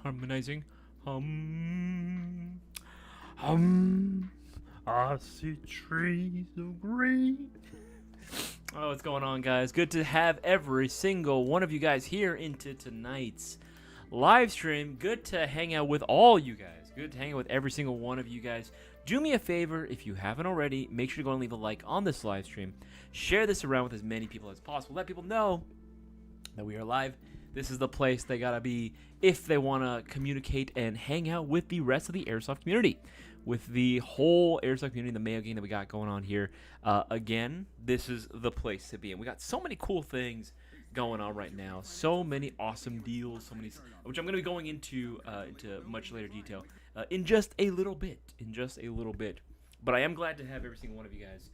harmonizing. I see trees of green. Oh, what's going on, guys? Good to have every single one of you guys here into tonight's live stream. Good to hang out with all you guys. Good to hang out with every single one of you guys. Do me a favor, if you haven't already, make sure to go and leave a like on this live stream. Share this around with as many people as possible. Let people know that we are live. This is the place they gotta be if they want to communicate and hang out with the rest of the Airsoft community, with the whole Airsoft community, the Mayo Gang that we got going on here. Again, this is the place to be, and we got so many cool things going on right now. So many awesome deals, so many, which I'm going to be going into much later detail in just a little bit. But I am glad to have every single one of you guys.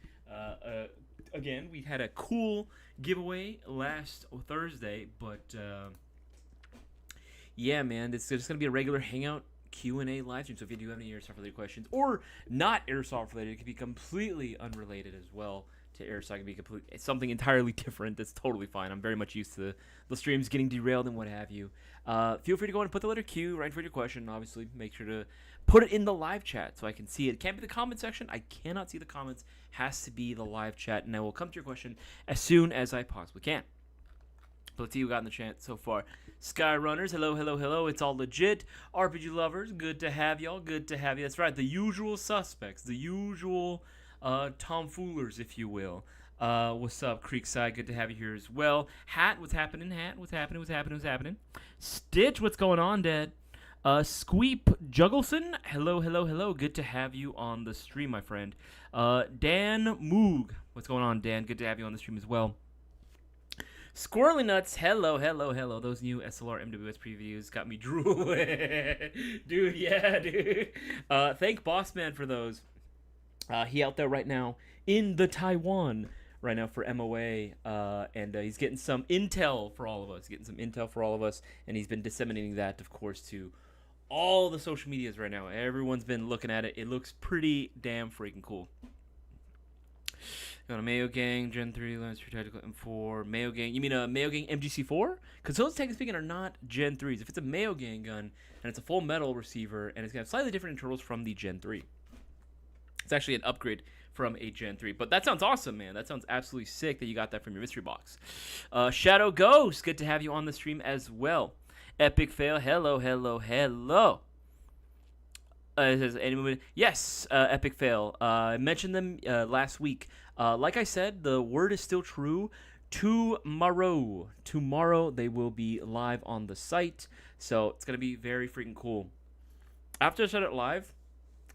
Again, we had a cool giveaway last Thursday, but yeah, man, it's just gonna be a regular hangout Q&A live stream. So if you do have any Airsoft related questions or not Airsoft related, it could be completely unrelated as well to Airsoft. It can be something entirely different. That's totally fine. I'm very much used to the streams getting derailed and what have you. Feel free to go and put the letter Q right for your question. Obviously, make sure to put it in the live chat so I can see it. It can't be the comment section. I cannot see the comments. Has to be the live chat, and I will come to your question as soon as I possibly can. But let's see who got in the chat so far. Skyrunners, hello. It's all legit. RPG lovers, good to have y'all. Good to have you. That's right. The usual suspects, the usual tomfoolers, if you will. What's up, Creekside? Good to have you here as well. Hat, what's happening? What's happening? Stitch, what's going on, Dad? Squeep Juggleson, hello. Good to have you on the stream, my friend. Dan Moog, what's going on, Dan? Good to have you on the stream as well. Squirrely Nuts, hello. Those new SLR MWS previews got me drooling. Dude. Thank Bossman for those. He out there right now in the Taiwan right now for MOA, and he's getting some intel for all of us. And he's been disseminating that, of course, to all the social medias right now. Everyone's been looking at it. It looks pretty damn freaking cool. Got a Mayo Gang, Gen 3, Lance 3 Tactical M4, Mayo Gang. You mean a Mayo Gang MGC4? Because those, technically speaking, are not Gen 3s. If it's a Mayo Gang gun, and it's a full metal receiver, and it's going to have slightly different internals from the Gen 3. It's actually an upgrade from a Gen 3. But that sounds awesome, man. That sounds absolutely sick that you got that from your mystery box. Shadow Ghost, good to have you on the stream as well. Epic Fail, hello. Yes, Epic Fail. I mentioned them last week. Like I said, the word is still true. Tomorrow they will be live on the site. So it's going to be very freaking cool. After I set it live,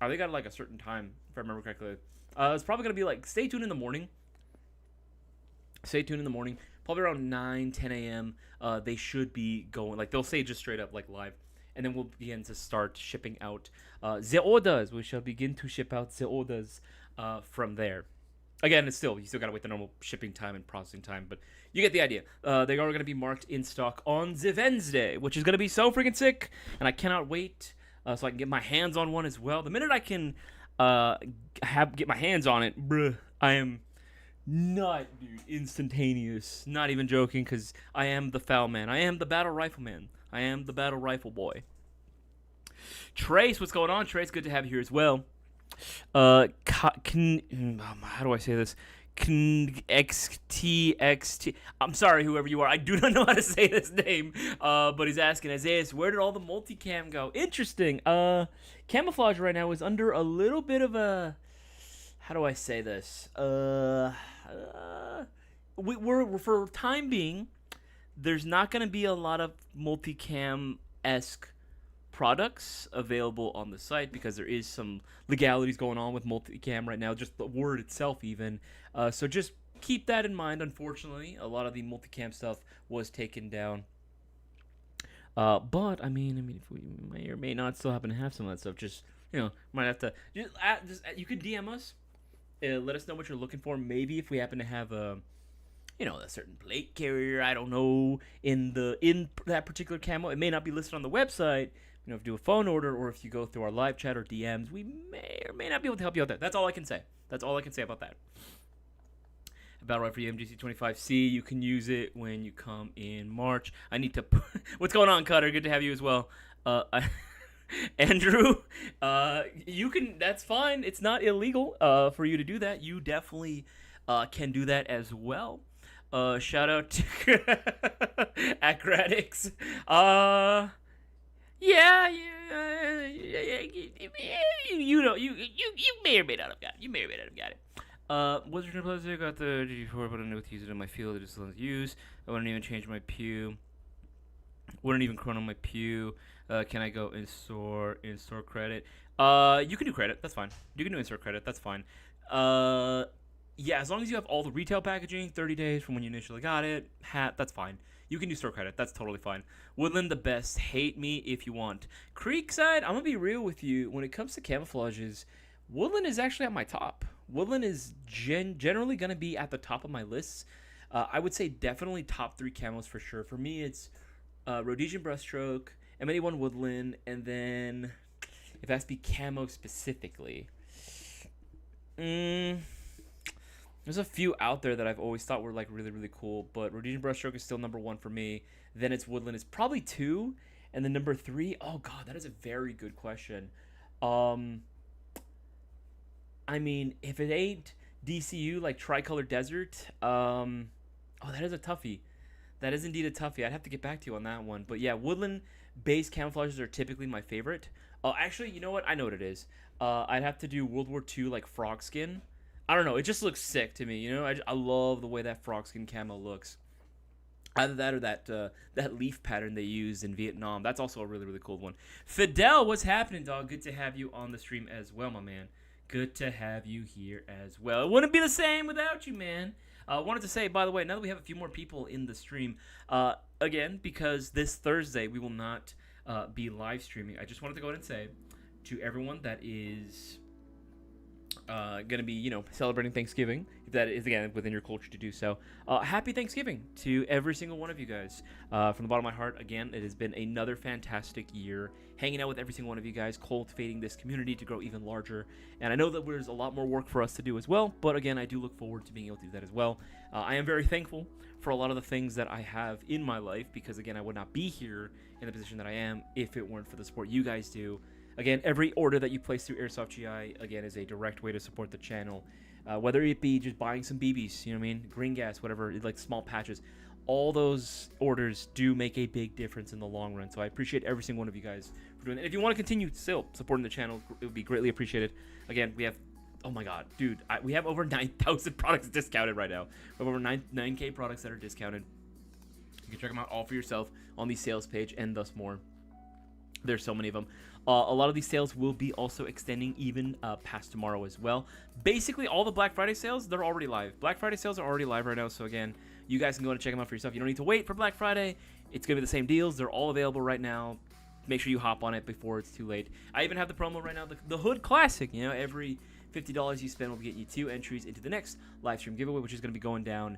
I think at like a certain time, if I remember correctly. It's probably going to be like, stay tuned in the morning. Probably around 9, 10 a.m. They should be going, like they'll say just straight up like live. And then we'll begin to start shipping out the orders. We shall begin to ship out the orders from there. Again, you still got to wait the normal shipping time and processing time, but you get the idea. They are going to be marked in stock on the Wednesday, which is going to be so freaking sick, and I cannot wait so I can get my hands on one as well. The minute I can get my hands on it, bruh, I am not, dude, instantaneous. Not even joking, because I am the foul man. I am the battle rifle man. I am the battle rifle boy. Trace, what's going on? Trace, good to have you here as well. How do I say this? XTXT. I'm sorry, whoever you are. I do not know how to say this name. But he's asking, Isaias, where did all the multicam go? Interesting. Camouflage right now is under a little bit of a, how do I say this? We're for time being, there's not going to be a lot of multicam-esque products available on the site because there is some legalities going on with multicam right now, just the word itself even. So just keep that in mind. Unfortunately, a lot of the multicam stuff was taken down. But I mean, if we may or may not still happen to have some of that stuff, just, might have to you could DM us, let us know what you're looking for. Maybe if we happen to have a certain plate carrier, I don't know, in that particular camo, it may not be listed on the website. If you do a phone order, or if you go through our live chat or DMs, we may or may not be able to help you out there. That's all I can say. About that. Battle Rifle MGC25C, you can use it when you come in March. I need to... What's going on, Cutter? Good to have you as well. Andrew, you can. That's fine. It's not illegal for you to do that. You definitely can do that as well. Shout out to Acratics. Yeah, you know, you may or may not have got it. You may or may not have got it. Was your pleasure? Got the GG4, but I know to use it in my field. It just doesn't use. I wouldn't even change my pew. Wouldn't even chrono my pew. Can I go in-store credit? You can do credit. That's fine. You can do in-store credit. That's fine. Yeah, as long as you have all the retail packaging, 30 days from when you initially got it, hat, that's fine. You can do store credit. That's totally fine. Woodland the best. Hate me if you want. Creekside, I'm going to be real with you. When it comes to camouflages, Woodland is actually at my top. Woodland is generally going to be at the top of my lists. I would say definitely top 3 camos for sure. For me, it's Rhodesian Breaststroke, M81 Woodland, and then if it has to be camo specifically, there's a few out there that I've always thought were like really, really cool, but Rhodesian Breaststroke is still number 1 for me. Then it's Woodland is probably 2, and then number 3. Oh god, that is a very good question. I mean, if it ain't DCU like Tricolor Desert, oh, that is a toughie. That is indeed a toughie. I'd have to get back to you on that one. But yeah, Woodland base camouflages are typically my favorite. Actually, you know what? I know what it is. I'd have to do World War II like frog skin. I don't know. It just looks sick to me. You know, I love the way that frog skin camo looks. Either that or that leaf pattern they used in Vietnam. That's also a really, really cool one. Fidel, what's happening, dog? Good to have you on the stream as well, my man. Good to have you here as well. It wouldn't be the same without you, man. I wanted to say, by the way, now that we have a few more people in the stream, again, because this Thursday we will not be live streaming, I just wanted to go ahead and say to everyone that is going to be, you know, celebrating Thanksgiving, if that is, again, within your culture to do so, happy Thanksgiving to every single one of you guys. From the bottom of my heart, again, it has been another fantastic year hanging out with every single one of you guys, cultivating this community to grow even larger. And I know that there's a lot more work for us to do as well, but again, I do look forward to being able to do that as well. I am very thankful for a lot of the things that I have in my life, because again, I would not be here in the position that I am if it weren't for the support you guys do. Again, every order that you place through Airsoft GI, again, is a direct way to support the channel. Whether it be just buying some BBs, you know what I mean, green gas, whatever, like small patches, all those orders do make a big difference in the long run. So I appreciate every single one of you guys for doing that. And if you want to continue still supporting the channel, it would be greatly appreciated. Again, we have, oh my god, dude, we have over 9,000 products discounted right now. We have over 9K products that are discounted. You can check them out all for yourself on the sales page and thus more. There's so many of them. A lot of these sales will be also extending even past tomorrow as well. Basically, all the Black Friday sales, they're already live. Black Friday sales are already live right now. So again, you guys can go and check them out for yourself. You don't need to wait for Black Friday. It's going to be the same deals. They're all available right now. Make sure you hop on it before it's too late. I even have the promo right now, the Hood Classic. You know, every $50 you spend will be getting you 2 entries into the next live stream giveaway, which is going to be going down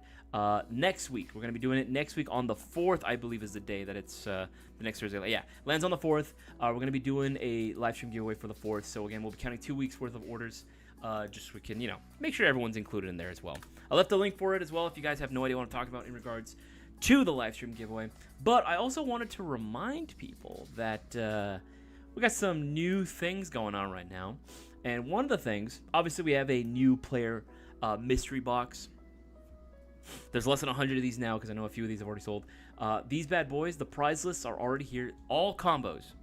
next week. We're going to be doing it next week on the 4th, I believe is the day that it's the next Thursday. Yeah, lands on the 4th. We're going to be doing a live stream giveaway for the 4th. So again, we'll be counting 2 weeks worth of orders, just so we can, you know, make sure everyone's included in there as well. I left the link for it as well if you guys have no idea what I'm talking about in regards to the live stream giveaway. But I also wanted to remind people that we got some new things going on right now. And one of the things, obviously we have a new player mystery box. There's less than 100 of these now because I know a few of these have already sold. These bad boys, the prize lists are already here. All combos.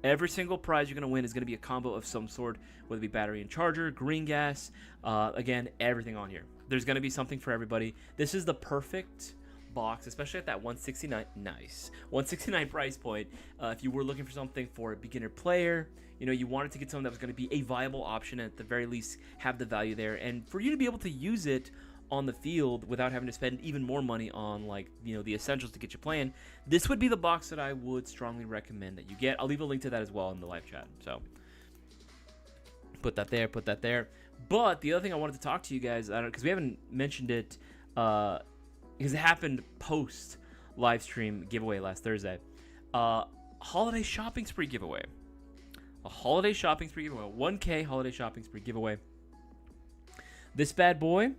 Every single prize you're going to win is going to be a combo of some sort, whether it be battery and charger, green gas, again, everything on here. There's going to be something for everybody. This is the perfect box, especially at that 169 nice 169 price point. If you were looking for something for a beginner player, you know, you wanted to get something that was going to be a viable option, and at the very least have the value there, and for you to be able to use it on the field without having to spend even more money on, like, you know, the essentials to get you playing, this would be the box that I would strongly recommend that you get. I'll leave a link to that as well in the live chat, so put that there. But the other thing I wanted to talk to you guys, because we haven't mentioned it, because it happened post live stream giveaway last Thursday. Holiday shopping spree giveaway. A holiday shopping spree giveaway. 1K holiday shopping spree giveaway. This bad boy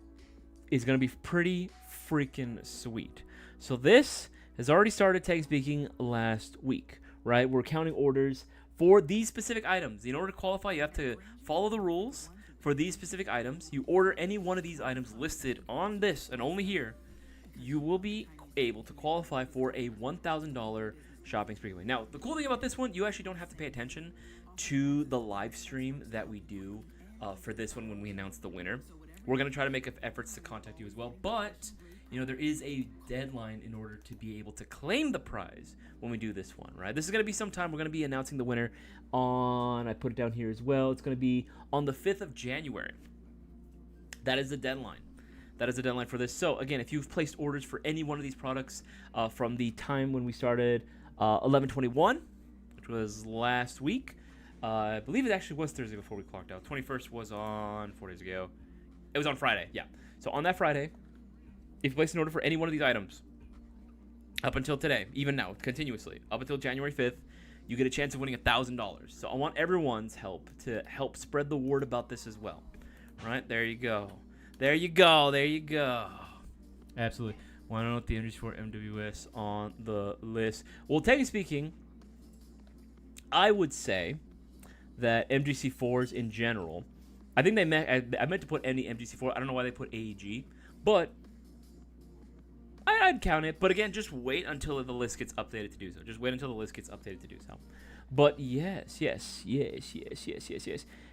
is going to be pretty freaking sweet. So this has already started tech speaking last week. right? We're counting orders for these specific items. In order to qualify, you have to follow the rules for these specific items. You order any one of these items listed on this and only here, you will be able to qualify for a $1,000 shopping spree. Now, the cool thing about this one, you actually don't have to pay attention to the live stream that we do for this one when we announce the winner. We're going to try to make efforts to contact you as well, but there is a deadline in order to be able to claim the prize when we do this one, right? This is going to be sometime. We're going to be announcing the winner on, I put it down here as well, it's going to be on the 5th of January. That is the deadline. That is the deadline for this. So, again, if you've placed orders for any one of these products from the time when we started 11/21, which was last week, I believe it actually was Thursday before we clocked out. 21st was on 4 days ago. It was on Friday, yeah. So on that Friday, if you place an order for any one of these items, up until today, even now, continuously, up until January 5th, you get a chance of winning $1,000. So I want everyone's help to help spread the word about this as well. Right? There you go. There you go. There you go. Absolutely. Why not the MG4 MWS on the list? Well, technically speaking, I would say that MGC4s in general, I think I meant to put any MGC4. I don't know why they put AEG, but I'd count it. But again, just wait until the list gets updated to do so. Just wait until the list gets updated to do so. But yes.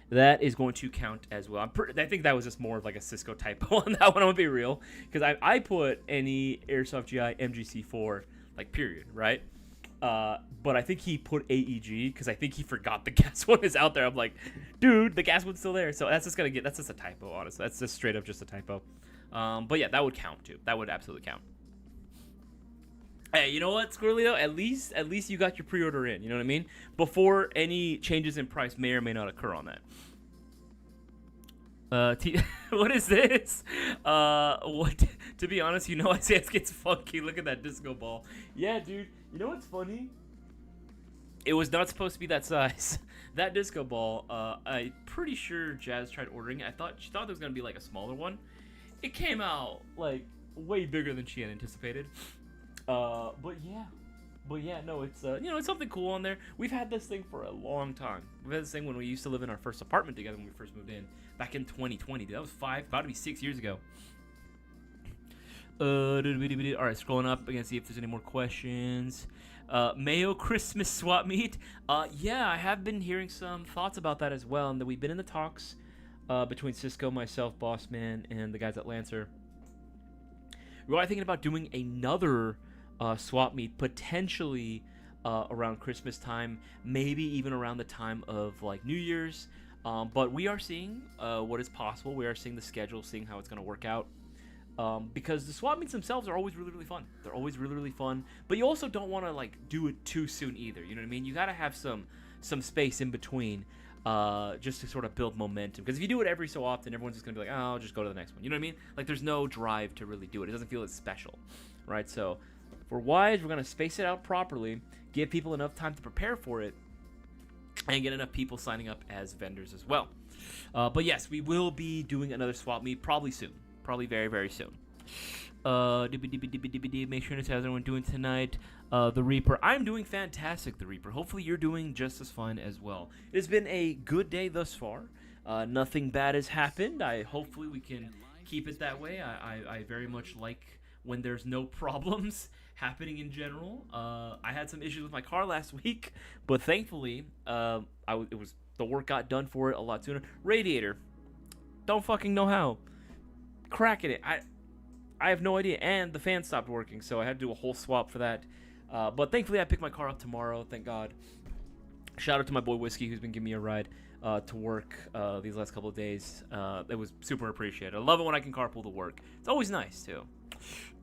That is going to count as well. I think that was just more of like a Cisco typo on that one. I'm gonna be real, because I put any Airsoft GI MGC4 like period, right? But I think he put AEG because I think he forgot the gas one is out there. I'm like, dude, the gas one's still there. So that's just a typo, honestly. That's just straight up just a typo. But yeah, that would count too. That would absolutely count. Hey, you know what, Squirrelito? At least you got your pre-order in. You know what I mean? Before any changes in price may or may not occur on that. What is this? What? To be honest, Isaias gets funky. Look at that disco ball. Yeah, dude. You know what's funny? It was not supposed to be that size. That disco ball, I'm pretty sure Jazz tried ordering it. She thought there was gonna be like a smaller one. It came out like way bigger than she had anticipated. But yeah, no, it's it's something cool on there. We've had this thing for a long time. We've had this thing when we used to live in our first apartment together when we first moved in back in 2020. Dude, that was about to be 6 years ago. All right, scrolling up again, see if there's any more questions. Mayo Christmas swap meet. Yeah, I have been hearing some thoughts about that as well, and that we've been in the talks between Cisco, myself, Bossman, and the guys at Lancer. We're thinking about doing another swap meet, potentially around Christmas time, maybe even around the time of like New Year's. But we are seeing what is possible. We are seeing the schedule, seeing how it's going to work out. Because the swap meets themselves are always really, really fun. They're always really, really fun. But you also don't want to like do it too soon either. You know what I mean? You got to have some space in between, just to sort of build momentum. Because if you do it every so often, everyone's just gonna be like, oh, I'll just go to the next one. You know what I mean? Like there's no drive to really do it. It doesn't feel as special, right? So for Wise, we're gonna space it out properly, give people enough time to prepare for it, and get enough people signing up as vendors as well. But yes, we will be doing another swap meet probably soon. Probably very, very soon. Make sure to tell everyone doing tonight. The Reaper. I'm doing fantastic, The Reaper. Hopefully you're doing just as fine as well. It has been a good day thus far. Nothing bad has happened. Hopefully we can keep it that way. I very much like when there's no problems happening in general. I had some issues with my car last week, but thankfully the work got done for it a lot sooner. Radiator. Don't fucking know how. Cracking it. I have no idea, and the fan stopped working, so I had to do a whole swap for that. But thankfully, I picked my car up tomorrow. Thank God. Shout out to my boy Whiskey, who's been giving me a ride to work these last couple of days. It was super appreciated. I love it when I can carpool to work. It's always nice too.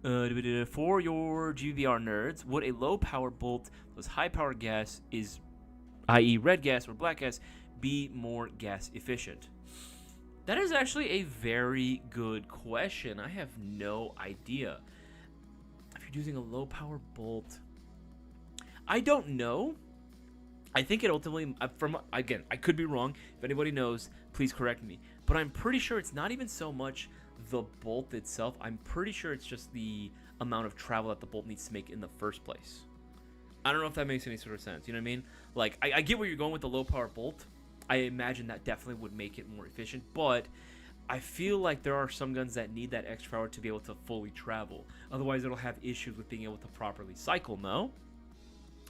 For your GVR nerds, would a low power bolt plus high power gas, i.e. red gas or black gas, be more gas efficient? That is actually a very good question. I have no idea. If you're using a low power bolt, I don't know. I think it ultimately, again, I could be wrong. If anybody knows, please correct me. But I'm pretty sure it's not even so much the bolt itself. I'm pretty sure it's just the amount of travel that the bolt needs to make in the first place. I don't know if that makes any sort of sense. You know what I mean? Like, I get where you're going with the low power bolt. I imagine that definitely would make it more efficient, but I feel like there are some guns that need that extra power to be able to fully travel. Otherwise, it'll have issues with being able to properly cycle, no?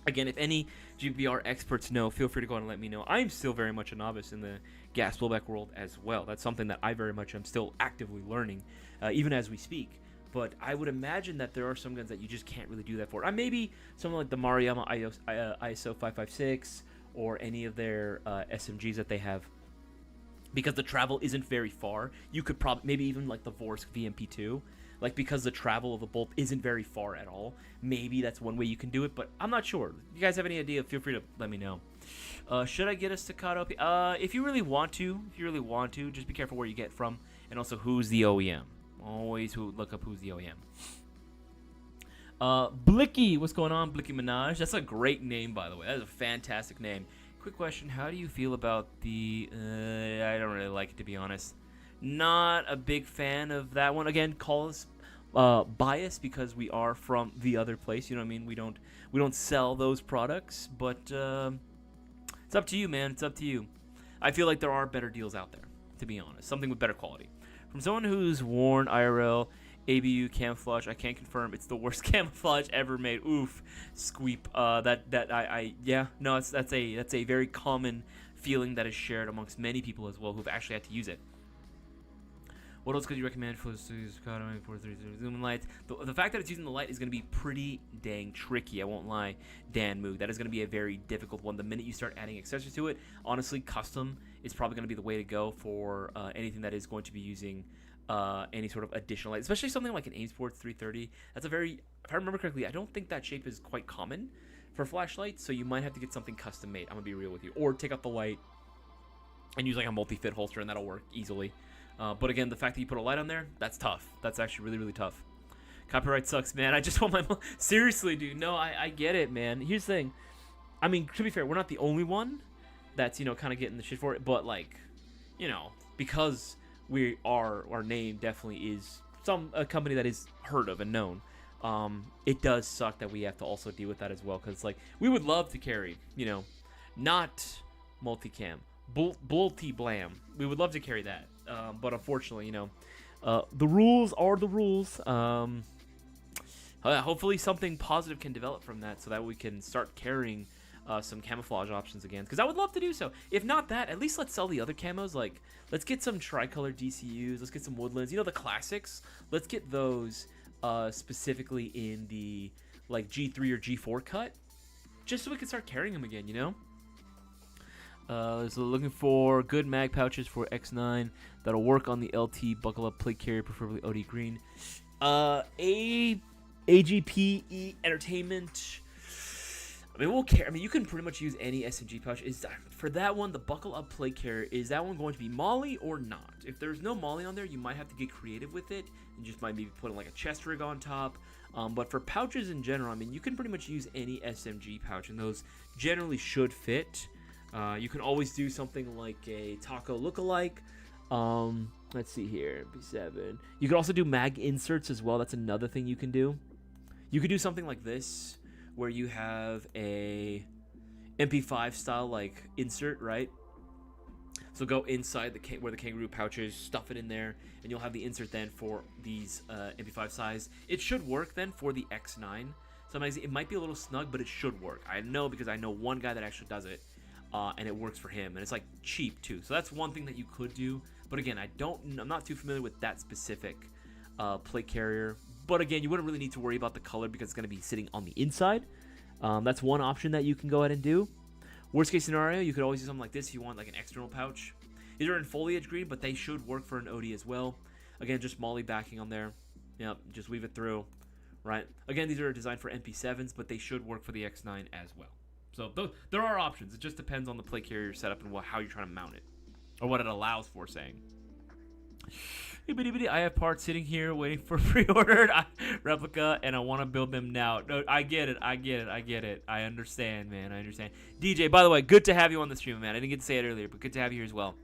Again, if any GBR experts know, feel free to go ahead and let me know. I'm still very much a novice in the gas blowback world as well. That's something that I very much am still actively learning, even as we speak. But I would imagine that there are some guns that you just can't really do that for. Maybe something like the Maruyama ISO 556 or any of their SMGs that they have. Because the travel isn't very far. You could probably, maybe even like the Vorsk VMP2. Like, because the travel of the bolt isn't very far at all. Maybe that's one way you can do it, but I'm not sure. If you guys have any idea, feel free to let me know. Should I get a staccato? If you really want to, just be careful where you get from. And also, who's the OEM? Always look up who's the OEM. Blicky, what's going on? Blicky Minaj. That's a great name, by the way. That is a fantastic name. Quick question, how do you feel about the... I don't really like it, to be honest. Not a big fan of that one. Again, call us biased because we are from the other place. You know what I mean? We don't sell those products, but it's up to you, man. It's up to you. I feel like there are better deals out there, to be honest. Something with better quality. From someone who's worn IRL ABU camouflage, I can't confirm it's the worst camouflage ever made. Oof, squeep. Yeah, no, that's a very common feeling that is shared amongst many people as well who've actually had to use it. What else could you recommend for the zoom light? The fact that it's using the light is going to be pretty dang tricky. I won't lie, Dan Moog. That is going to be a very difficult one. The minute you start adding accessories to it, honestly, custom is probably going to be the way to go for anything that is going to be using any sort of additional light, especially something like an Aim Sports 330. That's a very, if I remember correctly, I don't think that shape is quite common for flashlights, so you might have to get something custom made. I'm going to be real with you. Or take out the light and use like a multi-fit holster, and that'll work easily. But again, the fact that you put a light on there, that's tough. That's actually really, really tough. Copyright sucks, man. I just want my... Seriously, dude. No, I get it, man. Here's the thing. I mean, to be fair, we're not the only one that's, kind of getting the shit for it. But, like, because our name definitely is a company that is heard of and known, it does suck that we have to also deal with that as well. Because, like, we would love to carry, not multicam. Bulty blam. We would love to carry that. But unfortunately, the rules are the rules. Hopefully something positive can develop from that so that we can start carrying some camouflage options again. Because I would love to do so. If not that, at least let's sell the other camos. Like, let's get some tricolor DCUs. Let's get some woodlands. The classics. Let's get those specifically in the, like, G3 or G4 cut. Just so we can start carrying them again, So looking for good mag pouches for X9 that'll work on the LT buckle up plate carrier, preferably OD green. AGPE Entertainment. We'll care. You can pretty much use any SMG pouch. For that one, the buckle up plate carrier, is that one going to be molly or not? If there's no molly on there, you might have to get creative with it and just might be putting like a chest rig on top. But for pouches in general, you can pretty much use any SMG pouch, and those generally should fit. You can always do something like a taco lookalike. Let's see here, MP7. You can also do mag inserts as well. That's another thing you can do. You could do something like this, where you have a MP5 style like insert, right? So go inside where the kangaroo pouch is, stuff it in there, and you'll have the insert then for these MP5 size. It should work then for the X9. Sometimes it might be a little snug, but it should work. I know because I know one guy that actually does it. And it works for him, and it's like cheap too. So that's one thing that you could do. But again, I'm not too familiar with that specific plate carrier. But again, you wouldn't really need to worry about the color because it's going to be sitting on the inside. That's one option that you can go ahead and do. Worst case scenario, you could always do something like this if you want like an external pouch. These are in foliage green, but they should work for an OD as well. Again, just molly backing on there. Yep, just weave it through. Right. Again, these are designed for MP7s, but they should work for the X9 as well. So there are options. It just depends on the plate carrier setup and how you're trying to mount it, or what it allows for. Saying, I have parts sitting here waiting for pre-ordered replica, and I want to build them now. No, I get it. I understand, man. I understand. DJ, by the way, good to have you on the stream, man. I didn't get to say it earlier, but good to have you here as well.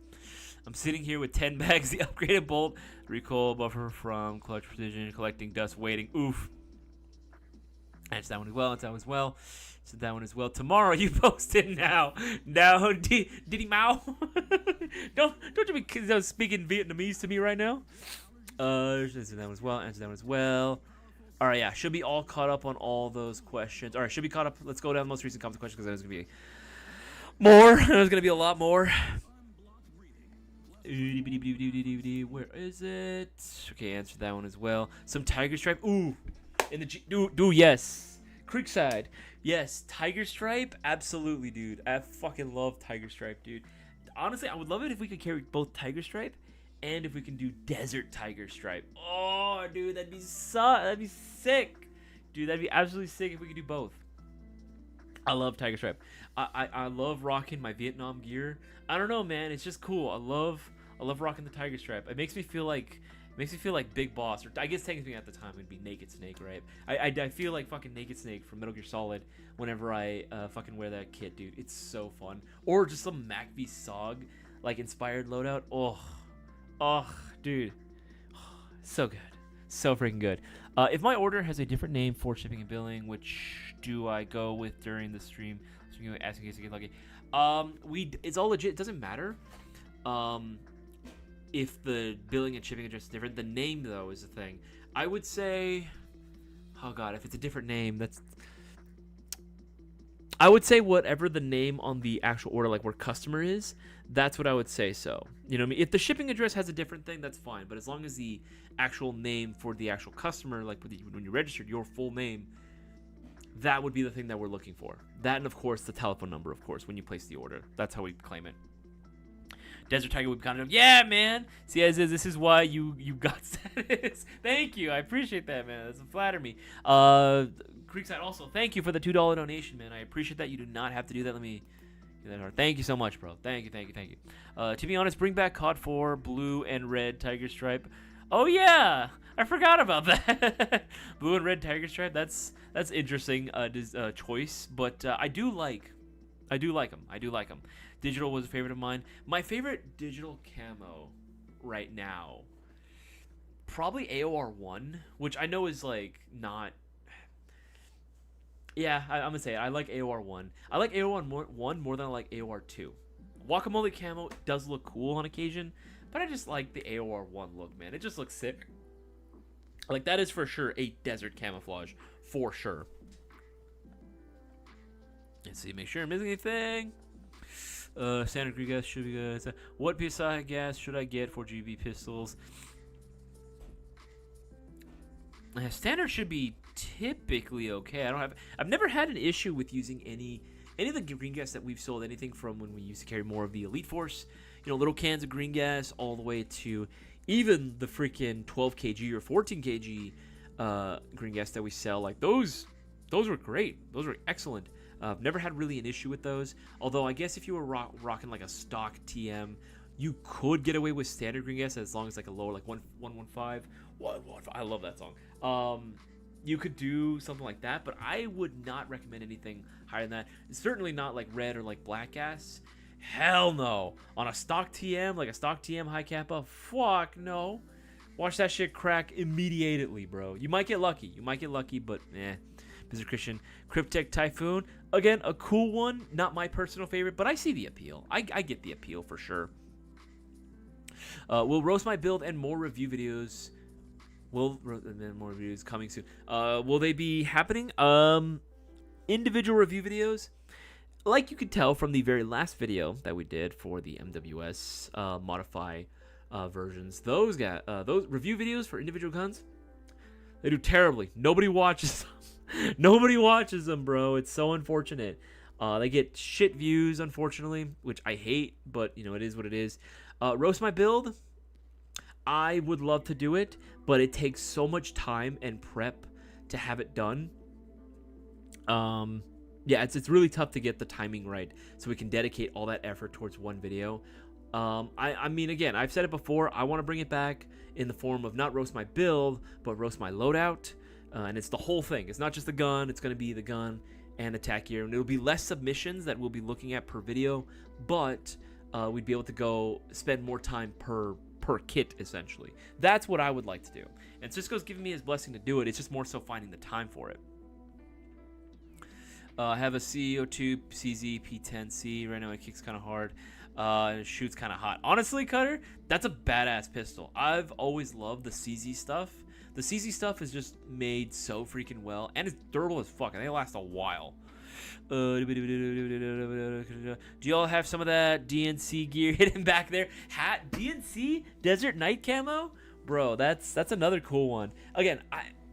I'm sitting here with 10 bags, the upgraded bolt, recoil buffer from Clutch Precision, collecting dust, waiting. Oof. Answer that one as well. Answer that one as well. So that one as well. Tomorrow you post it now. Now, Diddy Mao. don't you be speaking Vietnamese to me right now. Answer that one as well. Answer that one as well. All right, yeah, should be all caught up on all those questions. All right, should be caught up. Let's go down the most recent comment questions because there's gonna be more. There's gonna be a lot more. Where is it? Okay, answer that one as well. Some tiger stripe. Ooh, in the dude, yes. Creekside, yes. Tiger stripe, absolutely, dude. I fucking love tiger stripe, dude. Honestly, I would love it if we could carry both tiger stripe, and if we can do desert tiger stripe. Oh, dude, that'd be sick, dude. That'd be absolutely sick if we could do both. I love tiger stripe. I love rocking my Vietnam gear. I don't know, man. It's just cool. I love rocking the tiger stripe. It makes me feel like Big Boss, or I guess technically at the time it'd be Naked Snake, right? I feel like fucking Naked Snake from Metal Gear Solid whenever I fucking wear that kit, dude. It's so fun. Or just some MacV SOG like inspired loadout. Oh, dude, so good, so freaking good. If my order has a different name for shipping and billing, which do I go with during the stream? So you ask in case I get lucky. It's all legit. It doesn't matter. If the billing and shipping address is different, the name though is the thing. I would say, oh god, if it's a different name, I would say whatever the name on the actual order, like where customer is, that's what I would say. So, you know what I mean? If the shipping address has a different thing, that's fine. But as long as the actual name for the actual customer, like when you registered your full name, that would be the thing that we're looking for. That, and of course the telephone number, of course, when you place the order. That's how we claim it. Desert Tiger Whip kind of, yeah, man. See, Isaias, this is why you got status. Thank you, I appreciate that, man. That's flatter me. Creekside also, thank you for the $2 donation, man. I appreciate that. You do not have to do that. Let me get that hard. Thank you so much, bro. Thank you. To be honest, bring back COD 4 blue and red tiger stripe. Oh yeah, I forgot about that. Blue and red tiger stripe. That's interesting choice, but I do like them. Digital was a favorite of mine. My favorite digital camo right now, probably AOR 1, which I know is like not. Yeah, I'm gonna say it. I like AOR 1. I like AOR 1 more than I like AOR 2. Guacamole camo does look cool on occasion, but I just like the AOR 1 look, man. It just looks sick. Like, that is for sure a desert camouflage, for sure. Let's see, make sure I'm missing anything. Standard Greek gas should be good. What PSI gas should I get for GB pistols? Standard should be typically okay. I've never had an issue with using any of the green gas that we've sold. Anything from when we used to carry more of the Elite Force, little cans of green gas, all the way to even the freaking 12 kg or 14 kg green gas that we sell. Like those were great. Those were excellent. I've never had really an issue with those. Although I guess if you were rocking like a stock TM, you could get away with standard green gas as long as like a lower, like 115. I love that song. You could do something like that, but I would not recommend anything higher than that. Certainly not like red or like black gas. Hell no. On a stock TM, like a stock TM high kappa, fuck no. Watch that shit crack immediately, bro. You might get lucky, but Mr. Christian, Cryptech Typhoon, again, a cool one. Not my personal favorite, but I see the appeal. I get the appeal for sure. We'll roast my build and more review videos. More reviews coming soon. Will they be happening? Individual review videos, like you could tell from the very last video that we did for the MWS modify versions. Those review videos for individual guns, they do terribly. Nobody watches them. Nobody watches them, bro. It's so unfortunate. They get shit views, unfortunately, which I hate, but it is what it is. Roast my build, I would love to do it, but it takes so much time and prep to have it done. Yeah, it's really tough to get the timing right so we can dedicate all that effort towards one video. I mean, again, I've said it before. I want to bring it back in the form of not roast my build, but roast my loadout. And it's the whole thing. It's not just the gun. It's going to be the gun and attack gear. And it'll be less submissions that we'll be looking at per video, but we'd be able to go spend more time per kit, essentially. That's what I would like to do. And Cisco's giving me his blessing to do it. It's just more so finding the time for it. I have a CO2 CZ P10C. Right now it kicks kind of hard. And it shoots kind of hot. Honestly, Cutter, that's a badass pistol. I've always loved the CZ stuff. The CZ stuff is just made so freaking well. And it's durable as fuck. And they last a while. Do y'all have some of that DNC gear hidden back there? Hat DNC Desert Night Camo? Bro, that's another cool one. Again,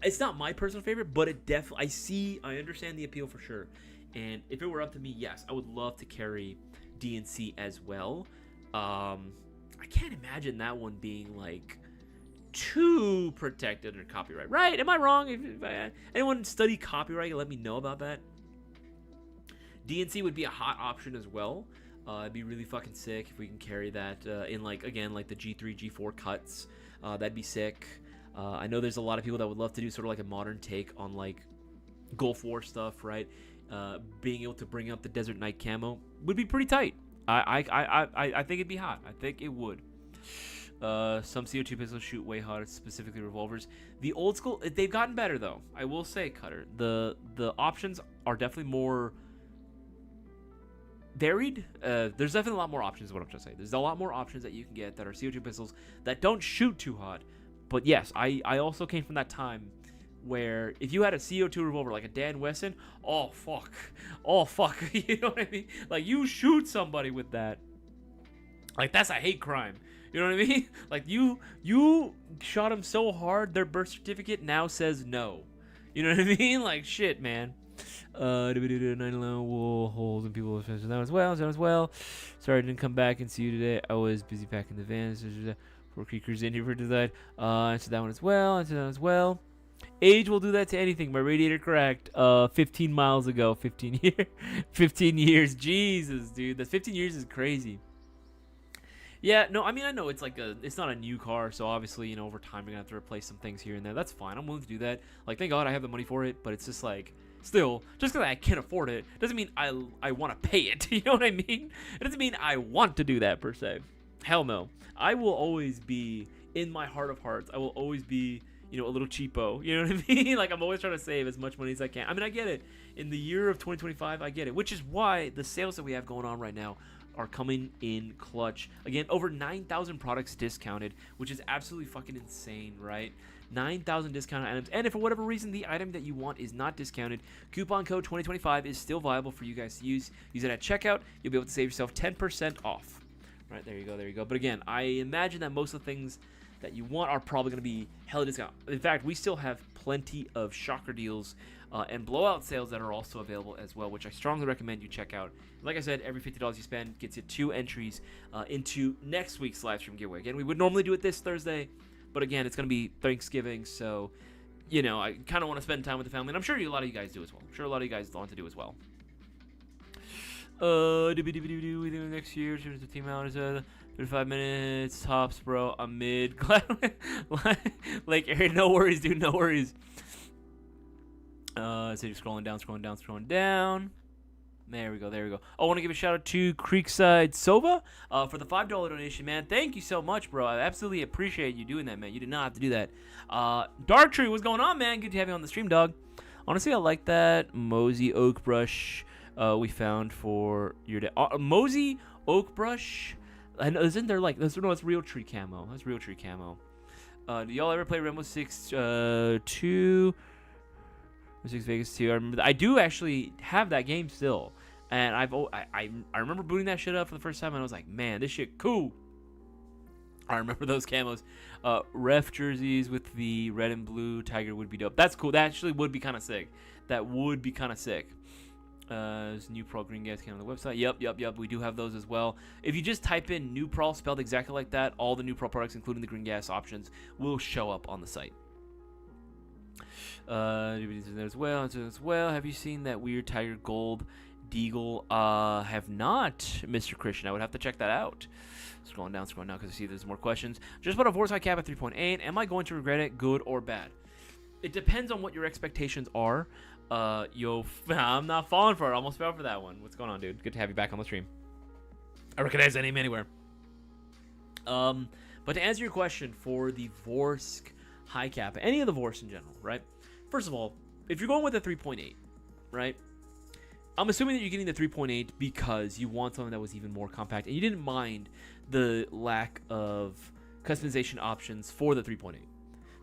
it's not my personal favorite, but it definitely I understand the appeal for sure. And if it were up to me, yes, I would love to carry DNC as well. I can't imagine that one being like too protected under copyright, right? Am I wrong? If anyone study copyright, let me know about that. DNC would be a hot option as well. It'd be really fucking sick if we can carry that in like the G3, G4 cuts. That'd be sick. I know there's a lot of people that would love to do sort of like a modern take on like Gulf War stuff, right? Being able to bring up the Desert Night Camo would be pretty tight. I think it'd be hot. I think it would. Some CO2 pistols shoot way hotter, specifically revolvers. The old school, they've gotten better though. I will say, Cutter, the options are definitely more varied. There's definitely a lot more options is what I'm trying to say. There's a lot more options that you can get that are CO2 pistols that don't shoot too hot. But yes, I also came from that time where if you had a CO2 revolver like a Dan Wesson, oh fuck, you know what I mean? Like you shoot somebody with that, like that's a hate crime. You know what I mean? Like you shot him so hard, their birth certificate now says no. You know what I mean? Like shit, man. 9/11 wool holes and people that as well. Sorry I didn't come back and see you today. I was busy packing the vans. 4 creekers in here for design. Answer that one as well. Age will do that to anything. My radiator cracked 15 miles ago. 15 years. Jesus, dude. That 15 years is crazy. Yeah, no, I mean, I know it's not a new car, so obviously, you know, over time you're gonna have to replace some things here and there. That's fine. I'm willing to do that. Like, thank God I have the money for it, but it's just like, still, just because I can't afford it doesn't mean I want to pay it. You know what I mean? It doesn't mean I want to do that per se. Hell no. I will always be, in my heart of hearts, I will always be, you know, a little cheapo. You know what I mean? Like, I'm always trying to save as much money as I can. I mean, I get it. In the year of 2025, I get it. Which is why the sales that we have going on right now are coming in clutch. Again, over 9,000 products discounted, which is absolutely fucking insane, right? 9,000 discounted items. And if for whatever reason the item that you want is not discounted, coupon code 2025 is still viable for you guys to use. Use it at checkout. You'll be able to save yourself 10% off. Right, there you go. But again, I imagine that most of the things that you want are probably going to be hella discount. In fact, we still have plenty of shocker deals and blowout sales that are also available as well, which I strongly recommend you check out. Like I said, every $50 you spend gets you 2 entries into next week's live stream giveaway. Again, we would normally do it this Thursday, but again, it's going to be Thanksgiving, so, you know, I kind of want to spend time with the family, and I'm sure a lot of you guys do as well. I'm sure a lot of you guys want to do as well. We do next year. The team out is 35 minutes tops, bro. I'm mid. Like, Aaron, no worries, dude. No worries. So you're scrolling down. There we go. Oh, I want to give a shout out to Creekside Sova for the $5 donation, man. Thank you so much, bro. I absolutely appreciate you doing that, man. You did not have to do that. Darktree, what's going on, man? Good to have you on the stream, dog. Honestly, I like that Mosey Oak Brush we found for your day. Mosey Oak Brush. I know, isn't there like that's real tree camo. That's real tree camo. Do y'all ever play Rainbow Six 2? Six Vegas 2. I remember I do actually have that game still, and I remember booting that shit up for the first time, and I was like, man, this shit cool. I remember those camos. Ref jerseys with the red and blue tiger would be dope. That's cool. That actually would be kind of sick. There's new Pro Green Gas came on the website. Yep. We do have those as well. If you just type in new Pro spelled exactly like that, all the new Pro products, including the green gas options, will show up on the site. As well. Have you seen that weird Tiger Gold Deagle? Have not, Mr. Christian. I would have to check that out. Scrolling down because I see there's more questions. Just about a Force High Cap at 3.8. Am I going to regret it, good or bad? It depends on what your expectations are. I'm not falling for it. I almost fell for that one. What's going on, dude? Good to have you back on the stream. I recognize that name anywhere. But to answer your question for the Vorsk High Cap, any of the Vorsk in general, right? First of all, if you're going with a 3.8, right? I'm assuming that you're getting the 3.8 because you want something that was even more compact, and you didn't mind the lack of customization options for the 3.8.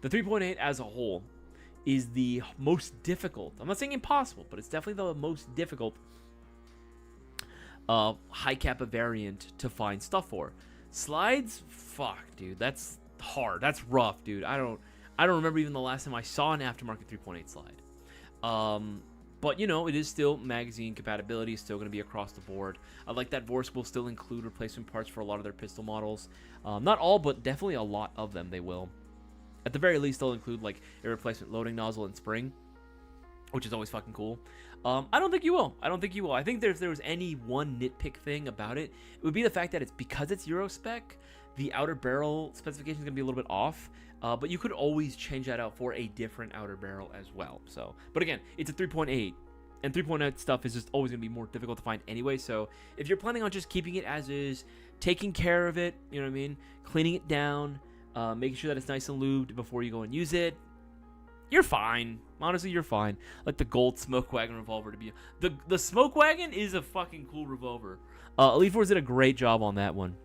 The 3.8 as a whole is the most difficult. I'm not saying impossible, but it's definitely the most difficult high kappa variant to find stuff for. Slides, fuck, dude, that's hard. That's rough, dude. I don't remember even the last time I saw an aftermarket 3.8 slide. But you know, it is still magazine compatibility, still going to be across the board. I like that Vorsk will still include replacement parts for a lot of their pistol models. Not all, but definitely a lot of them they will. At the very least, they'll include like a replacement loading nozzle and spring, which is always fucking cool. I don't think you will. I think if there was any one nitpick thing about it, it would be the fact that because it's Euro spec, the outer barrel specification is going to be a little bit off. But you could always change that out for a different outer barrel as well. So, but again, it's a 3.8, and 3.8 stuff is just always going to be more difficult to find anyway. So if you're planning on just keeping it as is, taking care of it, you know what I mean, cleaning it down, making sure that it's nice and lubed before you go and use it, you're fine. Honestly, you're fine. Like the gold smoke wagon revolver to be the smoke wagon is a fucking cool revolver. Elite Force did a great job on that one.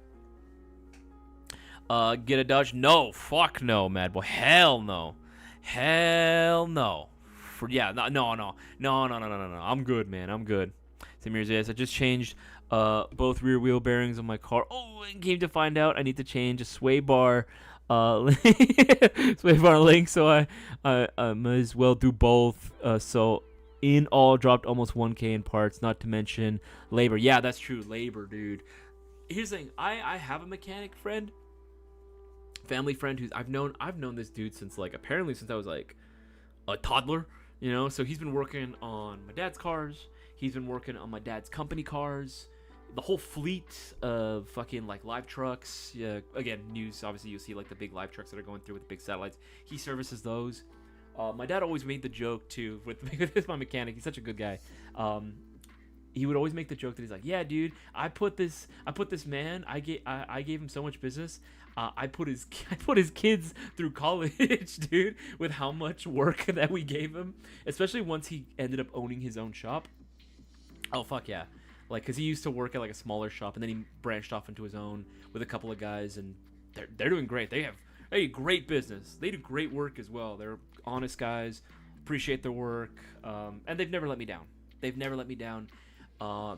Get a Dodge? No, fuck no, Mad Boy. Hell no. No. No. I'm good, man. I'm good. Same here as Isaias. I just changed both rear wheel bearings on my car. Oh, and came to find out I need to change a sway bar link, so I might as well do both. So in all, dropped almost 1K in parts, not to mention labor. Yeah, that's true. Labor, dude. Here's the thing. I have a mechanic friend, family friend who's I've known this dude since apparently since I was like a toddler, you know. So he's been working on my dad's cars, he's been working on my dad's company cars, the whole fleet of fucking live trucks. Yeah, again, news, obviously you'll see the big live trucks that are going through with the big satellites. He services those. My dad always made the joke too with my mechanic. He's such a good guy. He would always make the joke that he's like, yeah, dude, I put this man, I gave him so much business. I put his kids through college, dude, with how much work that we gave him, especially once he ended up owning his own shop. Oh, fuck yeah. Because he used to work at a smaller shop, and then he branched off into his own with a couple of guys, and they're doing great. They do great business. They do great work as well. They're honest guys, appreciate their work, and they've never let me down.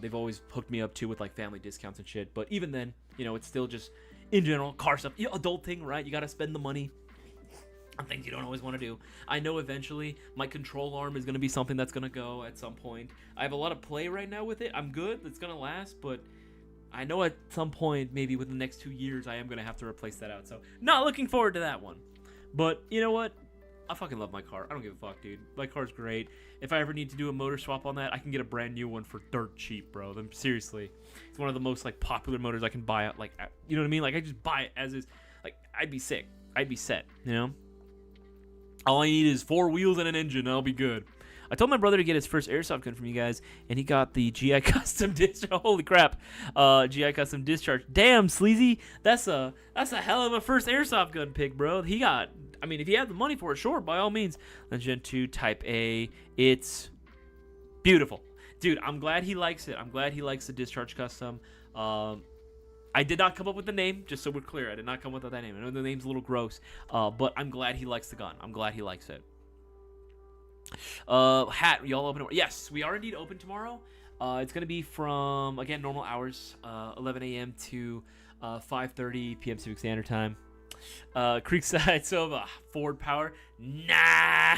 They've always hooked me up too with family discounts and shit. But even then, you know, it's still just in general car stuff. Adulting, right? You gotta spend the money on things you don't always want to do. I know eventually my control arm is gonna be something that's gonna go at some point. I have a lot of play right now with it. I'm good. It's gonna last, but I know at some point, maybe within the next 2 years, I am gonna have to replace that out. So not looking forward to that one. But you know what? I fucking love my car. I don't give a fuck, dude. My car's great. If I ever need to do a motor swap on that, I can get a brand new one for dirt cheap, bro. Seriously, it's one of the most popular motors I can buy. You know what I mean? I just buy it as is. I'd be sick. I'd be set. You know. All I need is 4 wheels and an engine. I'll be good. I told my brother to get his first airsoft gun from you guys, and he got the GI Custom Discharge. Holy crap, GI Custom Discharge. Damn, Sleazy, that's a hell of a first airsoft gun pick, bro. He got. I mean, if he had the money for it, sure, by all means. Gen 2 Type A. It's beautiful. Dude, I'm glad he likes it. I'm glad he likes the Discharge Custom. I did not come up with the name, just so we're clear. I did not come up with that name. I know the name's a little gross, but I'm glad he likes the gun. I'm glad he likes it. Hat, y'all open? Yes, we are indeed open tomorrow. It's going to be from, again, normal hours, 11 a.m. to 5:30 p.m. Pacific Standard Time. Creekside, so Ford Power. Nah,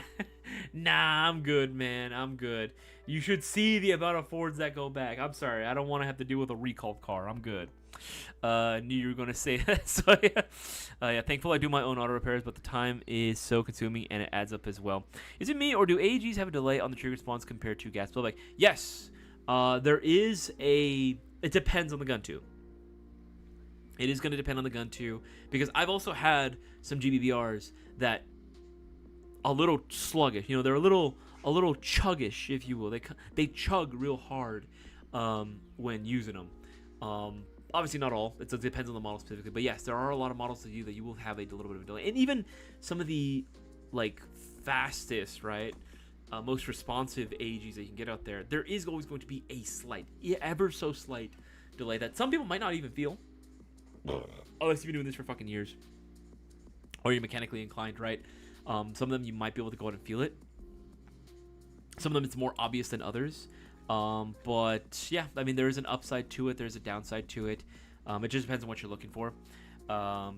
I'm good, man. I'm good. You should see the amount of Fords that go back. I'm sorry, I don't want to have to deal with a recalled car. I'm good. Knew you were gonna say that. So yeah, thankful I do my own auto repairs, but the time is so consuming and it adds up as well. Is it me or do AGs have a delay on the trigger response compared to gas blowback? Yes, there is a. It depends on the gun too. It is going to depend on the gun too, because I've also had some GBBRs that a little sluggish. You know, they're a little chuggish, if you will. They chug real hard when using them. Obviously not all. It depends on the model specifically, but yes, there are a lot of models that you will have a little bit of a delay, and even some of the fastest, right? most responsive AGs that you can get out there, there is always going to be a slight, ever so slight delay that some people might not even feel. Unless you've been doing this for fucking years. Or you're mechanically inclined, right? Some of them you might be able to go out and feel it. Some of them it's more obvious than others. But yeah, I mean, there is an upside to it. There's a downside to it. It just depends on what you're looking for.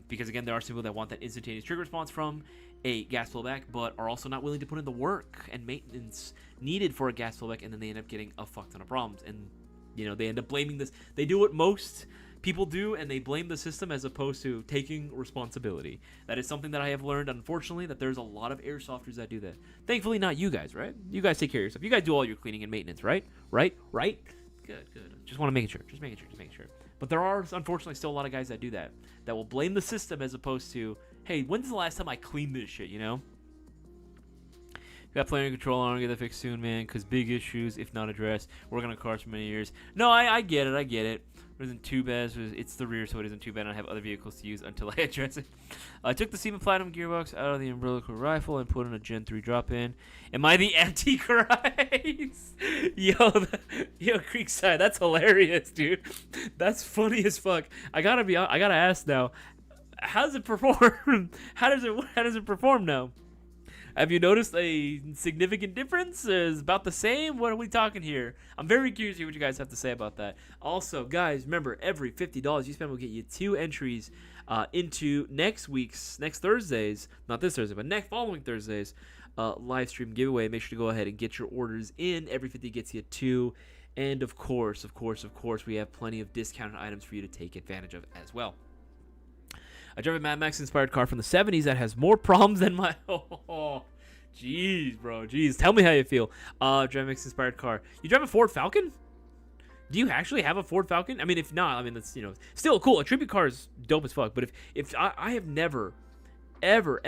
Because again, there are some people that want that instantaneous trigger response from a gas flowback, but are also not willing to put in the work and maintenance needed for a gas flowback, and then they end up getting a fuck ton of problems. And they end up blaming this. They do what most people do, and they blame the system as opposed to taking responsibility. That is something that I have learned, unfortunately, that there's a lot of airsofters that do that. Thankfully, not you guys, right? You guys take care of yourself. You guys do all your cleaning and maintenance, right? Right? Good. Just want to make sure. Just making sure. But there are, unfortunately, still a lot of guys that do that. That will blame the system as opposed to, hey, when's the last time I cleaned this shit, Got player control, I want to get that fixed soon, man, because big issues, if not addressed. Working on cars for many years. No, I get it. It isn't too bad. It's the rear, so it isn't too bad. I have other vehicles to use until I address it. I took the Seaman Platinum gearbox out of the umbilical rifle and put in a Gen 3 drop-in. Am I the Antichrist? Yo, Creekside, that's hilarious, dude. That's funny as fuck. I gotta ask now. How does it perform? How does it perform now? Have you noticed a significant difference? Is about the same? What are we talking here? I'm very curious to hear what you guys have to say about that. Also, guys, remember, every $50 you spend will get you 2 entries into next Thursday's, not this Thursday, but following Thursday's live stream giveaway. Make sure to go ahead and get your orders in. Every 50 gets you 2. And of course, we have plenty of discounted items for you to take advantage of as well. I drive a Mad Max inspired car from the 70s that has more problems than my. Oh, jeez, bro. Jeez. Tell me how you feel. Drive a Max inspired car. You drive a Ford Falcon? Do you actually have a Ford Falcon? I mean, if not, I mean, that's, still cool. A tribute car is dope as fuck. But if I have never, ever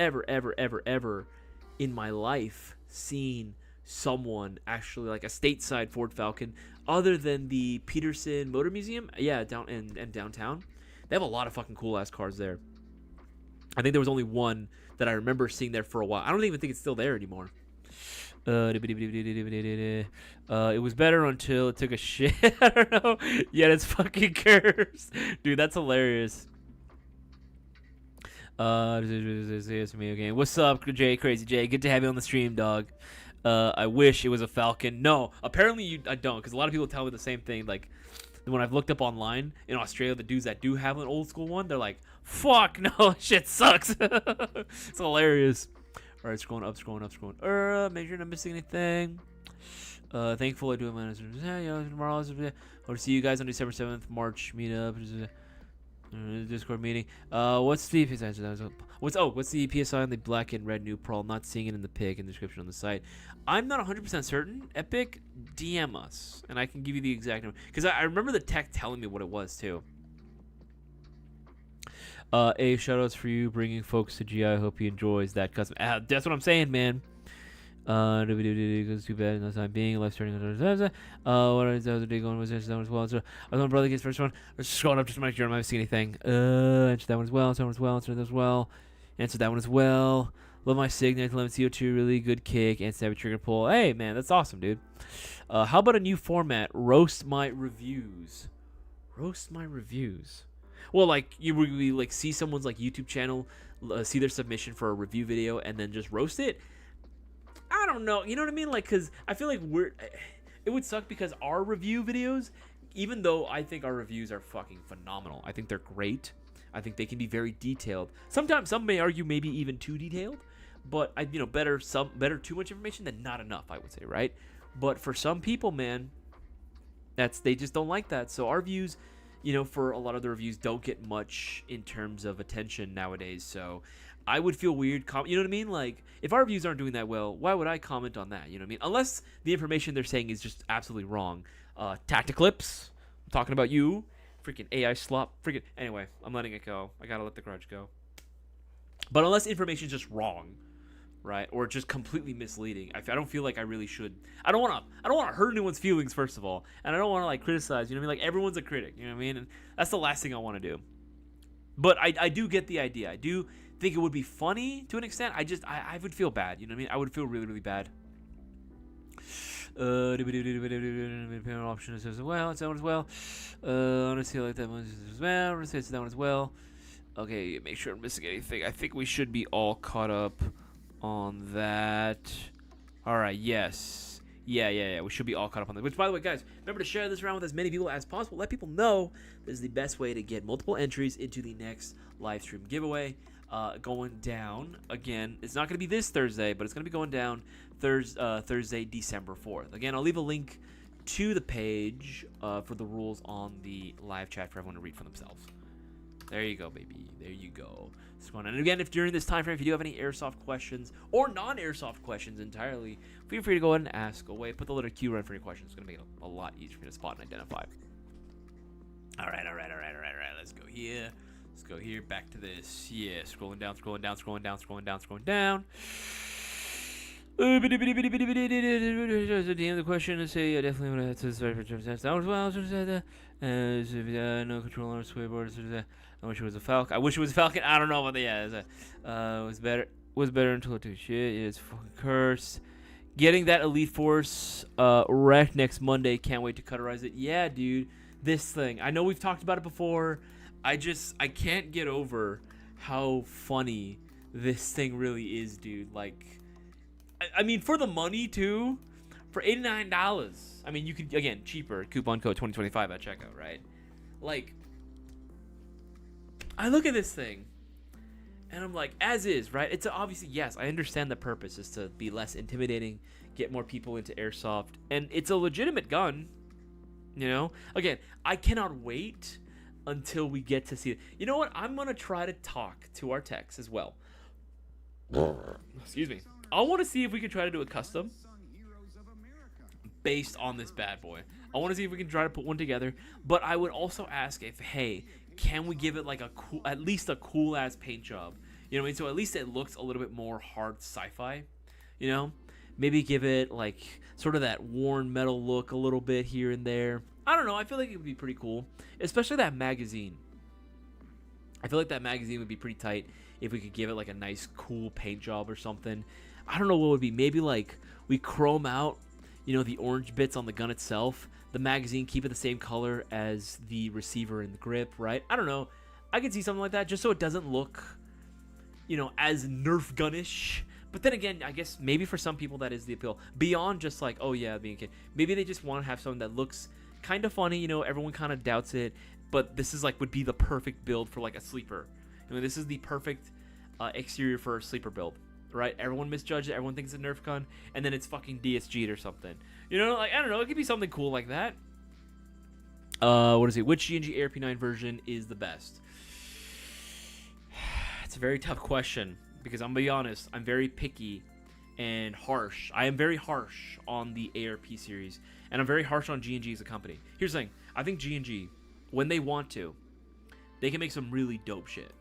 in my life seen someone actually like a stateside Ford Falcon other than the Peterson Motor Museum. Yeah, downtown. They have a lot of fucking cool ass cars there. I think there was only one that I remember seeing there for a while. I don't even think it's still there anymore. It was better until it took a shit. I don't know. Yet it's fucking cursed. Dude, that's hilarious. Mayo Gang. What's up, Jay? Crazy Jay. Good to have you on the stream, dog. I wish it was a Falcon. No, apparently I don't, because a lot of people tell me the same thing. Like, when I've looked up online in Australia, the dudes that do have an old school one, they're like, fuck no, shit sucks. It's hilarious. All right, scrolling up. Make sure I'm not missing anything. Thankful I do have my tomorrow. I'll see you guys on December 7th, March meetup. Discord meeting. What's the PSI on the black and red new Pearl? Not seeing it in the pic and description on the site. I'm not 100% certain. Epic, DM us and I can give you the exact number, because I remember the tech telling me what it was too. Shoutouts for you bringing folks to GI. I hope he enjoys that custom. That's what I'm saying, man. Goes too bad in the time being life starting. What is the other day going? Was that one as well? So I was my brother gets first one. I was scrolling up just to make sure I'm not missing anything. Answer that one as well. Answer that one as well. Love my Signet 11 CO2, really good kick and stabby trigger pull. Hey man, that's awesome, dude. How about a new format? Roast my reviews. Well, like you really like see someone's like YouTube channel, see their submission for a review video, and then just roast it. I don't know, you know what I mean? Like, cause I feel like it would suck because our review videos, even though I think our reviews are fucking phenomenal, I think they're great. I think they can be very detailed. Sometimes some may argue maybe even too detailed, but better too much information than not enough, I would say, right? But for some people, man, they just don't like that. So our views, for a lot of the reviews don't get much in terms of attention nowadays. So I would feel weird, you know what I mean? Like, if our reviews aren't doing that well, why would I comment on that? You know what I mean? Unless the information they're saying is just absolutely wrong. Tacticlips, I'm talking about you. Freaking AI slop. Anyway, I'm letting it go. I gotta let the grudge go. But unless information's just wrong, right? Or just completely misleading, I don't feel like I really should. I don't want to hurt anyone's feelings, first of all. And I don't want to, like, criticize, you know what I mean? Like, everyone's a critic, you know what I mean? And that's the last thing I want to do. But I do get the idea. I do think it would be funny to an extent. I would feel bad, you know what I mean? I would feel really, really bad. Option as well. It's that one as well. I want to see like that one as well. I want to say it's that one as well. Okay, make sure I'm missing anything. I think we should be all caught up on that. All right. Yes. Yeah. We should be all caught up on that. Which, by the way, guys, remember to share this around with as many people as possible. Let people know this is the best way to get multiple entries into the next live stream giveaway. Going down again. It's not going to be this Thursday, but it's going to be going down Thursday, December 4th. Again, I'll leave a link to the page for the rules on the live chat for everyone to read for themselves. There you go, baby. There you go. And again, if during this time frame, if you do have any airsoft questions or non-airsoft questions entirely, feel free to go ahead and ask away. Put the letter Q right for your questions. It's going to make it a lot easier for you to spot and identify. All right. Let's go here. Back to this. Yeah, scrolling down. The question is, say, definitely want to down as well. No control on swayboard. I wish it was a Falcon. I don't know, but yeah, it was better until it took shit. Yeah, it's fucking cursed. Getting that Elite Force wrecked next Monday. Can't wait to cutterize it. Yeah, dude, this thing. I know we've talked about it before. I can't get over how funny this thing really is, dude. Like, I mean, for the money too, for $89. I mean, you could, again, cheaper, coupon code 2025 at checkout, right? Like, I look at this thing and I'm like, as is, right? It's obviously, yes, I understand the purpose is to be less intimidating, get more people into airsoft, and it's a legitimate gun, you know? Again, I cannot wait until we get to see it. You know what? I'm going to try to talk to our techs as well. Excuse me. I want to see if we can try to do a custom based on this bad boy. I want to see if we can try to put one together, but I would also ask if, hey, can we give it like a cool, at least a cool ass paint job? You know what I mean? So at least it looks a little bit more hard sci-fi, you know? Maybe give it like sort of that worn metal look a little bit here and there. I don't know. I feel like it would be pretty cool, especially that magazine. I feel like that magazine would be pretty tight if we could give it like a nice cool paint job or something. I don't know what would be. Maybe like we chrome out, you know, the orange bits on the gun itself. The magazine, keep it the same color as the receiver and the grip, right? I don't know. I could see something like that just so it doesn't look, you know, as Nerf gun-ish. But then again, I guess maybe for some people that is the appeal. Beyond just like, oh yeah, being a kid. Maybe they just want to have something that looks kind of funny, you know, everyone kind of doubts it. But this is like, would be the perfect build for like a sleeper. I mean, this is the perfect exterior for a sleeper build, right? Everyone misjudged it. Everyone thinks it's a Nerf gun. And then it's fucking DSG'd or something. You know, like, I don't know. It could be something cool like that. What is it? Which G&G ARP9 version is the best? It's a very tough question because I'm going to be honest. I'm very picky and harsh. I am very harsh on the ARP series. And I'm very harsh on G&G as a company. Here's the thing. I think G&G, when they want to, they can make some really dope shit.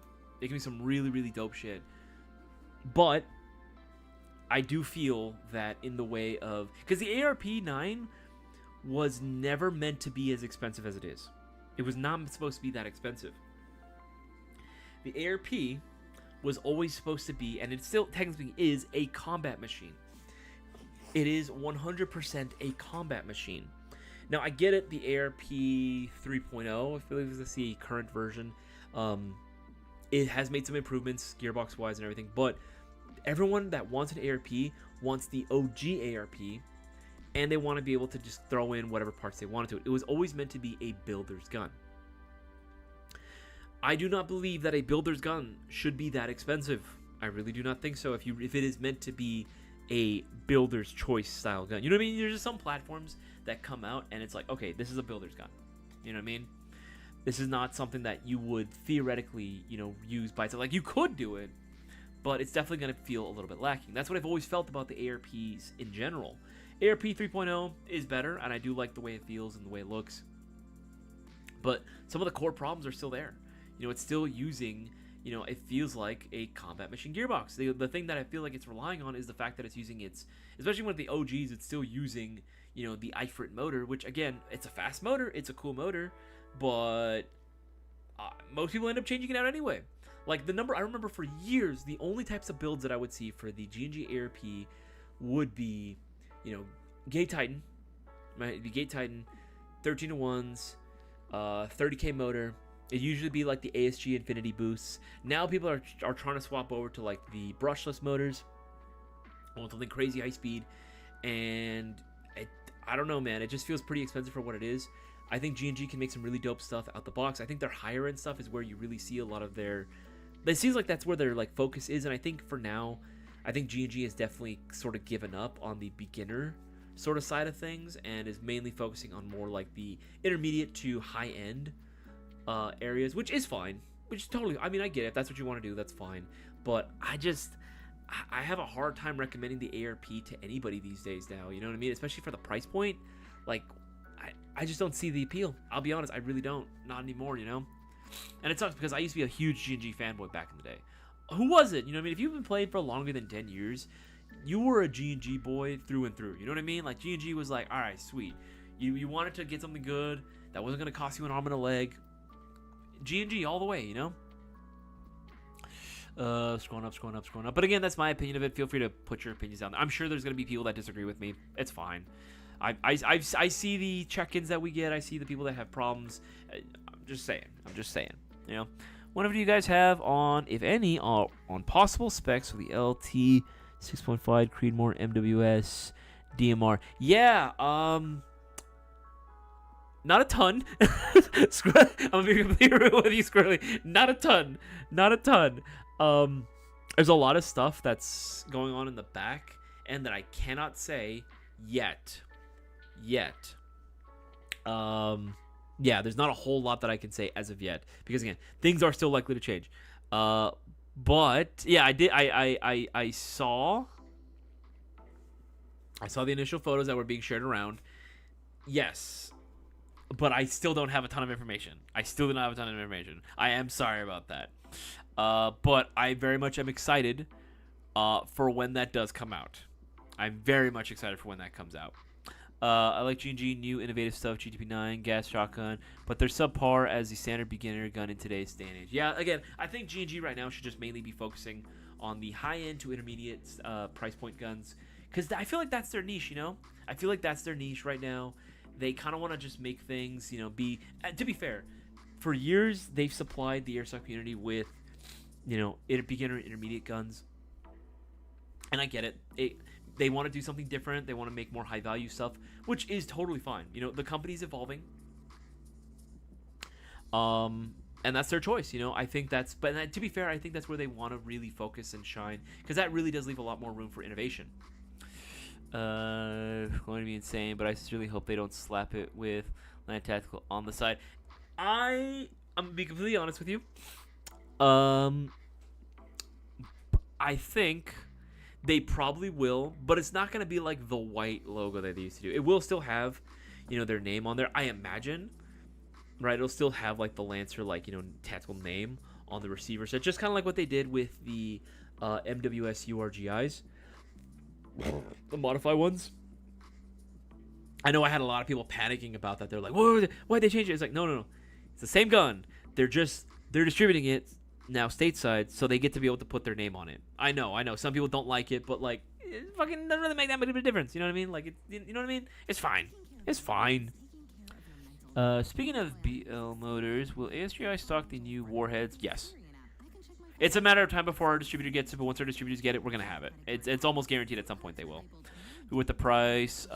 They can make some really, really dope shit. But I do feel that in the way of... Because the ARP9 was never meant to be as expensive as it is. It was not supposed to be that expensive. The ARP was always supposed to be, and it still technically is, a combat machine. It is 100% a combat machine. Now, I get it, the ARP 3.0, I feel like this is the current version. It has made some improvements, gearbox-wise and everything, but everyone that wants an ARP wants the OG ARP, and they want to be able to just throw in whatever parts they wanted to it. It was always meant to be a builder's gun. I do not believe that a builder's gun should be that expensive. I really do not think so if it is meant to be a builder's choice style gun. You know what I mean? There's just some platforms that come out and it's like, okay, this is a builder's gun. You know what I mean? This is not something that you would theoretically, you know, use by itself. Like, you could do it, but it's definitely going to feel a little bit lacking. That's what I've always felt about the ARPs in general. ARP 3.0 is better, and I do like the way it feels and the way it looks. But some of the core problems are still there. You know, it's still using, you know, it feels like a combat machine gearbox. The thing that I feel like it's relying on is the fact that it's using its, especially with the OGs, it's still using, you know, the Ifrit motor, which, again, it's a fast motor, it's a cool motor, but most people end up changing it out anyway. Like, I remember for years, the only types of builds that I would see for the G&G ARP would be, you know, Gate Titan, right? It'd be Gate Titan, 13 to 1s, 30k motor. It'd usually be like the ASG Infinity boosts. Now people are trying to swap over to like the brushless motors. I want something crazy high speed, and I don't know, man. It just feels pretty expensive for what it is. I think G&G can make some really dope stuff out the box. I think their higher end stuff is where you really see a lot of their. It seems like that's where their like focus is, and I think for now, I think G&G has definitely sort of given up on the beginner sort of side of things and is mainly focusing on more like the intermediate to high end areas, which is fine. Which is totally. I mean, I get it. If that's what you want to do, that's fine. But I have a hard time recommending the ARP to anybody these days now. You know what I mean? Especially for the price point. Like, I just don't see the appeal. I'll be honest, I really don't. Not anymore, you know? And it sucks because I used to be a huge G&G fanboy back in the day. Who wasn't? You know what I mean? If you've been playing for longer than 10 years, you were a G&G boy through and through. You know what I mean? Like, G&G was like, all right, sweet. You wanted to get something good that wasn't going to cost you an arm and a leg. G&G all the way, you know? Scrolling up. But again, that's my opinion of it. Feel free to put your opinions down there. I'm sure there's going to be people that disagree with me. It's fine. I see the check-ins that we get. I see the people that have problems. I'm just saying. You know, whatever do you guys have on, if any, on possible specs for the LT 6.5 Creedmoor MWS DMR? Yeah. Not a ton. I'm gonna be completely real with you, Squirrely. Not a ton. There's a lot of stuff that's going on in the back, and that I cannot say yet. Yeah, there's not a whole lot that I can say as of yet, because again, things are still likely to change. But yeah, I saw the initial photos that were being shared around. Yes. But I still don't have a ton of information. I am sorry about that. But I very much am excited for when that does come out. I'm very much excited for when that comes out. I like G&G new innovative stuff, GTP9, gas shotgun, but they're subpar as the standard beginner gun in today's day and age. Yeah, again, I think G&G right now should just mainly be focusing on the high-end to intermediate price point guns, because I feel like that's their niche, you know? I feel like that's their niche right now. They kind of want to just make things, you know, be... to be fair, for years, they've supplied the airsoft community with, you know, beginner and intermediate guns. And I get it. They want to do something different. They want to make more high-value stuff, which is totally fine. You know, the company's evolving. And that's their choice, you know? I think that's... But to be fair, I think that's where they want to really focus and shine, because that really does leave a lot more room for innovation. Going to be insane, but I sincerely hope they don't slap it with Land Tactical on the side. I'm gonna be completely honest with you. I think they probably will, but it's not gonna be like the white logo that they used to do. It will still have, you know, their name on there, I imagine. Right? It'll still have like the Lancer, like, you know, tactical name on the receiver set, just kind of like what they did with the MWS URGIs. The modified ones. I know I had a lot of people panicking about that. They're like, why'd they change it? It's like, no. It's the same gun. They're distributing it now stateside, so they get to be able to put their name on it. I know. Some people don't like it, but like, it fucking doesn't really make that much of a difference. You know what I mean? Like, you know what I mean? It's fine. Speaking of BL motors, will ASGI stock the new warheads? Yes. It's a matter of time before our distributor gets it, but once our distributors get it, we're going to have it. It's almost guaranteed at some point they will. With the price,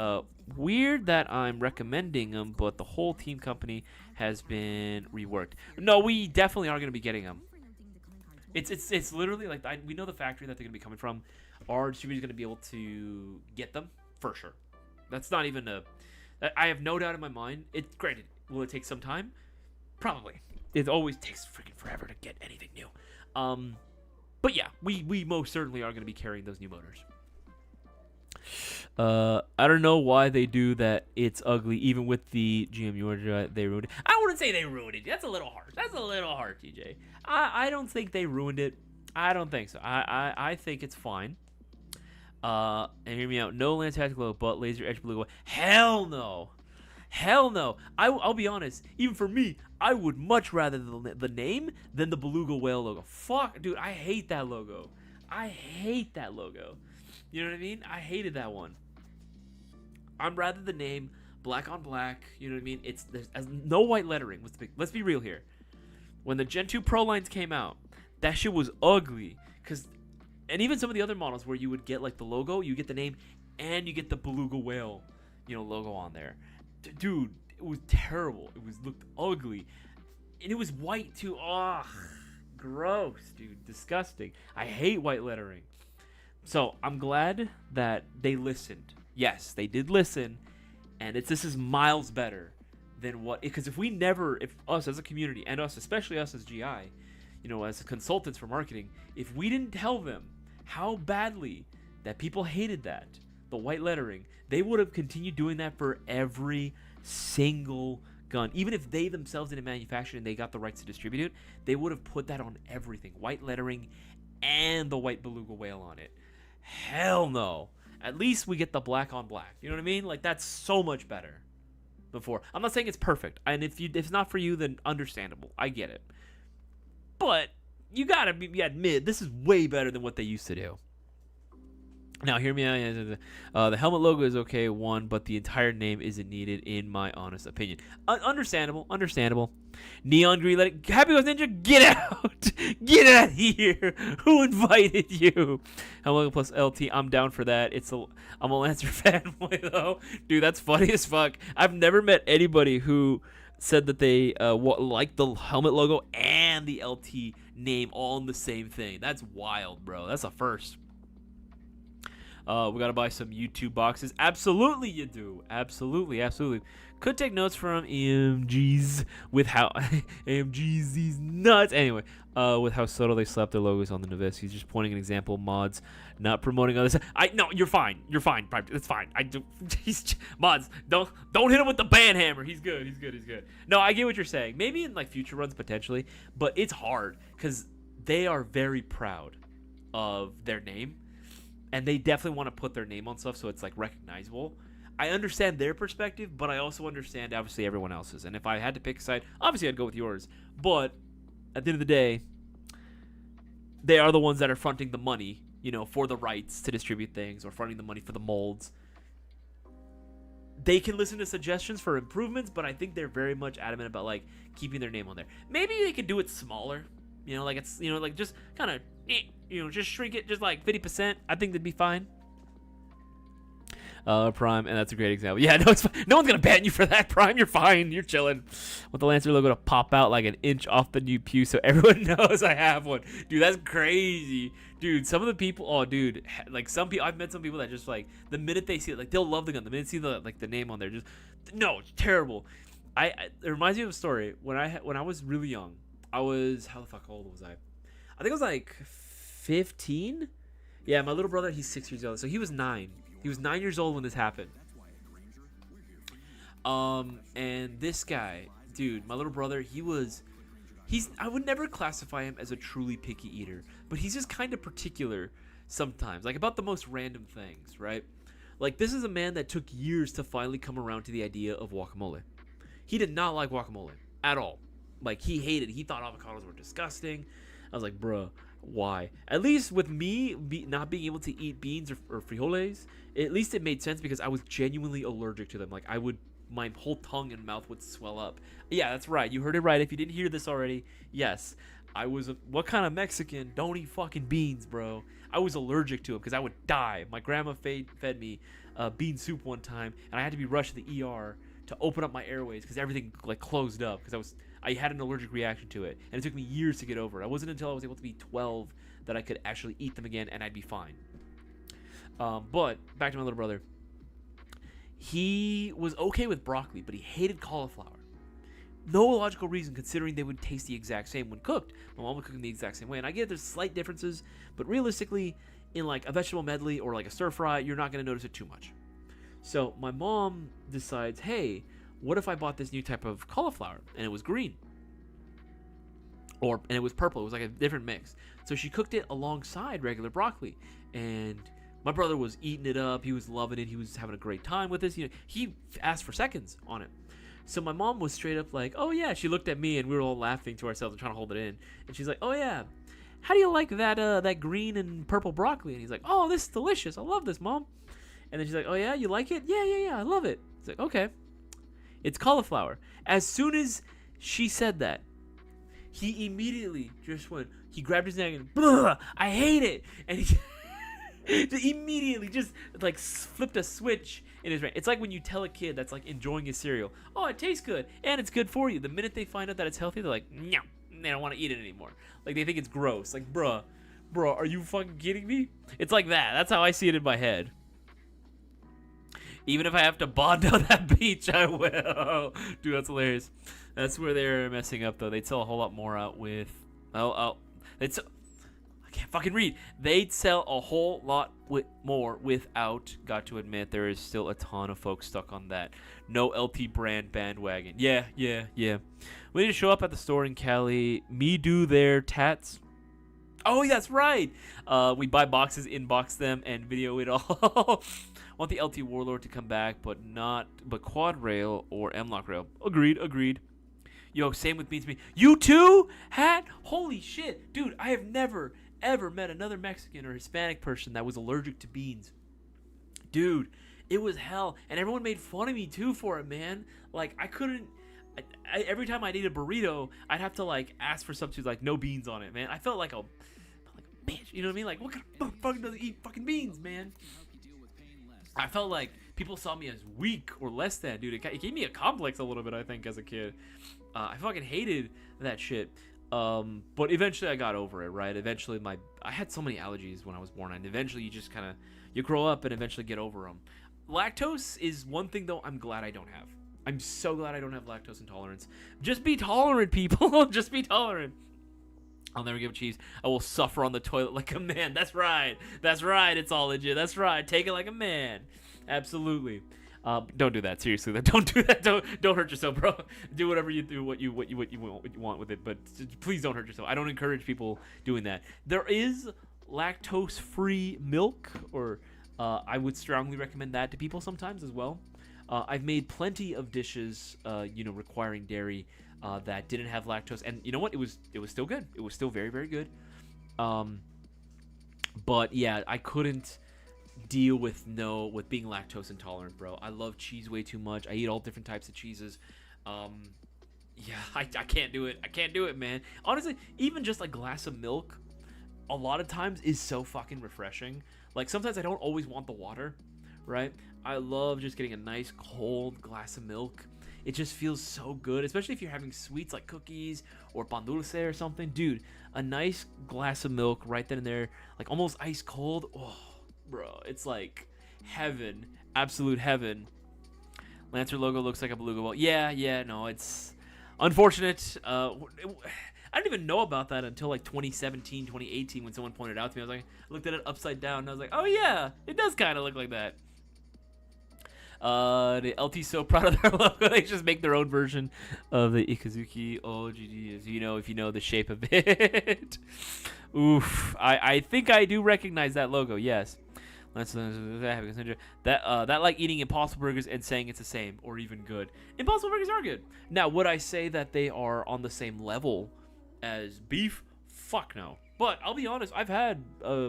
weird that I'm recommending them, but the whole team company has been reworked. No, we definitely are going to be getting them. It's literally like, we know the factory that they're going to be coming from. Our distributor is going to be able to get them, for sure. That's not even I have no doubt in my mind. Granted, will it take some time? Probably. It always takes freaking forever to get anything new. But yeah, we most certainly are going to be carrying those new motors. I don't know why they do that. It's ugly. Even with the GMU, they ruined it. I wouldn't say they ruined it. That's a little harsh. TJ. I don't think they ruined it. I don't think so. I think it's fine. And hear me out. No Land Tactical, but laser edge blue. Hell no. I'll be honest. Even for me, I would much rather the name than the beluga whale logo. Fuck, dude, I hate that logo. You know what I mean? I hated that one. I'm rather the name black on black. You know what I mean? There's no white lettering. Let's be real here. When the Gen 2 Pro lines came out, that shit was ugly. And even some of the other models where you would get like the logo, you get the name, and you get the beluga whale, logo on there. Dude, it was terrible. Looked ugly, and it was white too. Ugh, gross, dude, disgusting. I hate white lettering. So I'm glad that they listened. Yes, they did listen, and this is miles better than what. Because if us as a community and especially us as GI, as consultants for marketing, if we didn't tell them how badly that people hated the white lettering, they would have continued doing that for every single gun. Even if they themselves didn't manufacture it and they got the rights to distribute it, they would have put that on everything. White lettering and the white beluga whale on it. Hell no. At least we get the black on black. You know what I mean? Like, that's so much better. I'm not saying it's perfect. And if it's not for you, then understandable. I get it. But you gotta admit, this is way better than what they used to do. Now, hear me out. The helmet logo is okay, but the entire name isn't needed, in my honest opinion. Understandable. Neon green, Happy Ghost Ninja, get out! Get out of here! Who invited you? Helmet logo plus LT, I'm down for that. I'm a Lancer fanboy, though. Dude, that's funny as fuck. I've never met anybody who said that they like the helmet logo and the LT name all in the same thing. That's wild, bro. That's a first. We gotta buy some YouTube boxes. Absolutely, you do. Absolutely. Could take notes from AMGs with how AMGs these nuts. Anyway, with how subtle they slap their logos on the Novice. He's just pointing an example. Mods, not promoting others. No, you're fine. You're fine. It's fine. Mods. Don't hit him with the ban hammer. He's good. No, I get what you're saying. Maybe in like future runs potentially, but it's hard because they are very proud of their name. And they definitely want to put their name on stuff so it's like recognizable. I understand their perspective, but I also understand obviously everyone else's. And if I had to pick a side, obviously I'd go with yours. But at the end of the day, they are the ones that are fronting the money, for the rights to distribute things or fronting the money for the molds. They can listen to suggestions for improvements, but I think they're very much adamant about like keeping their name on there. Maybe they could do it smaller. Just kind of, just shrink it just like 50%. I think that'd be fine. Prime, and that's a great example. Yeah, no, it's fine. No one's gonna ban you for that, Prime. You're fine. You're chilling. Want the Lancer logo to pop out like an inch off the new pew so everyone knows I have one. Dude, that's crazy. Dude, some of the people, like some people, I've met some people that just like the minute they see it, like they'll love the gun. The minute they see the name on there, it's terrible. It reminds me of a story when I was really young. How the fuck old was I? I think I was like 15. Yeah, my little brother, he's 6 years old, so he was 9. He was 9 years old when this happened. And this guy, dude, my little brother, I would never classify him as a truly picky eater, but he's just kind of particular sometimes, like about the most random things, right? Like, this is a man that took years to finally come around to the idea of guacamole. He did not like guacamole at all. Like, he hated it. He thought avocados were disgusting. I was like, bruh, why? At least with me not being able to eat beans or frijoles, at least it made sense because I was genuinely allergic to them. Like, my whole tongue and mouth would swell up. Yeah, that's right. You heard it right. If you didn't hear this already, yes. What kind of Mexican don't eat fucking beans, bro? I was allergic to them because I would die. My grandma fed me bean soup one time, and I had to be rushed to the ER to open up my airways because everything like closed up because I had an allergic reaction to it, and it took me years to get over it. It wasn't until I was able to be 12 that I could actually eat them again, and I'd be fine. But back to my little brother. He was okay with broccoli, but he hated cauliflower. No logical reason, considering they would taste the exact same when cooked. My mom would cook them the exact same way, and I get there's slight differences, but realistically, in like a vegetable medley or like a stir fry, you're not going to notice it too much. So my mom decides, hey, what if I bought this new type of cauliflower and it was green? And it was purple. It was like a different mix. So she cooked it alongside regular broccoli. And my brother was eating it up. He was loving it. He was having a great time with this. He asked for seconds on it. So my mom was straight up like, oh yeah. She looked at me and we were all laughing to ourselves and trying to hold it in. And she's like, oh yeah. How do you like that green and purple broccoli? And he's like, oh, this is delicious. I love this, Mom. And then she's like, oh yeah, you like it? Yeah, I love it. It's like, okay. It's cauliflower. As soon as she said that, he immediately just went, he grabbed his neck and, "Blah, I hate it." And he immediately just like flipped a switch in his brain. It's like when you tell a kid that's like enjoying his cereal, oh, it tastes good and it's good for you. The minute they find out that it's healthy, they're like, no, they don't want to eat it anymore. Like they think it's gross. Like, bruh, are you fucking kidding me? It's like that. That's how I see it in my head. Even if I have to bond on that beach, I will. Dude, that's hilarious. That's where they're messing up, though. They'd sell a whole lot more out with... I can't fucking read. They'd sell a whole lot more without, got to admit, there is still a ton of folks stuck on that. No LT brand bandwagon. Yeah. We need to show up at the store in Cali. Me do their tats. Oh, that's right. We buy boxes, inbox them, and video it all. Want the LT Warlord to come back, but Quad Rail or M-Lock Rail. Agreed. Yo, same with Beans Me. You too? Hat? Holy shit. Dude, I have never, ever met another Mexican or Hispanic person that was allergic to beans. Dude, it was hell. And everyone made fun of me too for it, man. Like, I couldn't... every time I'd eat a burrito, I'd have to, like, ask for substitutes, like, no beans on it, man. I felt like a bitch. You know what I mean? Like, what kind of motherfucker doesn't eat fucking beans, man? I felt like people saw me as weak or less than, dude. It gave me a complex a little bit, I think, as a kid. I fucking hated that shit. But eventually I got over it, right? Eventually I had so many allergies when I was born, and eventually you just kind of, you grow up and eventually get over them. Lactose is one thing, though, I'm glad I don't have. I'm so glad I don't have lactose intolerance. Just be tolerant, people. Just be tolerant. I'll never give cheese. I will suffer on the toilet like a man. That's right. It's all legit. That's right. Take it like a man. Absolutely. Don't do that. Seriously, don't do that. Don't hurt yourself, bro. Do whatever you do, what you want with it, but please don't hurt yourself. I don't encourage people doing that. There is lactose-free milk, or I would strongly recommend that to people sometimes as well. I've made plenty of dishes, requiring dairy. That didn't have lactose, and you know what? It was still good. It was still very, very good. But yeah, I couldn't deal with being lactose intolerant, bro. I love cheese way too much. I eat all different types of cheeses. Yeah, I can't do it. I can't do it, man. Honestly, even just a glass of milk, a lot of times is so fucking refreshing. Like sometimes I don't always want the water, right? I love just getting a nice cold glass of milk. It just feels so good, especially if you're having sweets like cookies or pan dulce or something. Dude, a nice glass of milk right then and there, like almost ice cold. Oh, bro, it's like heaven, absolute heaven. Lancer logo looks like a beluga whale. Yeah, no, it's unfortunate. I didn't even know about that until like 2017, 2018 when someone pointed it out to me. I looked at it upside down and I was like, oh yeah, it does kind of look like that. The LT so proud of their logo. They just make their own version of the Ikazuki OGD, if you know the shape of it. Oof. I think I do recognize that logo, yes. That like eating Impossible Burgers and saying it's the same or even good. Impossible Burgers are good. Now, would I say that they are on the same level as beef? Fuck no. But I'll be honest, I've had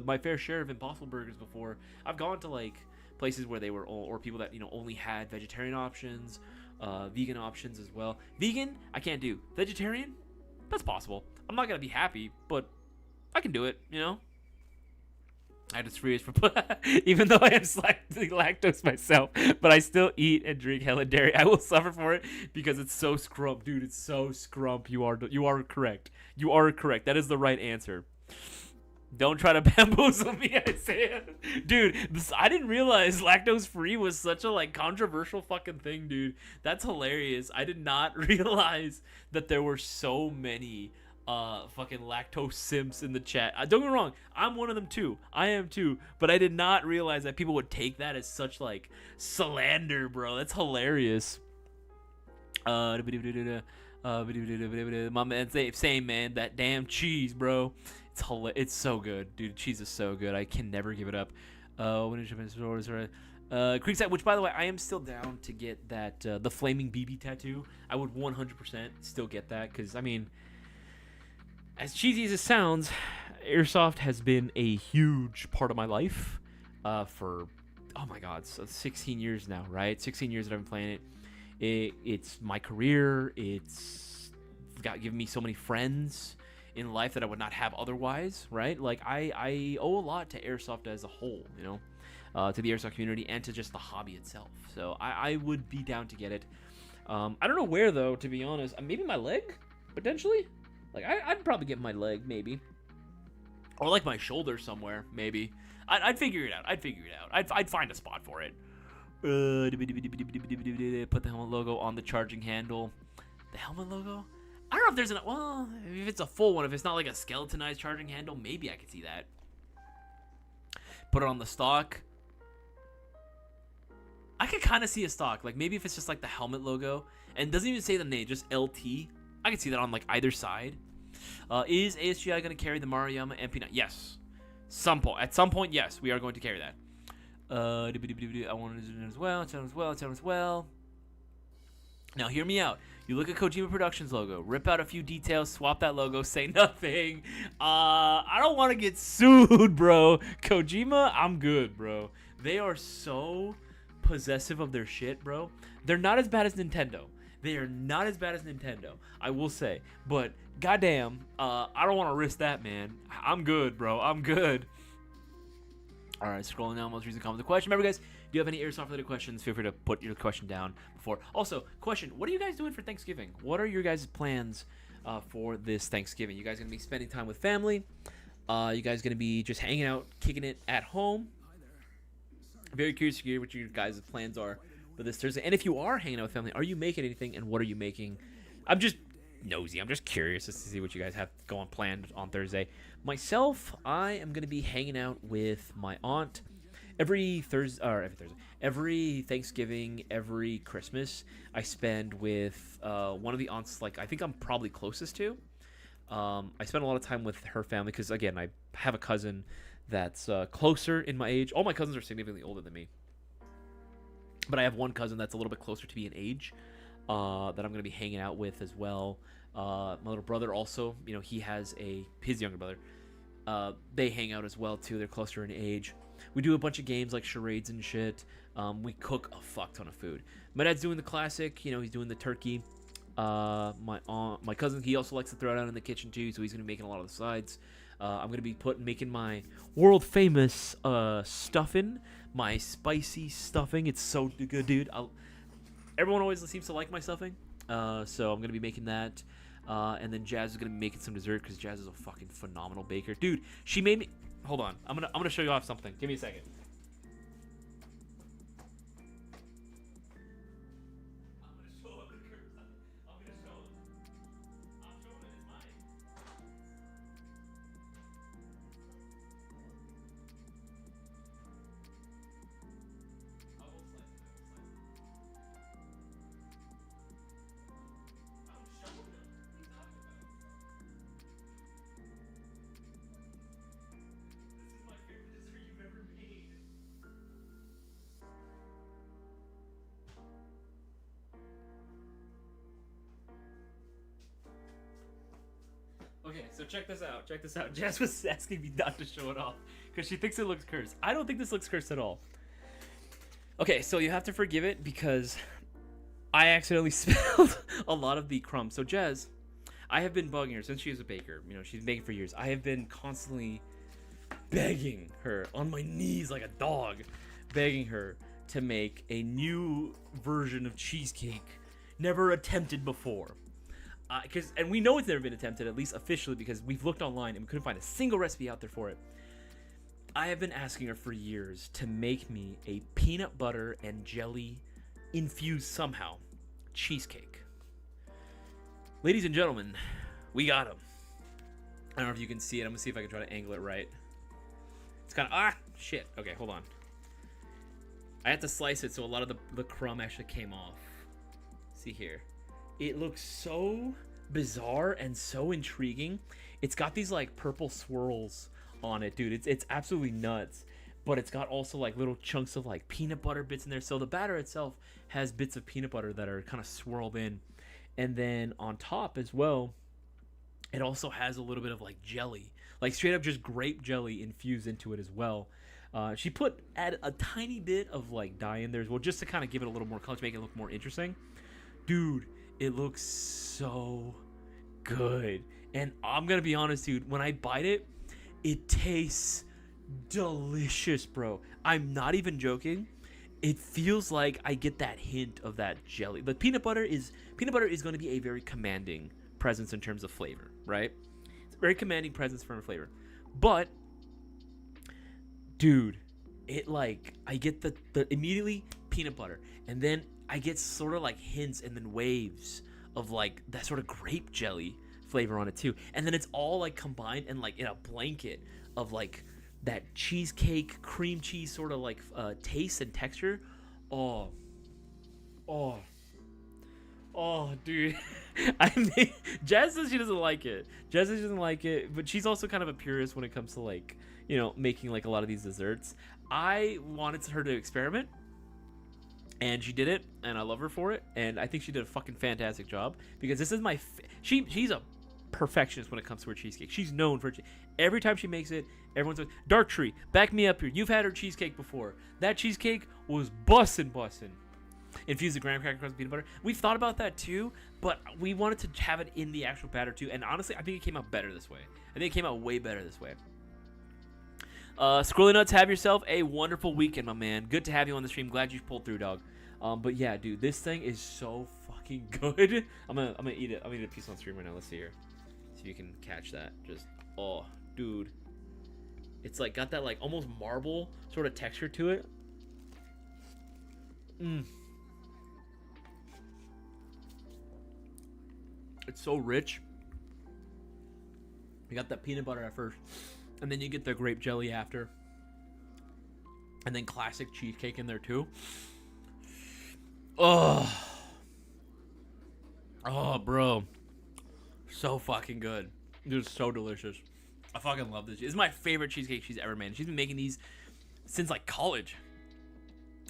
my fair share of Impossible Burgers before. I've gone to like places where they were or people that only had vegetarian options, vegan options as well. Vegan, I can't do. Vegetarian, that's possible. I'm not gonna be happy, but I can do it. I had to freeze for even though I am slightly lactose myself, but I still eat and drink hella dairy. I will suffer for it because it's so scrump, dude. It's so scrump. You are correct. You are correct. That is the right answer. Don't try to bamboozle me, Isaiah. Dude, I didn't realize lactose-free was such a controversial fucking thing, dude. That's hilarious. I did not realize that there were so many fucking lactose simps in the chat. Don't get me wrong, I'm one of them too. I am too. But I did not realize that people would take that as such slander, bro. That's hilarious. My man, same man. That damn cheese, bro. It's so good, dude. Cheese is so good. I can never give it up. Creekside, which by the way, I am still down to get that the flaming BB tattoo. I would 100% still get that because I mean, as cheesy as it sounds, Airsoft has been a huge part of my life for oh my god, so 16 years now, right? 16 years that I've been playing it. It's my career. It's given me so many friends in life that I would not have otherwise, right? Like I owe a lot to Airsoft as a whole, you know, to the Airsoft community and to just the hobby itself. So I would be down to get it. I don't know where though, to be honest. Maybe my leg, potentially. Like I'd probably get my leg, maybe, or like my shoulder somewhere, maybe. I'd figure it out. I'd find a spot for it. Put the helmet logo on the charging handle. The helmet logo? I don't know if there's well, if it's a full one, if it's not like a skeletonized charging handle, maybe I could see that. Put it on the stock. I could kind of see a stock. Like maybe if it's just like the helmet logo and doesn't even say the name, just LT. I could see that on like either side. Is ASGI going to carry the Maruyama MP9? Yes. At some point, yes, we are going to carry that. I want to do it as well. Now, hear me out. You look at Kojima Productions logo, rip out a few details, swap that logo, say nothing. I don't want to get sued, bro. Kojima, I'm good, bro. They are so possessive of their shit, bro. They're not as bad as Nintendo. They are not as bad as Nintendo, I will say. But, goddamn, I don't want to risk that, man. I'm good, bro. I'm good. All right, scrolling down, most recent comments and question. Remember, guys, if you have any Airsoft-related questions, feel free to put your question down before. Also, question, what are you guys doing for Thanksgiving? What are your guys' plans for this Thanksgiving? You guys going to be spending time with family? You guys going to be just hanging out, kicking it at home? Very curious to hear what your guys' plans are for this Thursday. And if you are hanging out with family, are you making anything, and what are you making? I'm just nosy. I'm just curious just to see what you guys have going planned on Thursday. Myself, I am going to be hanging out with my aunt every Thanksgiving, every Christmas. I spend with one of the aunts, like I think I'm probably closest to. I spend a lot of time with her family because, again, I have a cousin that's closer in my age. All my cousins are significantly older than me. But I have one cousin that's a little bit closer to me in age that I'm going to be hanging out with as well. My little brother also, you know, he has his younger brother. They hang out as well, too. They're closer in age. We do a bunch of games like charades and shit. We cook a fuck ton of food. My dad's doing the classic, you know, he's doing the turkey. My cousin, he also likes to throw it out in the kitchen, too, so he's going to be making a lot of the sides. I'm going to be making my world-famous stuffing, my spicy stuffing. It's so good, dude. Everyone always seems to like my stuffing, so I'm going to be making that. And then Jazz is going to be making some dessert because Jazz is a fucking phenomenal baker. Dude, she made me... Hold on. I'm gonna show you off something. Give me a second. Okay, so check this out. Jazz was asking me not to show it off because she thinks it looks cursed. I don't think this looks cursed at all. Okay, so you have to forgive it because I accidentally spilled a lot of the crumbs. So Jazz, I have been bugging her since she was a baker. You know, she's baking for years. I have been constantly begging her on my knees like a dog, begging her to make a new version of cheesecake never attempted before. And we know it's never been attempted, at least officially, because we've looked online and we couldn't find a single recipe out there for it. I have been asking her for years to make me a peanut butter and jelly infused somehow cheesecake. Ladies and gentlemen, we got them. I don't know if you can see it. I'm gonna see if I can try to angle it right. It's kind of shit. Okay, hold on. I had to slice it so a lot of the crumb actually came off. See here. It looks so bizarre and so intriguing. It's got these like purple swirls on it, dude. It's absolutely nuts. But it's got also like little chunks of like peanut butter bits in there. So the batter itself has bits of peanut butter that are kind of swirled in. And then on top as well, it also has a little bit of like jelly, like straight up just grape jelly infused into it as well. She add a tiny bit of like dye in there as well, just to kind of give it a little more color, to make it look more interesting. Dude, it looks so good. And I'm gonna be honest, dude, when I bite it, it tastes delicious, bro. I'm not even joking. It feels like I get that hint of that jelly. But peanut butter is going to be a very commanding presence in terms of flavor, right? It's a very commanding presence from flavor. But dude, it like I get the immediately peanut butter, and then I get sort of like hints and then waves of like that sort of grape jelly flavor on it too. And then it's all like combined and like in a blanket of like that cheesecake cream cheese sort of like taste and texture. Oh, dude. Jazz says she doesn't like it. Jazz says she doesn't like it, but she's also kind of a purist when it comes to like, you know, making like a lot of these desserts. I wanted her to experiment, and she did it, and I love her for it, and I think she did a fucking fantastic job, because this is she's a perfectionist when it comes to her cheesecake. She's known for every time she makes it, everyone's like, Dark Tree, back me up here. You've had her cheesecake before. That cheesecake was bussin'. Infuse the graham cracker crust with peanut butter. We've thought about that too, but we wanted to have it in the actual batter too. And honestly, I think it came out better this way. I think it came out way better this way. Squirrely Nuts, have yourself a wonderful weekend, my man. Good to have you on the stream. Glad you pulled through, dog. But yeah, dude, this thing is so fucking good. I'm gonna eat it. I'm gonna eat a piece on stream right now. Let's see here. See if you can catch that. Just, oh, dude. It's like got that like almost marble sort of texture to it. It's so rich. You got that peanut butter at first, and then you get the grape jelly after, and then classic cheesecake in there too. Oh, bro, so fucking good. Dude, it's so delicious. I fucking love this. It's my favorite cheesecake she's ever made. She's been making these since like college.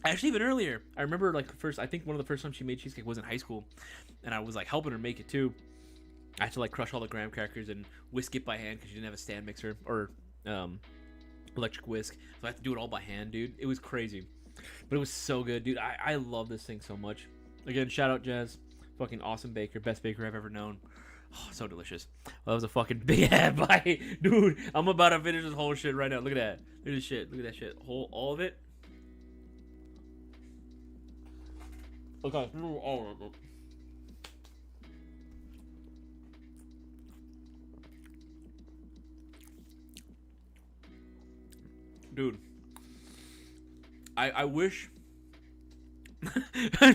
Actually, even earlier. I remember like I think one of the first times she made cheesecake was in high school, and I was like helping her make it too. I had to like crush all the graham crackers and whisk it by hand because she didn't have a stand mixer or electric whisk, so I had to do it all by hand, dude. It was crazy, but it was so good, dude. I love this thing so much. Again, shout out Jazz, fucking awesome baker, best baker I've ever known. Oh, so delicious. Well, that was a fucking big ass bite, dude. I'm about to finish this whole shit right now. Look at that. Look at this shit. Look at that shit. All of it. Okay, all of it. Dude, I wish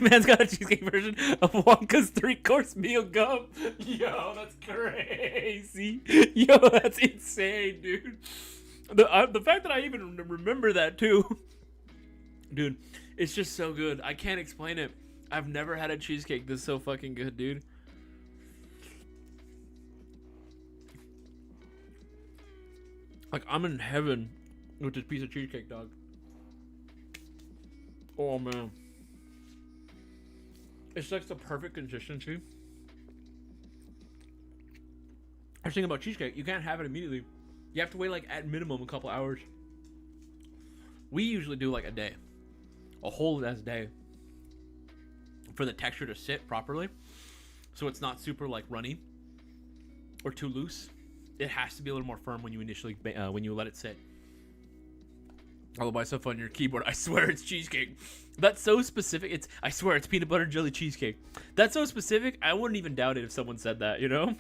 man's got a cheesecake version of Wonka's 3-course meal gum. Yo, that's crazy. Yo, that's insane, dude. The fact that I even remember that too, dude, it's just so good. I can't explain it. I've never had a cheesecake that's so fucking good, dude. Like, I'm in heaven with this piece of cheesecake, dog. Oh, man. It's like the perfect consistency. I was thinking about cheesecake. You can't have it immediately. You have to wait, like, at minimum a couple hours. We usually do, like, a day. A whole ass day. For the texture to sit properly. So it's not super, like, runny. Or too loose. It has to be a little more firm when you initially, when you let it sit. Otherwise, stuff on your keyboard. I swear it's cheesecake. That's so specific. I swear it's peanut butter jelly cheesecake. That's so specific. I wouldn't even doubt it if someone said that. You know,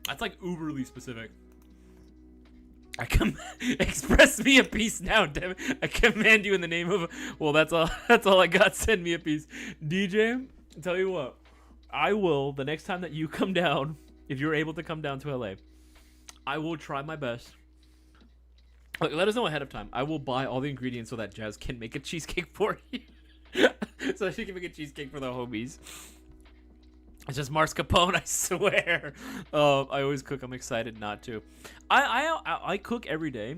that's like uberly specific. Express me a piece now, damn it. I command you in the name of. Well, that's all. That's all I got. Send me a piece, DJ. Tell you what, I will the next time that you come down, if you're able to come down to LA, I will try my best. Look, let us know ahead of time. I will buy all the ingredients so that Jazz can make a cheesecake for you. So she can make a cheesecake for the homies. It's just mascarpone, I swear. I always cook. I'm excited not to. I cook every day.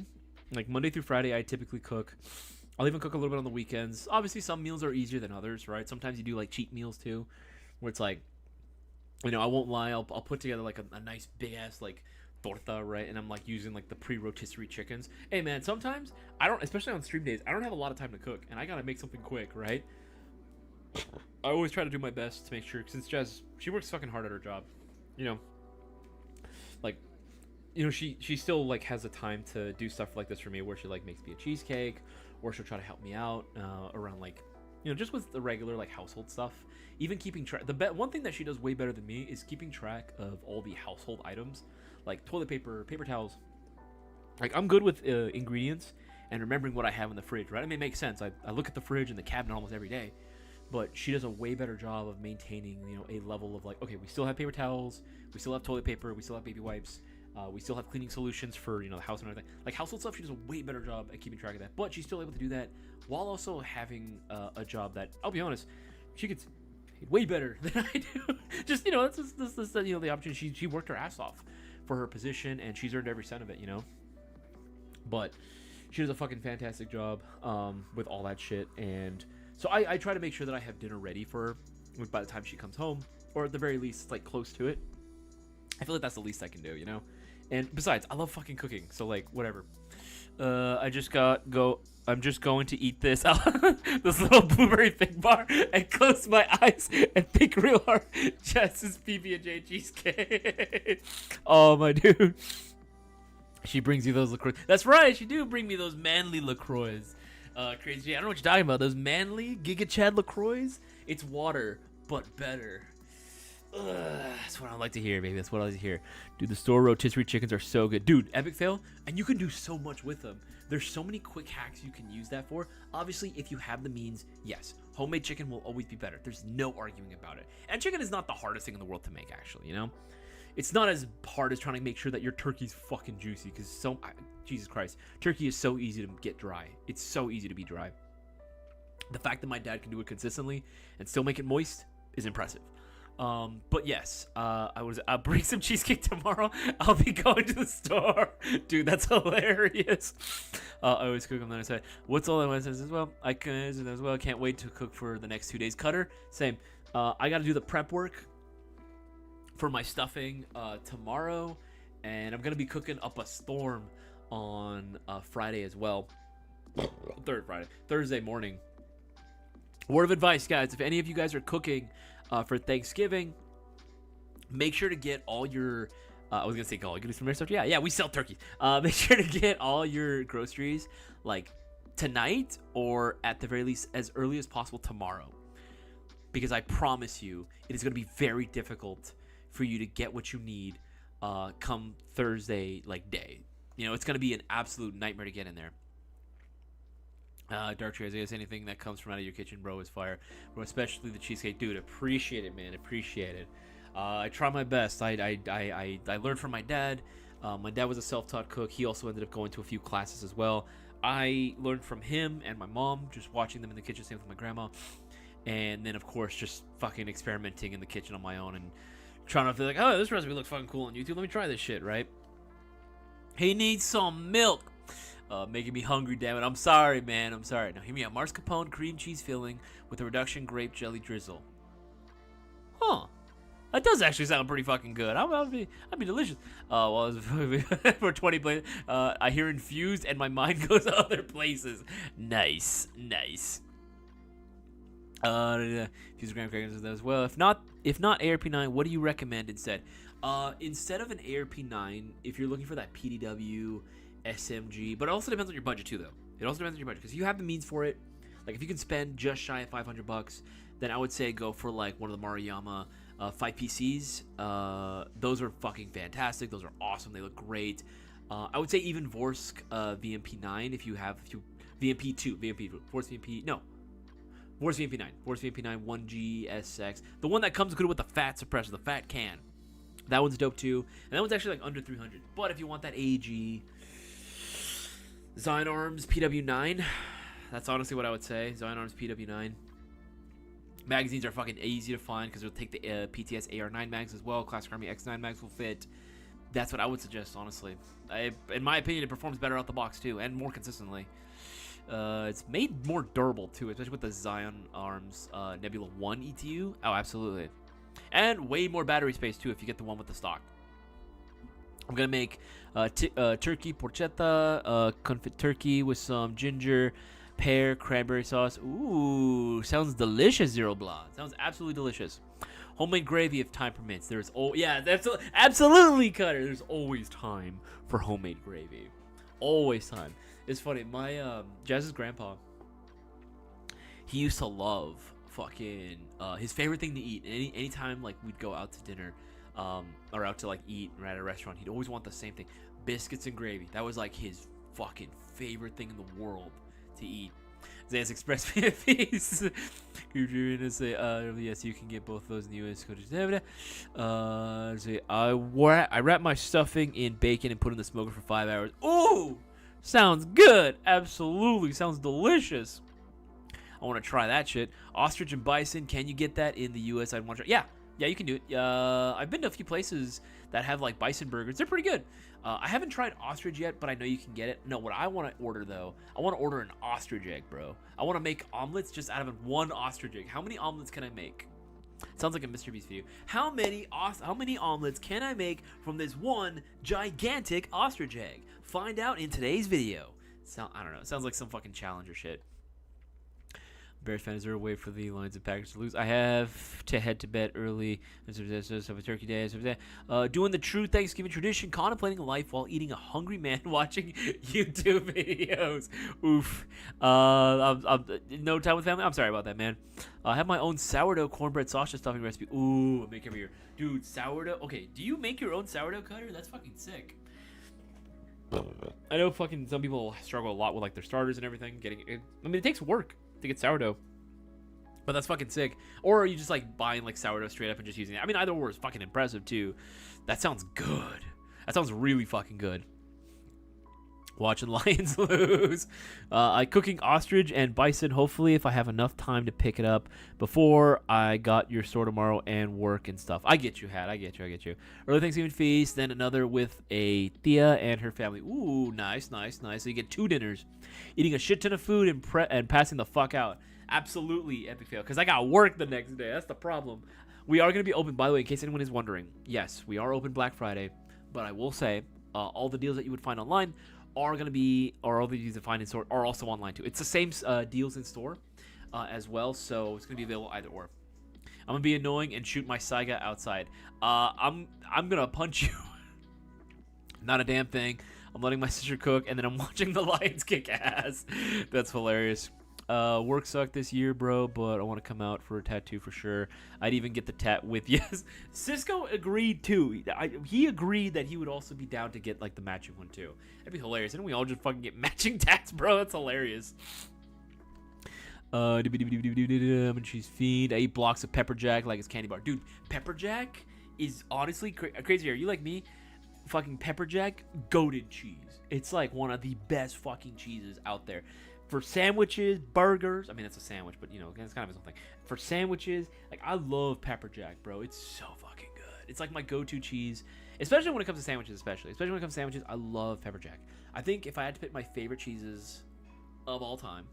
Like Monday through Friday, I typically cook. I'll even cook a little bit on the weekends. Obviously, some meals are easier than others, right? Sometimes you do like cheat meals too, where it's like, you know, I won't lie. I'll put together like a nice big ass like torta, right? And I'm like using like the pre-rotisserie chickens. Hey man, sometimes I don't, especially on stream days, I don't have a lot of time to cook, and I gotta make something quick, right? I always try to do my best to make sure, since Jazz, she works fucking hard at her job, you know. Like, you know, she still like has the time to do stuff like this for me, where she like makes me a cheesecake, or she'll try to help me out around like, you know, just with the regular like household stuff. Even keeping track. One thing that she does way better than me is keeping track of all the household items, like toilet paper, paper towels. Like I'm good with ingredients and remembering what I have in the fridge, right? I mean, it makes sense. I look at the fridge and the cabinet almost every day, but she does a way better job of maintaining, you know, a level of like, okay, we still have paper towels, we still have toilet paper, we still have baby wipes, we still have cleaning solutions for, you know, the house and everything. Like household stuff, she does a way better job at keeping track of that. But she's still able to do that while also having a job that, I'll be honest, she gets paid way better than I do. Just, you know, that's you know, the opportunity. She worked her ass off for her position, and she's earned every cent of it, you know. But she does a fucking fantastic job with all that shit, and so I try to make sure that I have dinner ready for her by the time she comes home, or at the very least, like close to it. I feel like that's the least I can do, you know. And besides, I love fucking cooking, so like whatever. I'm just going to eat this this little blueberry fig bar and close my eyes and think real hard. Jess's PB&J cheesecake. Oh my dude. She brings you those LaCroix. That's right, she do bring me those manly LaCroix. Crazy. I don't know what you're talking about. Those manly Giga Chad LaCroix. It's water, but better. That's what I like to hear, baby. That's what I like to hear. Dude, the store rotisserie chickens are so good. Dude, epic fail. And you can do so much with them. There's so many quick hacks you can use that for. Obviously, if you have the means, yes, homemade chicken will always be better. There's no arguing about it. And chicken is not the hardest thing in the world to make, actually, you know? It's not as hard as trying to make sure that your turkey's fucking juicy, because Jesus Christ, turkey is so easy to get dry. It's so easy to be dry. The fact that my dad can do it consistently and still make it moist is impressive. But yes, I'll bring some cheesecake tomorrow. I'll be going to the store. Dude, that's hilarious. I always cook on the other side. What's all I want to say as well? I can as well. Can't wait to cook for the next 2 days. Cutter, same. I got to do the prep work for my stuffing tomorrow, and I'm gonna be cooking up a storm on Friday as well. Thursday morning. Word of advice, guys: if any of you guys are cooking for Thanksgiving, make sure to get all your I was gonna say all you can do some Airsoft. Yeah, we sell turkeys. Make sure to get all your groceries like tonight, or at the very least as early as possible tomorrow, because I promise you it is gonna be very difficult for you to get what you need come Thursday like day. You know, it's gonna be an absolute nightmare to get in there. Dark Tree, Isaias, anything that comes from out of your kitchen, bro, is fire. Bro, especially the cheesecake. Dude, appreciate it, man. Appreciate it. I try my best. I learned from my dad. My dad was a self-taught cook. He also ended up going to a few classes as well. I learned from him and my mom, just watching them in the kitchen, same with my grandma. And then, of course, just fucking experimenting in the kitchen on my own and trying to feel like, oh, this recipe looks fucking cool on YouTube. Let me try this shit, right? He needs some milk. Making me hungry, damn it. I'm sorry, man. I'm sorry. Now, hear me out. Mascarpone cream cheese filling with a reduction grape jelly drizzle. Huh. That does actually sound pretty fucking good. That'd be delicious. Well, for 20 plates, I hear infused and my mind goes other places. Nice. Fuse graham crackers as well. If not ARP9, what do you recommend instead? Instead of an ARP9, if you're looking for that PDW SMG, but it also depends on your budget too, though. It also depends on your budget, because you have the means for it. Like if you can spend just shy of $500, then I would say go for like one of the Maruyama 5PCs. Those are fucking fantastic. Those are awesome. They look great. I would say even Vorsk VMP9 VMP2 Vorsk VMP9 1G SX, the one that comes good with the fat suppressor, the fat can. That one's dope too, and that one's actually like under 300. But if you want that AG Zion Arms PW9, that's honestly what I would say. Zion Arms PW9 magazines are fucking easy to find because they'll take the PTS AR9 mags as well. Classic Army X9 mags will fit. That's what I would suggest, honestly. In my opinion, it performs better out the box too, and more consistently. It's made more durable too, especially with the Zion Arms Nebula 1 ETU. Oh, absolutely. And way more battery space too if you get the one with the stock. I'm gonna make turkey porchetta, confit turkey with some ginger, pear, cranberry sauce. Ooh, sounds delicious, Zero Blonde. Sounds absolutely delicious. Homemade gravy if time permits. There's absolutely, Cutter. There's always time for homemade gravy. Always time. It's funny. My Jazz's grandpa, he used to love fucking his favorite thing to eat. Anytime like we'd go out to dinner, or out to like eat at a restaurant, he'd always want the same thing: biscuits and gravy. That was like his fucking favorite thing in the world to eat. Isaias expressed me a piece. You're gonna say, yes, you can get both of those in the U.S. I wrap my stuffing in bacon and put it in the smoker for 5 hours. Ooh, sounds good. Absolutely, sounds delicious. I want to try that shit. Ostrich and bison. Can you get that in the U.S.? I'd want to try. Yeah, you can do it. I've been to a few places that have like bison burgers. They're pretty good. I haven't tried ostrich yet, but I know you can get it. No, what I want to order though, I want to order an ostrich egg, bro. I want to make omelets just out of one ostrich egg. How many omelets can I make? Sounds like a Mr. Beast video. How many omelets can I make from this one gigantic ostrich egg? Find out in today's video. I don't know. It sounds like some fucking challenger shit. Bears fan, is there a way for the Lions and Packers to lose? I have to head to bed early. Have a turkey day. Doing the true Thanksgiving tradition, contemplating life while eating a hungry man watching YouTube videos. Oof. No time with family? I'm sorry about that, man. I have my own sourdough cornbread sausage stuffing recipe. Ooh, I make every year. Dude, sourdough. Okay, do you make your own sourdough, Cutter? That's fucking sick. I know fucking some people struggle a lot with like their starters and everything. It takes work to get sourdough, but that's fucking sick. Or are you just like buying like sourdough straight up and just using it? I mean, either or is fucking impressive too. That sounds good. That sounds really fucking good. Watching Lions lose. I cooking ostrich and bison. Hopefully, if I have enough time to pick it up before I got your store tomorrow and work and stuff. I get you, Hat. I get you. Early Thanksgiving feast, then another with a Thea and her family. Ooh, nice. So you get 2 dinners. Eating a shit ton of food and passing the fuck out. Absolutely epic fail. Because I got work the next day. That's the problem. We are going to be open, by the way, in case anyone is wondering. Yes, we are open Black Friday. But I will say, all the deals that you would find online are going to be, or all the deals you find in store are also online too. It's the same deals in store as well, so it's going to be available either or. I'm going to be annoying and shoot my Saiga outside. I'm going to punch you. Not a damn thing. I'm letting my sister cook, and then I'm watching the Lions kick ass. That's hilarious. Work sucked this year, bro, but I want to come out for a tattoo for sure. I'd even get the tat with yes. Cisco agreed too. He agreed that he would also be down to get like the matching one too. That'd be hilarious. And we all just fucking get matching tats, bro. That's hilarious. Cheese fiend. I eat blocks of pepper jack like it's candy bar. Dude, pepper jack is honestly crazy. Are you like me? Fucking pepper jack, goated cheese. It's like one of the best fucking cheeses out there. For sandwiches, burgers, I mean, that's a sandwich, but, you know, it's kind of its own thing. For sandwiches, like, I love pepper jack, bro. It's so fucking good. It's like my go-to cheese, especially when it comes to sandwiches, especially when it comes to sandwiches, I love pepper jack. I think if I had to pick my favorite cheeses of all time,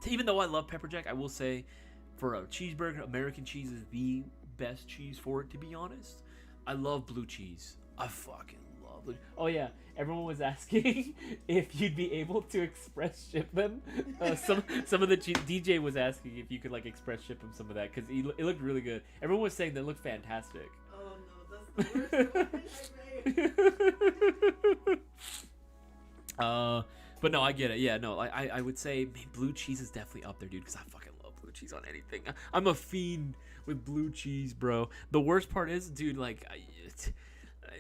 even though I love pepper jack, I will say for a cheeseburger, American cheese is the best cheese for it, to be honest. I love blue cheese. I fucking love blue. Oh, yeah. Everyone was asking if you'd be able to express ship them. Some of the DJ was asking if you could like express ship him some of that because it looked really good. Everyone was saying they looked fantastic. Oh no, that's the worst one But no, I get it. Yeah, no, I would say blue cheese is definitely up there, dude, because I fucking love blue cheese on anything. I'm a fiend with blue cheese, bro. The worst part is, dude, like.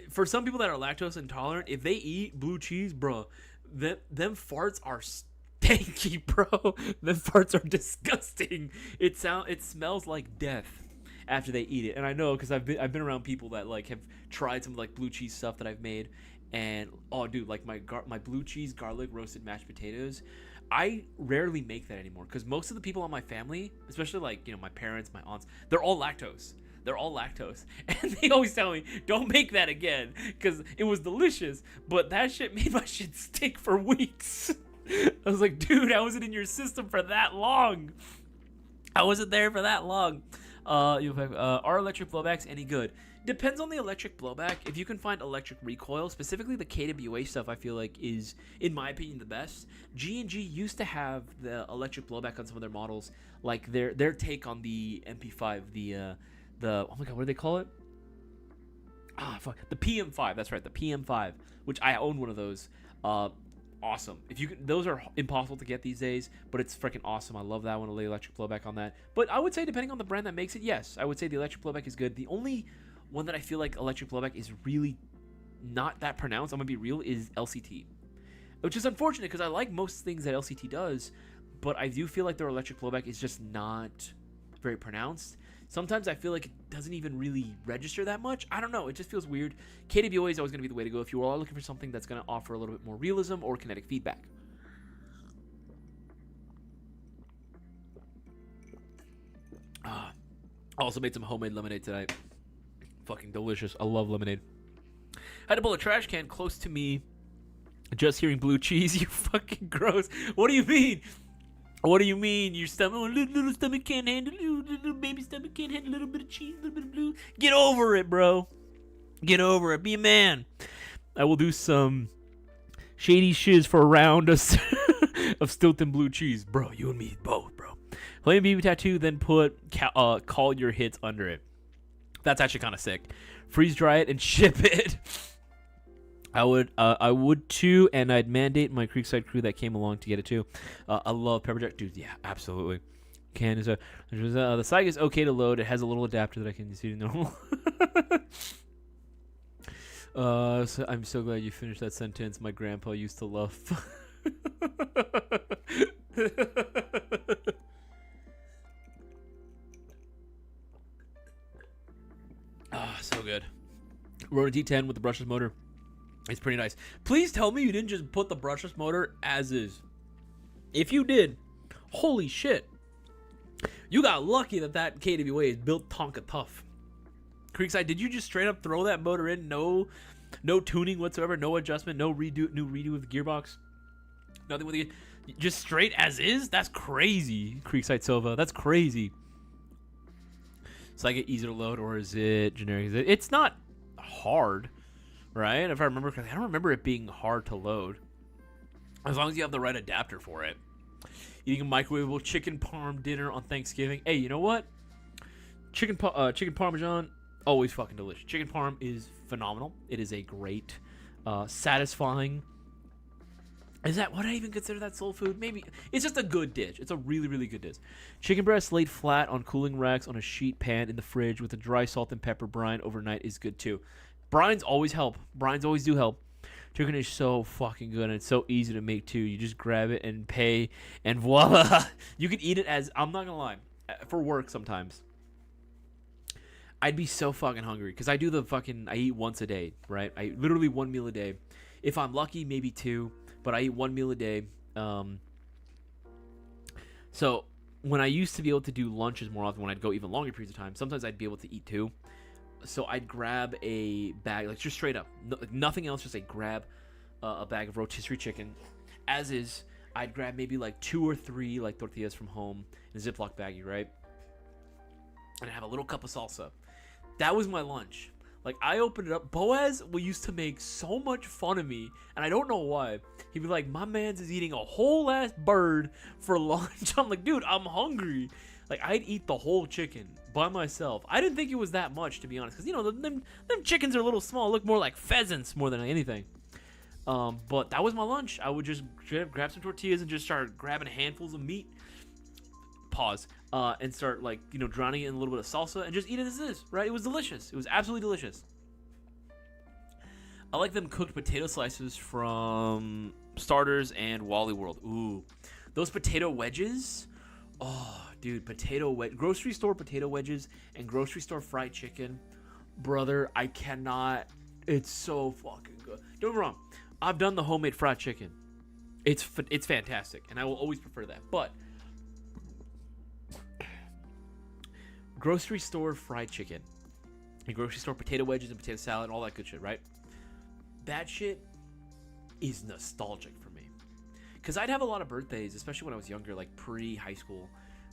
For some people that are lactose intolerant, if they eat blue cheese, bro, them farts are stanky, bro. Them farts are disgusting. It smells like death after they eat it. And I know because I've been around people that like have tried some like blue cheese stuff that I've made, and oh, dude, like my blue cheese garlic roasted mashed potatoes. I rarely make that anymore because most of the people in my family, especially like, you know, my parents, my aunts, they're all lactose. And they always tell me, don't make that again, because it was delicious, but that shit made my shit stink for weeks. I was like, dude, I wasn't in your system for that long. I wasn't there for that long. Are electric blowbacks any good? Depends on the electric blowback. If you can find electric recoil, specifically the KWA stuff, I feel like is, in my opinion, the best. G&G used to have the electric blowback on some of their models, like their take on the MP5, the oh my god, what do they call it? Fuck, the PM5. That's right, the PM5, which I own one of those. Awesome. If you can, those are impossible to get these days, but it's freaking awesome. I love that one. The electric blowback on that. But I would say, depending on the brand that makes it, yes, I would say the electric blowback is good. The only one that I feel like electric blowback is really not that pronounced, I'm gonna be real, is LCT, which is unfortunate because I like most things that LCT does, but I do feel like their electric blowback is just not very pronounced. Sometimes I feel like it doesn't even really register that much. I don't know. It just feels weird. KWA is always going to be the way to go if you are looking for something that's going to offer a little bit more realism or kinetic feedback. I also made some homemade lemonade tonight. Fucking delicious. I love lemonade. I had to pull a trash can close to me. Just hearing blue cheese. You fucking gross. What do you mean? What do you mean? Your stomach, little stomach can't handle, little baby stomach can't handle a little bit of cheese, a little bit of blue. Get over it, bro. Get over it. Be a man. I will do some shady shiz for a round of Stilton blue cheese, bro. You and me both, bro. Flame BB tattoo, then put call your hits under it. That's actually kind of sick. Freeze dry it and ship it. I would too, and I'd mandate my Creekside crew that came along to get it too. I love pepper jack, dude. Yeah, absolutely. Can is the Saiga is okay to load. It has a little adapter that I can see to normal. So I'm so glad you finished that sentence. My grandpa used to love. So good. Rode a D10 with the brushless motor. It's pretty nice. Please tell me you didn't just put the brushless motor as is. If you did, holy shit. You got lucky that KWA is built Tonka tough. Creekside, did you just straight up throw that motor in? No tuning whatsoever, no adjustment, no new redo with the gearbox. Nothing with the just straight as is? That's crazy. Creekside Silva, that's crazy. So I get easier to load, or is it generic? It's not hard. Right? If I remember correctly, I don't remember it being hard to load. As long as you have the right adapter for it. Eating a microwavable chicken parm dinner on Thanksgiving. Hey, you know what? Chicken parmesan, always fucking delicious. Chicken parm is phenomenal. It is a great, satisfying. Is that what I even consider that soul food? Maybe. It's just a good dish. It's a really, really good dish. Chicken breast laid flat on cooling racks on a sheet pan in the fridge with a dry salt and pepper brine overnight is good too. Brines always help. Brines always do help. Chicken is so fucking good, and it's so easy to make too. You just grab it and pay, and voila. You can eat it as, I'm not gonna lie, for work sometimes. I'd be so fucking hungry, because I eat once a day, right? I literally one meal a day. If I'm lucky, maybe two, but I eat one meal a day. So when I used to be able to do lunches more often, when I'd go even longer periods of time, sometimes I'd be able to eat two. So I'd grab a bag, like just straight up, nothing else, just grab a bag of rotisserie chicken. As is, I'd grab maybe like 2 or 3 like tortillas from home in a Ziploc baggie, right? And I'd have a little cup of salsa. That was my lunch. Like, I opened it up. Boaz used to make so much fun of me, and I don't know why. He'd be like, my man's is eating a whole ass bird for lunch. I'm like, dude, I'm hungry. Like, I'd eat the whole chicken by myself. I didn't think it was that much, to be honest. Because, you know, them chickens are a little small. Look more like pheasants more than anything. But that was my lunch. I would just grab some tortillas and just start grabbing handfuls of meat. Pause. And start, like, you know, drowning it in a little bit of salsa and just eat it as is, right? It was delicious. It was absolutely delicious. I like them cooked potato slices from Starters and Wally World. Ooh. Those potato wedges. Oh, dude, grocery store potato wedges and grocery store fried chicken, brother, I cannot. It's so fucking good. Don't get me wrong, I've done the homemade fried chicken. It's fantastic, and I will always prefer that. But grocery store fried chicken and grocery store potato wedges and potato salad and all that good shit, right? That shit is nostalgic for me. Because I'd have a lot of birthdays, especially when I was younger, like pre-high school,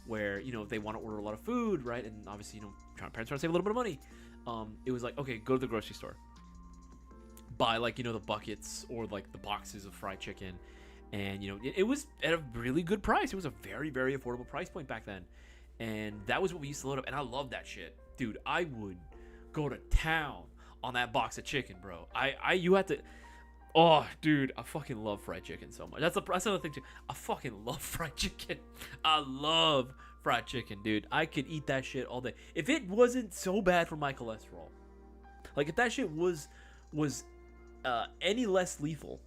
where, you know, they want to order a lot of food, right? And obviously, you know, parents trying to save a little bit of money. It was like, okay, go to the grocery store, buy like the buckets or like the boxes of fried chicken, and it was at a really good price. It was a very, very affordable price point back then, and that was what we used to load up. And I love that shit, dude. I would go to town on that box of chicken, bro. You had to. Oh, dude, I fucking love fried chicken so much. That's another thing too. I fucking love fried chicken. I love fried chicken, dude. I could eat that shit all day. If it wasn't so bad for my cholesterol, like if that shit was any less lethal,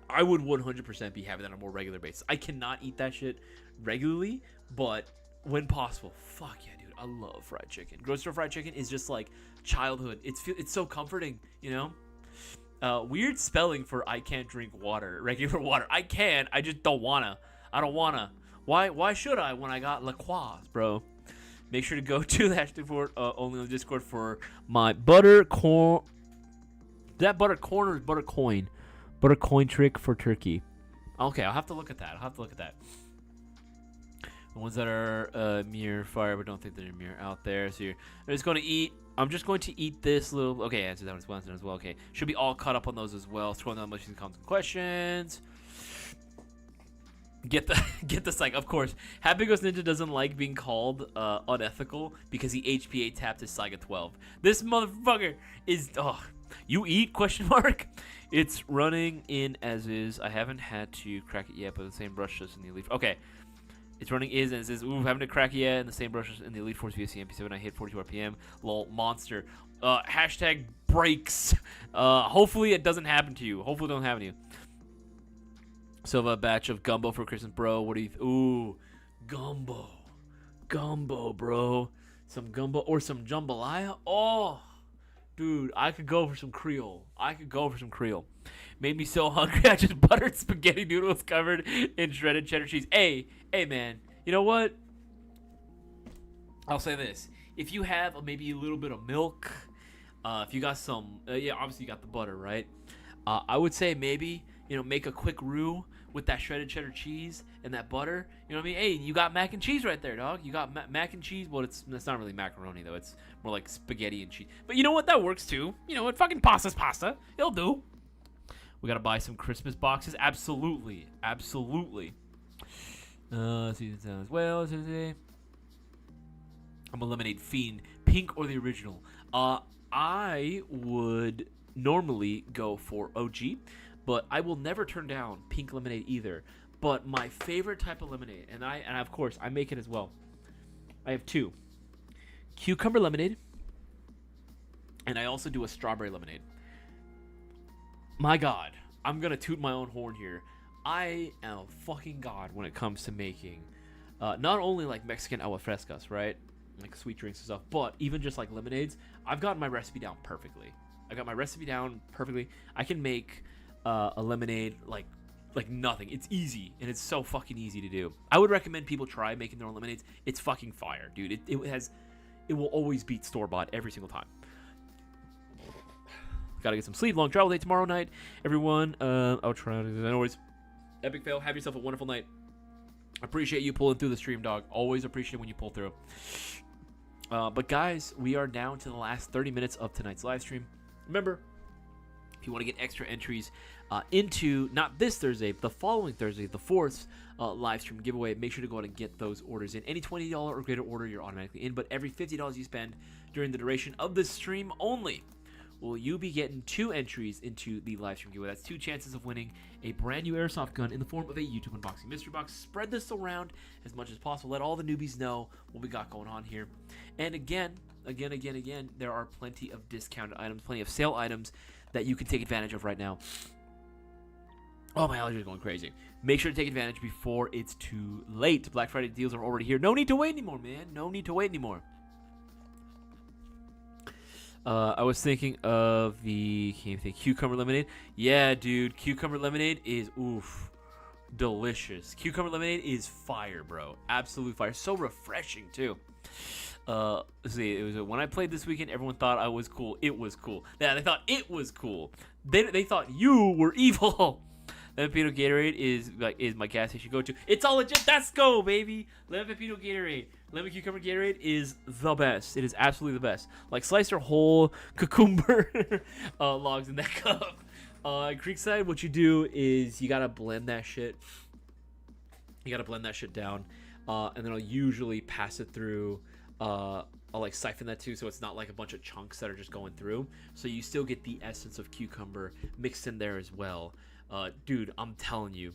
I would 100% be having that on a more regular basis. I cannot eat that shit regularly, but when possible, fuck yeah, dude. I love fried chicken. Grocery store fried chicken is just like childhood. It's so comforting, Weird spelling for I can't drink water, regular water. I can, I just don't wanna. I don't wanna. Why should I when I got La Croix, bro? Make sure to go to the hashtag for only on Discord for my butter corn. That butter corn or butter coin? Butter coin trick for turkey. Okay, I'll have to look at that. The ones that are mirror fire, but don't think they're mirror out there. So I'm just going to eat. I'm just going to eat this little. Okay, answer that one as well. Okay, should be all caught up on those as well. Scroll down much comments and questions. Get the psych. Of course, Happy Ghost Ninja doesn't like being called unethical because he HPA tapped his Saiga 12. This motherfucker is. Oh, you eat? Question mark. It's running in as is. I haven't had to crack it yet, but the same brush just in the Elite. Okay. It's running is and it says, ooh, having to crack it yet, and the same brushes in the Elite Force VSC MP7. I hit 42 RPM. Lol, monster. Hashtag breaks. Hopefully it doesn't happen to you. Hopefully it don't happen to you. So a batch of gumbo for Christmas, bro. What do you? Ooh, gumbo, bro. Some gumbo or some jambalaya. Oh, dude, I could go for some Creole. Made me so hungry. I just buttered spaghetti noodles covered in shredded cheddar cheese. Hey, man. You know what? I'll say this: if you have maybe a little bit of milk, if you got some, obviously you got the butter, right? I would say maybe make a quick roux with that shredded cheddar cheese and that butter. You know what I mean? Hey, you got mac and cheese right there, dog. You got mac and cheese. Well, it's not really macaroni though. It's more like spaghetti and cheese. But you know what? That works too. You know what? Fucking pasta's pasta. It'll do. We gotta buy some Christmas boxes. Absolutely. See as well today. I'm a lemonade fiend. Pink or the original? I would normally go for OG, but I will never turn down pink lemonade either. But my favorite type of lemonade, and of course I make it as well. I have two: cucumber lemonade, and I also do a strawberry lemonade. My God, I'm gonna toot my own horn here. I am a fucking god when it comes to making, not only like Mexican agua frescas, right, like sweet drinks and stuff, but even just like lemonades. I've gotten my recipe down perfectly. I can make a lemonade like nothing. It's easy, and it's so fucking easy to do. I would recommend people try making their own lemonades. It's fucking fire, dude. It will always beat store-bought every single time. Gotta get some sleep. Long travel day tomorrow night, everyone. I'll try to. Anyways, epic fail. Have yourself a wonderful night. Appreciate you pulling through the stream, dog. Always appreciate when you pull through. But guys, we are down to the last 30 minutes of tonight's live stream. Remember, if you want to get extra entries into not this Thursday, but the following Thursday, the 4th live stream giveaway, make sure to go out and get those orders in. Any $20 or greater order, you're automatically in. But every $50 you spend during the duration of the stream only, will you be getting 2 entries into the live stream giveaway. That's 2 chances of winning a brand new airsoft gun in the form of a YouTube unboxing mystery box. Spread this around as much as possible. Let all the newbies know what we got going on here. And again, there are plenty of discounted items, plenty of sale items that you can take advantage of right now. Oh, my allergies are going crazy. Make sure to take advantage before it's too late. Black Friday deals are already here. No need to wait anymore, man. No need to wait anymore. I was thinking of the cucumber lemonade. Yeah, dude, cucumber lemonade is delicious. Cucumber lemonade is fire, bro. Absolute fire. So refreshing too. Let's see. It was when I played this weekend. Everyone thought I was cool. It was cool. Yeah, they thought it was cool. They thought you were evil. Lemon Pepino Gatorade is my gas station go-to. It's all legit. Let's go, baby. Lemon Pepino Gatorade. Lemon Cucumber Gatorade is the best. It is absolutely the best. Like, slice your whole cucumber logs in that cup. Creekside, what you do is you gotta blend that shit. You gotta blend that shit down, and then I'll usually pass it through. I'll like siphon that too, so it's not like a bunch of chunks that are just going through. So you still get the essence of cucumber mixed in there as well. Dude, I'm telling you,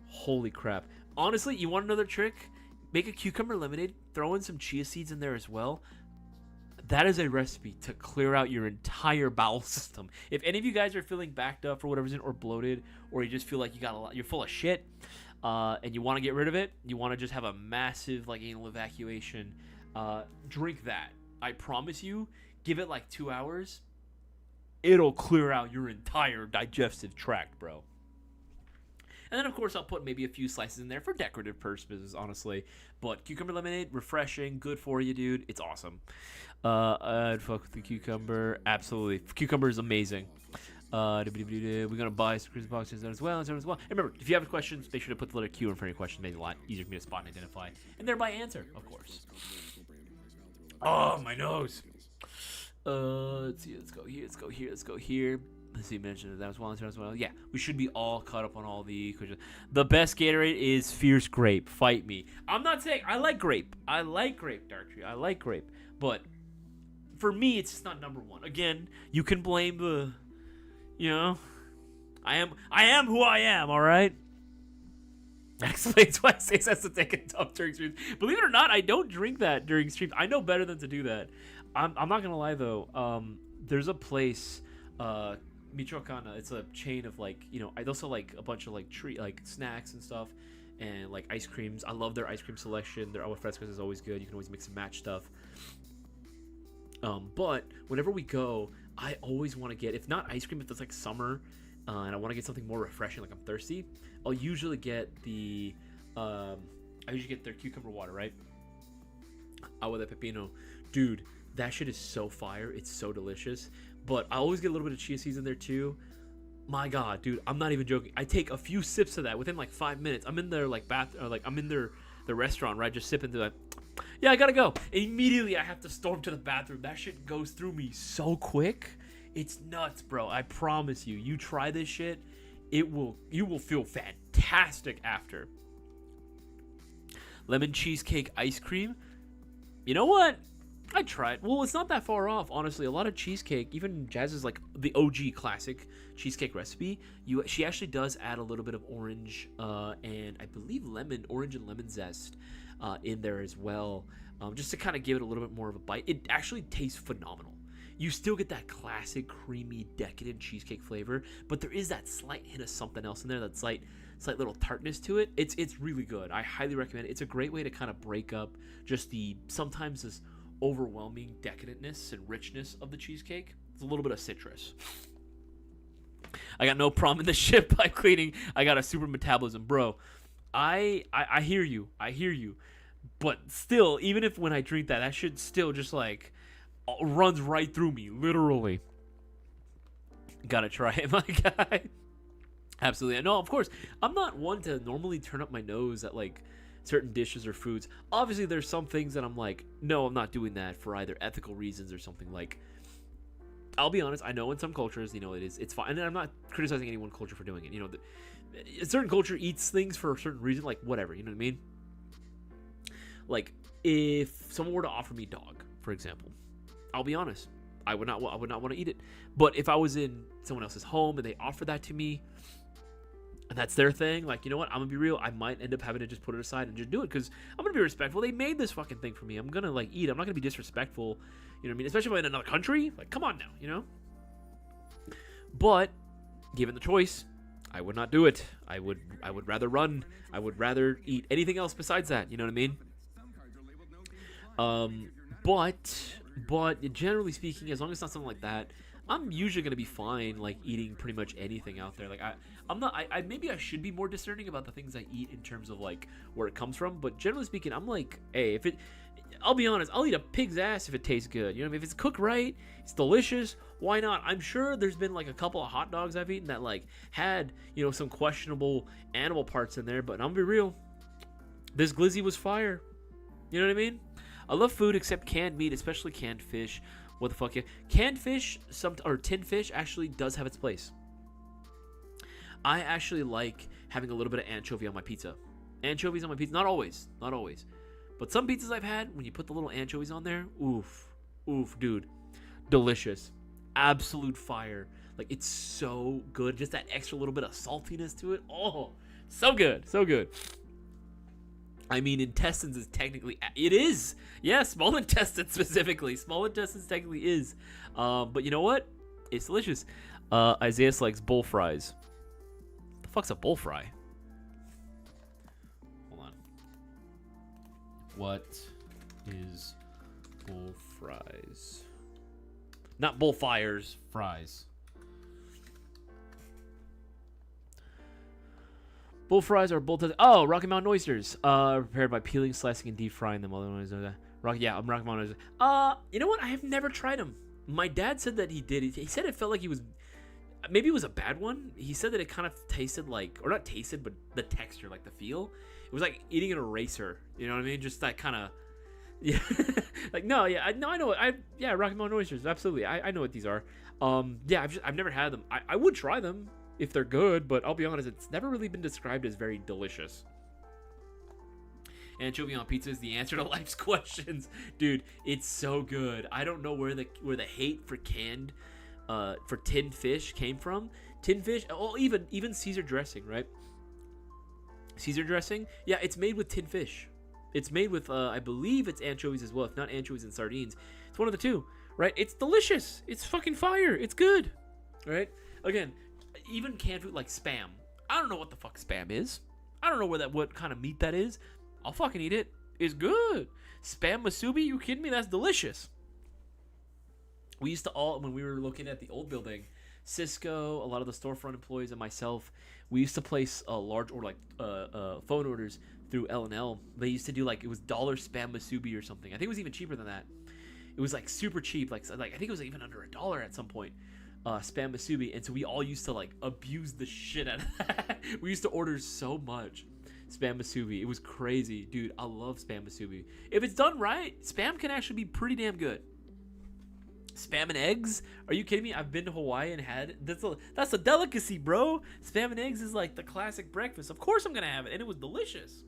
holy crap. Honestly, you want another trick? Make a cucumber lemonade, throw in some chia seeds in there as well. That is a recipe to clear out your entire bowel system. If any of you guys are feeling backed up for whatever reason, or bloated, or you just feel like you're full of shit, and you want to get rid of it, you want to just have a massive like anal evacuation, drink that. I promise you, give it like 2 hours, it'll clear out your entire digestive tract, bro. And then, of course, I'll put maybe a few slices in there for decorative purposes, honestly. But cucumber lemonade, refreshing, good for you, dude. It's awesome. I'd fuck with the cucumber. Absolutely. Cucumber is amazing. We're going to buy some Christmas boxes as well. And remember, if you have questions, make sure to put the letter Q in front of your question. Make it a lot easier for me to spot and identify. And thereby answer, of course. Oh, my nose. Let's see. Let's go here. Let's see, mentioned that as well. Yeah, we should be all caught up on all the questions. The best Gatorade is Fierce Grape. Fight me. I'm not saying I like grape. Dark Tree. I like grape. But for me, it's just not number one. Again, you can blame the, I am who I am. All right. That explains why Isaias has to take a dump during streams. Believe it or not, I don't drink that during streams. I know better than to do that. I'm not gonna lie though. There's a place. Michoacana, it's a chain of like, I also like a bunch of like snacks and stuff, and like ice creams. I love their ice cream selection. Their agua frescas is always good. You can always mix and match stuff. But whenever we go, I always want to get, if not ice cream, if it's like summer, and I want to get something more refreshing, like I'm thirsty, I'll usually get their cucumber water, right? Agua de pepino, dude. That shit is so fire. It's so delicious. But I always get a little bit of chia seeds in there too. My God, dude, I'm not even joking. I take a few sips of that within like 5 minutes. I'm in their like I'm in their restaurant, right? Just sipping through that. Yeah, I gotta go. And immediately I have to storm to the bathroom. That shit goes through me so quick. It's nuts, bro. I promise you. You try this shit, you will feel fantastic after. Lemon cheesecake ice cream. You know what? I tried. Well, it's not that far off, honestly. A lot of cheesecake, even Jazz's like the OG classic cheesecake recipe, she actually does add a little bit of orange and I believe orange and lemon zest in there as well, just to kind of give it a little bit more of a bite. It actually tastes phenomenal. You still get that classic creamy decadent cheesecake flavor, but there is that slight hint of something else in there, that slight little tartness to it. It's really good. I highly recommend it. It's a great way to kind of break up just sometimes this overwhelming decadentness and richness of the cheesecake. It's a little bit of citrus. I got no problem in the shit pipe cleaning. I got a super metabolism, bro. I hear you. But still, even if when I drink that shit still just like runs right through me, literally. Gotta try it, my guy. Absolutely. No, of course, I'm not one to normally turn up my nose at like certain dishes or foods. Obviously, there's some things that I'm like, no, I'm not doing that for either ethical reasons or something. Like, I'll be honest, I know in some cultures, it's fine. And I'm not criticizing any one culture for doing it. A certain culture eats things for a certain reason, like whatever, you know what I mean? Like, if someone were to offer me dog, for example, I'll be honest, I would not want to eat it. But if I was in someone else's home and they offer that to me, and that's their thing, like, you know what, I'm gonna be real, I might end up having to just put it aside and just do it, because I'm gonna be respectful. They made this fucking thing for me. I'm gonna like eat. I'm not gonna be disrespectful, you know what I mean? Especially if I'm in another country, like, come on now, But given the choice, I would not do it. I would rather run. I would rather eat anything else besides that, you know what I mean? But generally speaking, as long as it's not something like that, I'm usually gonna be fine, like eating pretty much anything out there. Like I'm not. Maybe I should be more discerning about the things I eat in terms of like where it comes from. But generally speaking, I'm like, hey, if it I'll be honest, I'll eat a pig's ass if it tastes good. You know what I mean? If it's cooked right, it's delicious. Why not? I'm sure there's been like a couple of hot dogs I've eaten that like had, you know, some questionable animal parts in there, but I'm gonna be real. This glizzy was fire. You know what I mean? I love food except canned meat, especially canned fish. What the fuck? Yeah. Canned fish, or tinned fish actually does have its place. I actually like having a little bit of anchovy on my pizza. Anchovies on my pizza, not always, not always. But some pizzas I've had, when you put the little anchovies on there, oof, dude, delicious, absolute fire. Like, it's so good. Just that extra little bit of saltiness to it. Oh, so good, so good. I mean, intestines is technically, it is. Yeah, small intestines specifically. Small intestines technically is. But you know what? It's delicious. Isaias likes bull fries. What the fuck's a bull fry? What is bull fries? Not bull fires, fries. Bull fries are oh, Rocky Mountain oysters. Prepared by peeling, slicing, and deep frying them. I'm Rocky Mountain oysters. You know what? I have never tried them. My dad said that he did. He said it felt like he was. Maybe it was a bad one. He said that it kind of tasted like, or not tasted, but the texture, like the feel. It was like eating an eraser. You know what I mean? Just that kind of, yeah. Like no, yeah, I know it. Yeah, Rocky Mountain oysters, absolutely. I know what these are. Yeah, I've never had them. I would try them if they're good, but I'll be honest, it's never really been described as very delicious. Anchovy on pizza is the answer to life's questions, dude. It's so good. I don't know where the hate for tinned fish came from. Tinned fish, oh, even Caesar dressing, right? Caesar dressing, yeah, it's made with tinned fish. It's made with, I believe it's anchovies as well. If not anchovies and sardines, it's one of the two, right? It's delicious. It's fucking fire. It's good, right? Again, even canned food like Spam. I don't know what the fuck Spam is. I don't know what kind of meat that is. I'll fucking eat it. It's good. Spam musubi? You kidding me? That's delicious. We used to when we were looking at the old building, Cisco, a lot of the storefront employees, and myself, we used to place large phone orders through L&L. They used to do like, it was dollar Spam musubi or something. I think it was even cheaper than that. It was like super cheap. Like I think it was even under $1 at some point. Spam musubi, and so we all used to like abuse the shit out of that. We used to order so much Spam musubi. It was crazy, dude. I love Spam musubi. If it's done right, Spam can actually be pretty damn good. Spam and eggs? Are you kidding me? I've been to Hawaii and had that's a delicacy, bro. Spam and eggs is like the classic breakfast. Of course I'm gonna have it, and it was delicious.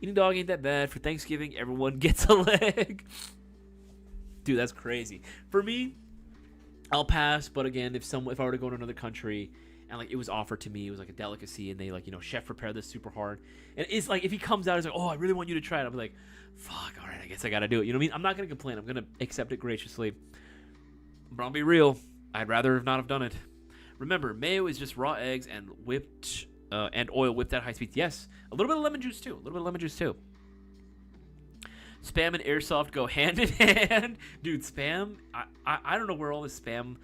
Eating dog ain't that bad. For Thanksgiving, everyone gets a leg. Dude, that's crazy. For me, I'll pass. But again, if I were to go to another country and like it was offered to me, it was like a delicacy, and they like, you know, chef prepared this super hard, and it's like if he comes out, he's like, oh, I really want you to try it. I'm like, fuck, all right, I guess I gotta do it. You know what I mean? I'm not gonna complain. I'm gonna accept it graciously. But I'll be real, I'd rather not have done it. Remember, mayo is just raw eggs and whipped and oil whipped at high speed. Yes, a little bit of lemon juice too. Spam and airsoft go hand in hand, dude. Spam, I don't know where all this spam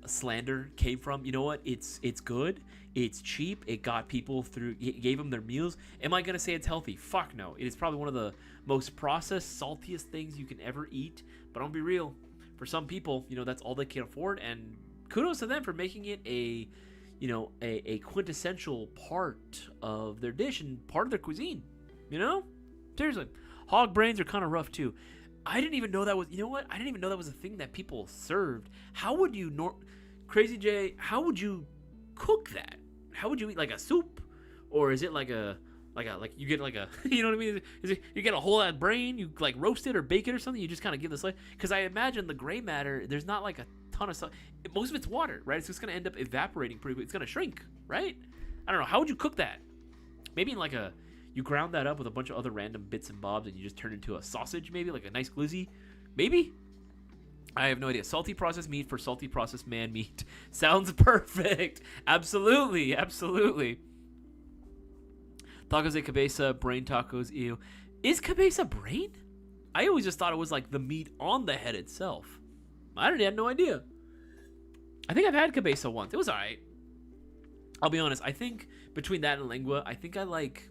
slander came from. You know what? It's good. It's cheap. It got people through. It gave them their meals. Am I gonna say it's healthy? Fuck no. It is probably one of the most processed, saltiest things you can ever eat. But I'll be real. For some people, you know, that's all they can afford, and kudos to them for making it a quintessential part of their dish and part of their cuisine. You know, seriously, hog brains are kind of rough too. I didn't even know that was. You know what? I didn't even know that was a thing that people served. How would you, Crazy J? How would you cook that? How would you eat, like a soup, or is it like you get like a you know what I mean? Is it, you get a whole ass brain, you like roast it or bake it or something? You just kind of give this, like, because I imagine the gray matter, there's not like a ton of stuff. Most of it's water, right? It's just gonna end up evaporating pretty quick. It's gonna shrink, right? I don't know. How would you cook that? Maybe in like you ground that up with a bunch of other random bits and bobs, and you just turn it into a sausage, maybe like a nice glizzy, maybe. I have no idea. Salty processed meat for salty processed man meat. Sounds perfect. Absolutely. Tacos de cabeza, brain tacos, ew. Is cabeza brain? I always just thought it was like the meat on the head itself. I had no idea. I think I've had cabeza once. It was alright. I'll be honest. I think between that and lengua, I think I like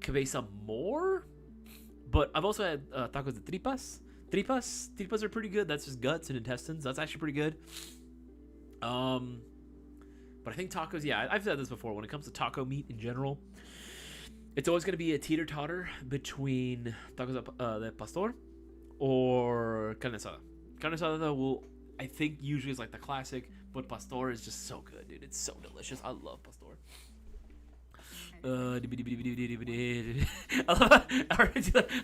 cabeza more. But I've also had tacos de tripas. Tripas are pretty good. That's just guts and intestines. That's actually pretty good. But I think tacos, yeah, I've said this before. When it comes to taco meat in general, it's always going to be a teeter-totter between tacos de pastor or carne asada. Carne asada will, I think, usually is like the classic, but pastor is just so good, dude. It's so delicious. I love pastor. I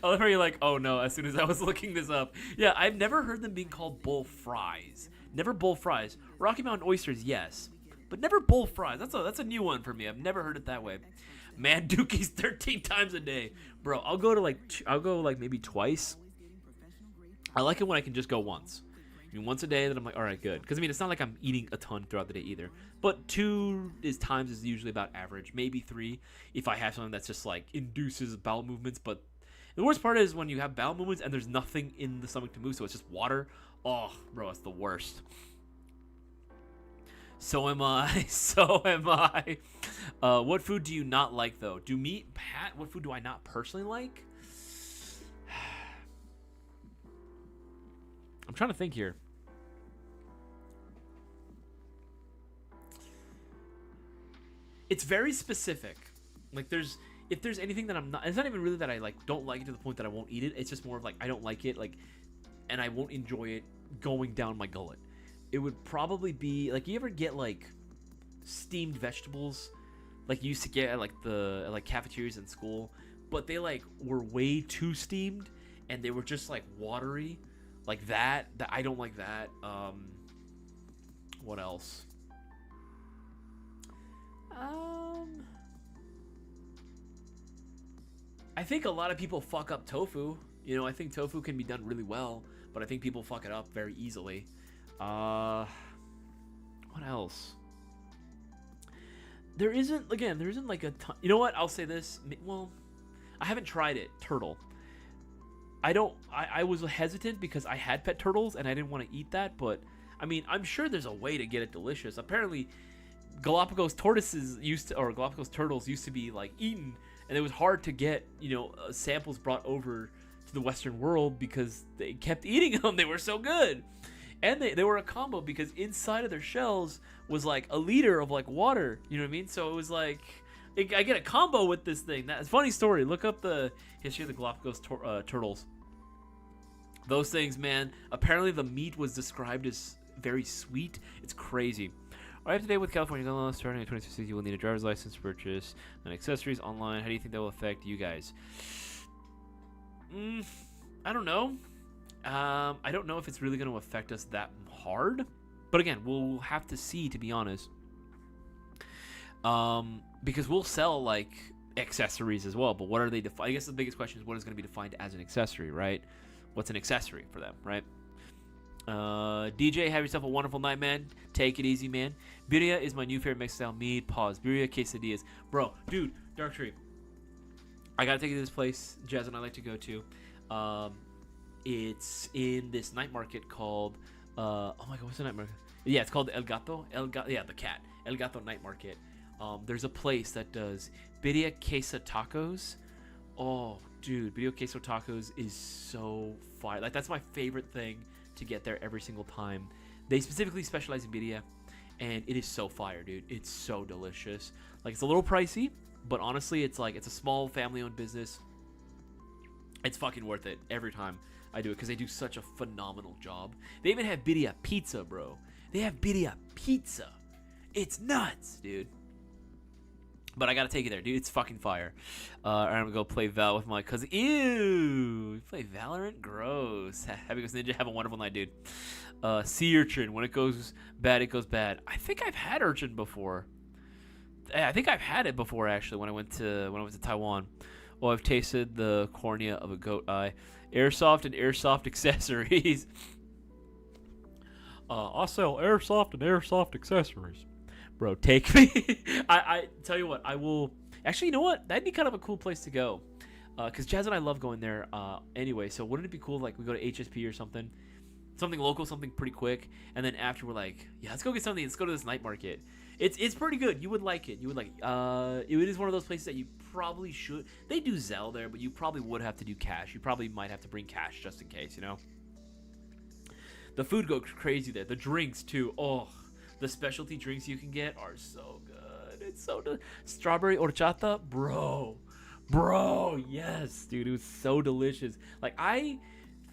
love how you're like, oh no, as soon as I was looking this up. Yeah, I've never heard them being called bull fries. Never bull fries. Rocky Mountain oysters, yes. But never bull fries. That's a new one for me. I've never heard it that way. Man, Dookie's 13 times a day. Bro, I'll go maybe twice. I like it when I can just go once. I mean, once a day, then I'm like, all right, good. Because, I mean, it's not like I'm eating a ton throughout the day either. But 2 times is usually about average. Maybe 3 if I have something that's just, like, induces bowel movements. But the worst part is when you have bowel movements and there's nothing in the stomach to move, so it's just water. Oh, bro, it's the worst. So am I. So am I. What food do you not like, though? Pat, what food do I not personally like? I'm trying to think here. It's very specific. Like if there's anything that I'm not, it's not even really that I like don't like it to the point that I won't eat it. It's just more of like I don't like it, like, and I won't enjoy it going down my gullet. It would probably be like, you ever get like steamed vegetables, like you used to get at like the cafeterias in school, but they like were way too steamed and they were just like watery. Like that I don't like that. What else? I think a lot of people fuck up tofu. You know, I think tofu can be done really well, but I think people fuck it up very easily. What else? There isn't like a ton. You know what? I'll say this. Well, I haven't tried it. Turtle. I was hesitant because I had pet turtles and I didn't want to eat that, but I mean, I'm sure there's a way to get it delicious. Apparently, Galapagos turtles used to be like eaten, and it was hard to get, samples brought over to the Western world because they kept eating them. They were so good. And they were a combo because inside of their shells was like a liter of like water, you know what I mean? So it was like, I get a combo with this thing. That's a funny story. Look up the history of the Galapagos turtles. Those things, man, apparently the meat was described as very sweet. It's crazy. All right, today with California gun laws starting in 2060, you will need a driver's license to purchase and accessories online. How do you think that will affect you guys? I don't know. I don't know if it's really going to affect us that hard. But again, we'll have to see, to be honest. Because we'll sell, like, accessories as well. But what are they defined? I guess the biggest question is what is going to be defined as an accessory, right? What's an accessory for them, right? DJ, have yourself a wonderful night, man. Take it easy, man. Birria is my new favorite Mexican style meat. Pause. Birria quesadillas. Bro, dude, Dark Tree. I got to take you to this place Jazz and I like to go to. It's in this night market called oh my god, what's the night market? Yeah, it's called El Gato. Yeah, the cat. El Gato Night Market. There's a place that does birria queso tacos. Oh, dude, birria queso tacos is so fire. Like, that's my favorite thing to get there every single time. They specifically specialize in birria, and it is so fire, dude. It's so delicious. Like, it's a little pricey, but honestly, it's a small family-owned business. It's fucking worth it every time I do it because they do such a phenomenal job. They even have birria pizza, bro. They have birria pizza. It's nuts, dude. But I gotta take it there, dude. It's fucking fire. I'm gonna go play Val with my cousin. Ew! You play Valorant? Gross. Happy Ghost Ninja. Have a wonderful night, dude. Sea urchin. When it goes bad, it goes bad. I think I've had urchin before. I think I've had it before, actually, when I went to Taiwan. Oh, I've tasted the cornea of a goat eye. Airsoft and airsoft accessories. I'll sell airsoft and airsoft accessories. Bro, take me. I tell you what, I will. Actually, you know what? That'd be kind of a cool place to go. Because Jazz and I love going there anyway. So wouldn't it be cool, like, we go to HSP or something? Something local, something pretty quick. And then after we're like, yeah, let's go get something. Let's go to this night market. It's pretty good. You would like it. It is one of those places that you probably should. They do Zelle there, but you probably would have to do cash. You probably might have to bring cash just in case, you know? The food goes crazy there. The drinks, too. Oh, the specialty drinks you can get are so good. It's so strawberry horchata, bro, yes, dude, it was so delicious. Like, I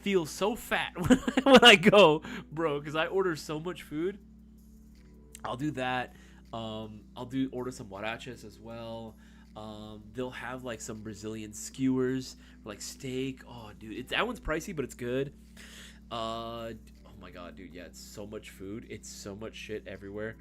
feel so fat when I go, bro, because I order so much food. I'll do that. I'll order some huaraches as well. They'll have like some Brazilian skewers, or like steak. Oh, dude, that one's pricey, but it's good. Oh my god, dude, yeah, it's so much food. It's so much shit everywhere.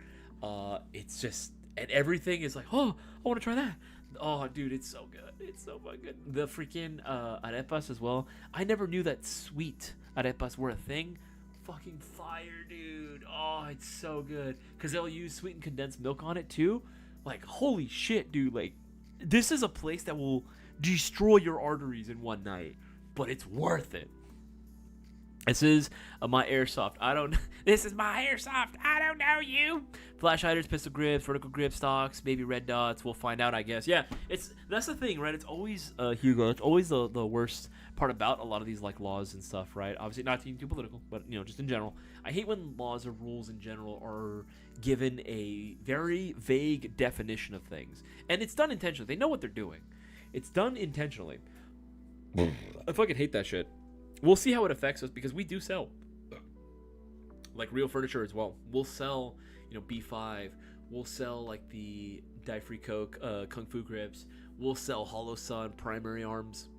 It's just, and everything is like, oh, I want to try that. Oh, dude, it's so good. It's so fucking good. The freaking arepas as well. I never knew that sweet arepas were a thing. Fucking fire, dude. Oh, it's so good. Because they'll use sweetened condensed milk on it, too. Like, holy shit, dude. Like, this is a place that will destroy your arteries in one night. But it's worth it. This is my airsoft. This is my airsoft. I don't know you. Flash hiders, pistol grips, vertical grip stocks, maybe red dots. We'll find out, I guess. Yeah, that's the thing, right? It's always Hugo. It's always the worst part about a lot of these like laws and stuff, right? Obviously, not to be too political, but just in general, I hate when laws or rules in general are given a very vague definition of things, and it's done intentionally. They know what they're doing. It's done intentionally. I fucking hate that shit. We'll see how it affects us because we do sell like real furniture as well. We'll sell, B5. We'll sell like the Die Free Coke, Kung Fu grips. We'll sell Hollow Sun primary arms.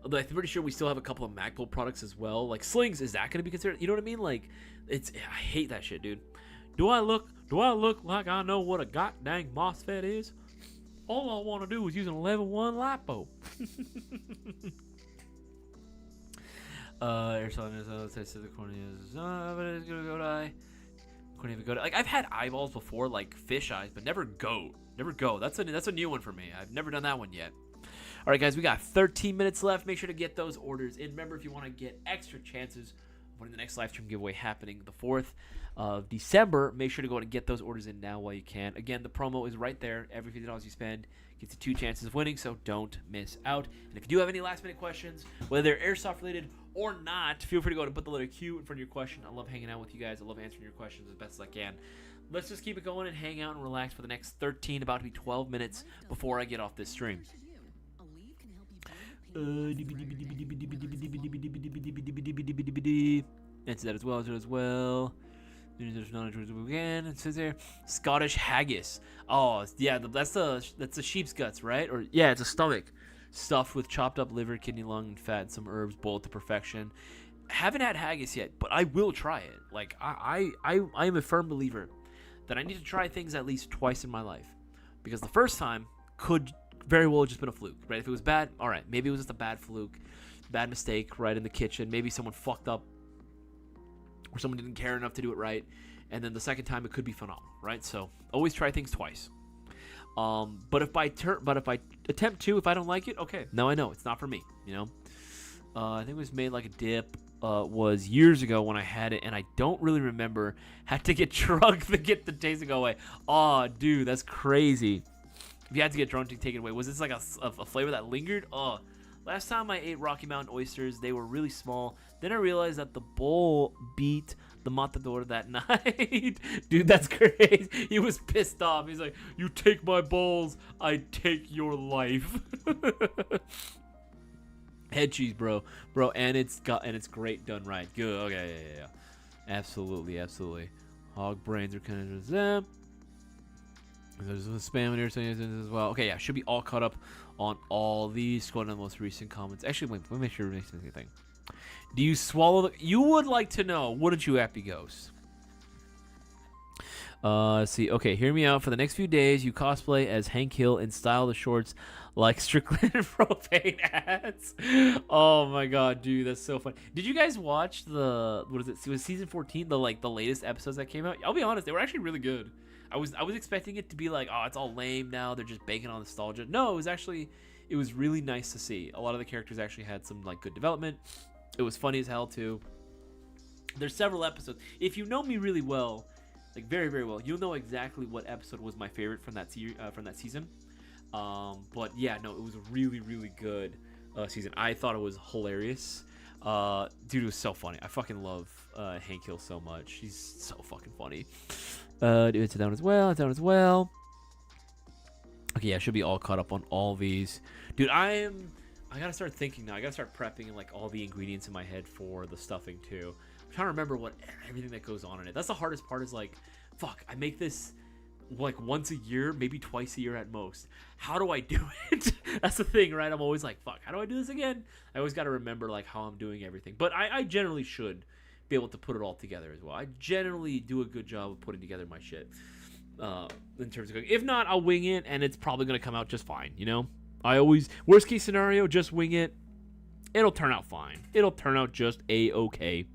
Although I'm pretty sure we still have a couple of Magpul products as well. Like slings, is that going to be considered? You know what I mean? Like, I hate that shit, dude. Do I look like I know what a goddamn MOSFET is? All I want to do is use an 11.1 LiPo. Airsoft says the cornea is but it's gonna go die. Cornea go die. Like I've had eyeballs before, like fish eyes, but never goat. Never go. That's a new one for me. I've never done that one yet. All right, guys, we got 13 minutes left. Make sure to get those orders in. Remember, if you want to get extra chances of winning the next live stream giveaway happening the 4th of December, make sure to go and get those orders in now while you can. Again, the promo is right there. Every $50 you spend gets you 2 chances of winning, so don't miss out. And if you do have any last-minute questions, whether they're airsoft related or not, feel free to go and put the letter Q in front of your question. I love hanging out with you guys. I love answering your questions as best as I can. Let's just keep it going and hang out and relax for the next 13, about to be 12 minutes before I get off this stream. Answer that as well. There's not again. It says there Scottish haggis. Oh yeah, that's the sheep's guts, right? Or yeah, it's a stomach stuffed with chopped up liver, kidney, lung, and fat, and some herbs boiled to perfection. Haven't had haggis yet, but I will try it. Like I am a firm believer that I need to try things at least twice in my life, because the first time could very well have just been a fluke, right? If it was bad, all right, maybe it was just a bad fluke, bad mistake, right, in the kitchen. Maybe someone fucked up, or someone didn't care enough to do it right, and then the second time it could be phenomenal, right? So always try things twice. But if I attempt to, if I don't like it, okay, now I know it's not for me. I think it was made like a dip. Was years ago when I had it, and I don't really remember. Had to get drunk to get the taste to go away. Oh, dude, that's crazy. If you had to get drunk to take it away, was this like a flavor that lingered? Oh, last time I ate Rocky Mountain oysters, they were really small. Then I realized that the bowl beat the matador that night. Dude, that's crazy. He was pissed off. He's like, "You take my balls, I take your life." Head cheese, bro, and it's great done right. Good. Okay, yeah. Absolutely. Hog brains are kind of them. There's a spam in here saying as well. Okay, yeah, should be all caught up on all these. Scroll down the most recent comments. Actually, wait, let me make sure it makes anything. Do you swallow the... You would like to know, wouldn't you, Happy Ghost? Let's see. Okay, hear me out. For the next few days, you cosplay as Hank Hill and style the shorts like Strickland and Propane ads. Oh my god, dude, that's so fun. Did you guys watch the... What is it? It was season 14, the latest episodes that came out? I'll be honest, they were actually really good. I was expecting it to be like, oh, it's all lame now. They're just banking on nostalgia. No, it was really nice to see. A lot of the characters actually had some like good development. It was funny as hell too. There's several episodes. If you know me really well, like very, very well, you'll know exactly what episode was my favorite from that season. But yeah, no, it was a really, really good season. I thought it was hilarious. Dude, it was so funny. I fucking love Hank Hill so much. He's so fucking funny. Dude, it's down as well. It's down as well. Okay, yeah, I should be all caught up on all these. Dude, I gotta start thinking now. I gotta start prepping like all the ingredients in my head for the stuffing too. I'm trying to remember what everything that goes on in it. That's the hardest part. Is like, fuck, I make this like once a year, maybe twice a year at most. How do I do it? That's the thing, right? I'm always like, fuck, how do I do this again? I always got to remember like how I'm doing everything. But I generally should be able to put it all together as well. I generally do a good job of putting together my shit in terms of cooking. If not, I'll wing it, and it's probably gonna come out just fine. You know, I always worst case scenario, just wing it. It'll turn out fine. It'll turn out just a-okay.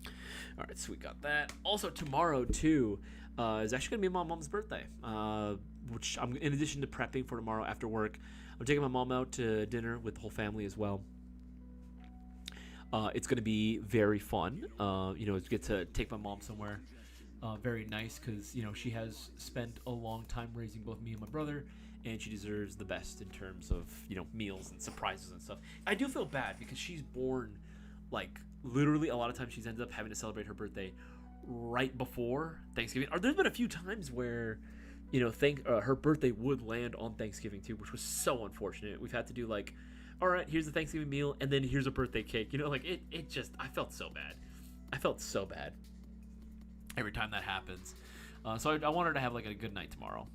All right, so we got that. Also, tomorrow too is actually gonna be my mom's birthday, which I'm in addition to prepping for tomorrow after work. I'm taking my mom out to dinner with the whole family as well. It's gonna be very fun. You know, get to take my mom somewhere very nice because you know she has spent a long time raising both me and my brother, and she deserves the best in terms of you know meals and surprises and stuff. I do feel bad because she's born like literally a lot of times she's ended up having to celebrate her birthday right before Thanksgiving. Or there's been a few times where you know her birthday would land on Thanksgiving too, which was so unfortunate. We've had to do like, all right, here's the Thanksgiving meal and then here's a birthday cake. You know, like it just I felt so bad. I felt so bad every time that happens. So I want her to have like a good night tomorrow.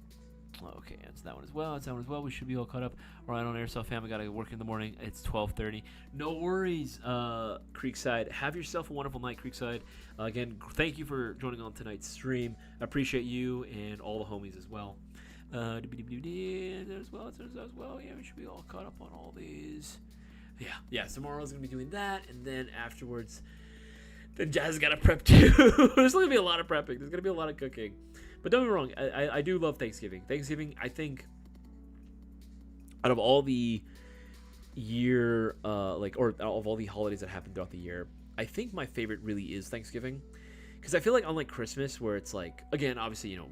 Okay, it's that one as well. It's that one as well. We should be all caught up. All right, on Airsoft fam, I gotta work in the morning. It's 12:30. No worries, Creekside. Have yourself a wonderful night, Creekside. Again, thank you for joining on tonight's stream. I appreciate you and all the homies as well. As well. Yeah, we should be all caught up on all these. Yeah. Tomorrow's gonna be doing that, and then afterwards, then Jazz gotta prep too. There's gonna be a lot of prepping. There's gonna be a lot of cooking. But don't get me wrong, I do love Thanksgiving. Thanksgiving, I think, out of all the year, or out of all the holidays that happen throughout the year, I think my favorite really is Thanksgiving. Because I feel like unlike Christmas, where it's like, again, obviously, you know,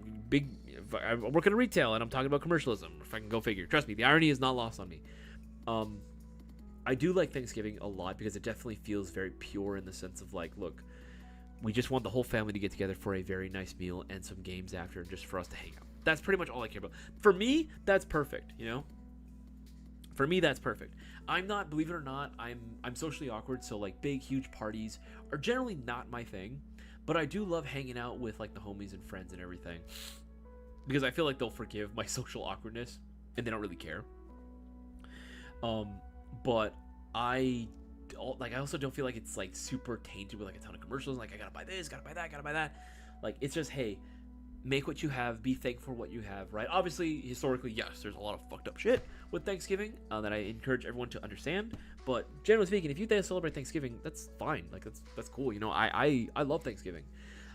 I work in retail and I'm talking about commercialism, if I can go figure. Trust me, the irony is not lost on me. I do like Thanksgiving a lot because it definitely feels very pure in the sense of like, look, we just want the whole family to get together for a very nice meal and some games after, just for us to hang out. That's pretty much all I care about. For me, that's perfect, you know? For me, that's perfect. I'm not, believe it or not, I'm socially awkward, so like big, huge parties are generally not my thing. But I do love hanging out with like the homies and friends and everything. Because I feel like they'll forgive my social awkwardness and they don't really care. But I also don't feel like it's like super tainted with like a ton of commercials. Like I gotta buy this, gotta buy that. Like it's just, hey, make what you have, be thankful for what you have, right? Obviously, historically, yes, there's a lot of fucked up shit with Thanksgiving that I encourage everyone to understand. But generally speaking, if you celebrate Thanksgiving, that's fine. Like that's cool. You know, I love Thanksgiving.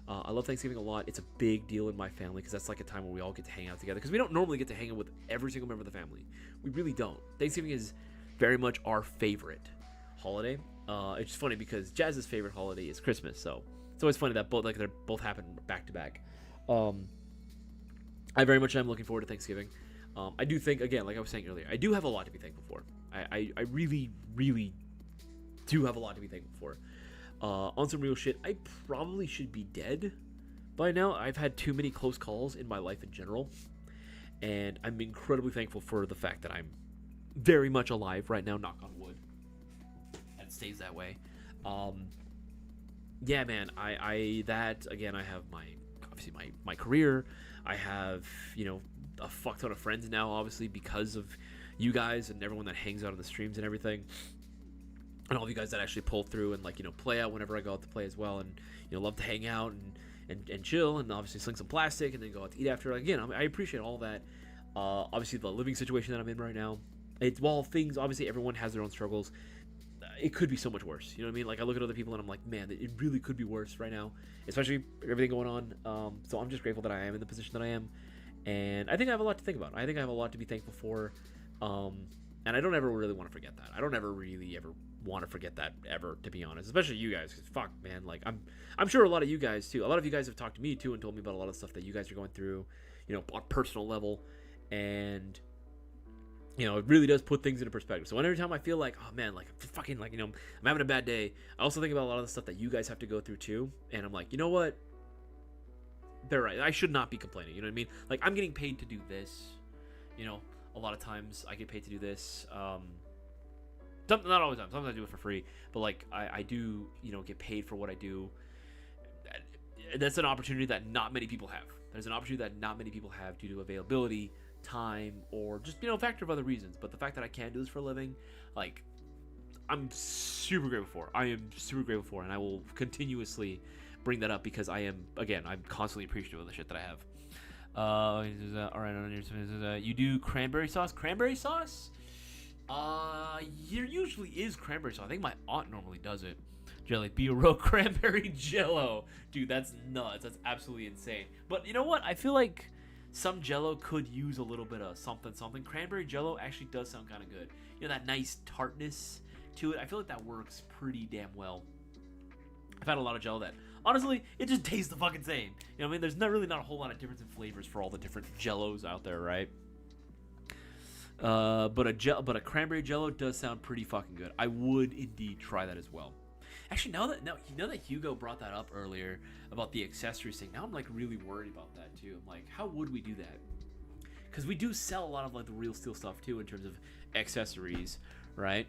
I love Thanksgiving a lot. It's a big deal in my family because that's like a time where we all get to hang out together. Because we don't normally get to hang out with every single member of the family. We really don't. Thanksgiving is very much our favorite holiday. It's funny because Jazz's favorite holiday is Christmas, so it's always funny that they're both happen back to back. I very much am looking forward to Thanksgiving. I do think, again, like I was saying earlier, I do have a lot to be thankful for. I really, really do have a lot to be thankful for. On some real shit, I probably should be dead by now. I've had too many close calls in my life in general, and I'm incredibly thankful for the fact that I'm very much alive right now, knock on wood. And it stays that way. Yeah, man, I have my career. I have, you know, a fuck ton of friends now, obviously, because of you guys and everyone that hangs out on the streams and everything. And all of you guys that actually pull through and, like, you know, play out whenever I go out to play as well. And, you know, love to hang out and chill and obviously sling some plastic and then go out to eat after. Again, I appreciate all that. Obviously, the living situation that I'm in right now. While things, obviously, everyone has their own struggles. It could be so much worse. You know what I mean? Like, I look at other people and I'm like, man, it really could be worse right now, especially everything going on. So I'm just grateful that I am in the position that I am. And I think I have a lot to think about. I think I have a lot to be thankful for. And I don't ever really want to forget that. I don't ever really ever want to forget that ever, to be honest. Especially you guys, because fuck, man. Like, I'm sure a lot of you guys too. A lot of you guys have talked to me too and told me about a lot of stuff that you guys are going through, you know, on a personal level. And it really does put things into perspective. So every time I feel like, oh man, like fucking like, I'm having a bad day, I also think about a lot of the stuff that you guys have to go through too. And I'm like, you know what? They're right. I should not be complaining. You know what I mean? Like, I'm getting paid to do this. A lot of times I get paid to do this. Not all the time. Sometimes I do it for free. But like, I do, get paid for what I do. That's an opportunity that not many people have. There's an opportunity that not many people have due to availability, time, or just a factor of other reasons. But the fact that I can do this for a living, like, I'm super grateful for. I am super grateful for, and I will continuously bring that up because I'm constantly appreciative of the shit that I have. All right, you do cranberry sauce? Cranberry sauce? There usually is cranberry sauce. I think my aunt normally does it. Jelly, be a real cranberry jello. Dude, that's nuts. That's absolutely insane. But you know what? I feel like some jello could use a little bit of something. Cranberry jello actually does sound kind of good. That nice tartness to it. I feel like that works pretty damn well. I've had a lot of jello that, honestly, it just tastes the fucking same. There's not a whole lot of difference in flavors for all the different jellos out there, right? But a cranberry jello does sound pretty fucking good. I would indeed try that as well. Actually, now that Hugo brought that up earlier about the accessories thing, now I'm like really worried about that too. I'm like, how would we do that? Because we do sell a lot of like the real steel stuff too in terms of accessories, right?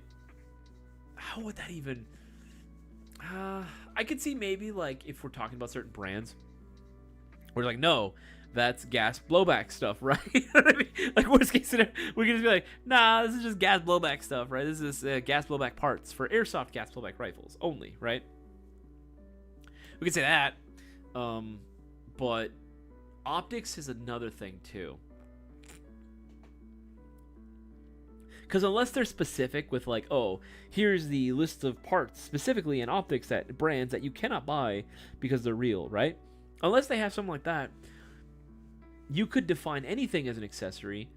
How would that even? I could see maybe like if we're talking about certain brands, we're like, no, that's gas blowback stuff, right? You know what I mean? Like, worst case scenario, we can just be like, nah, this is just gas blowback stuff, right? This is gas blowback parts for airsoft gas blowback rifles only, right? We could say that, but optics is another thing too. Because unless they're specific with like, oh, here's the list of parts specifically in optics that brands that you cannot buy because they're real, right? Unless they have something like that, you could define anything as an accessory,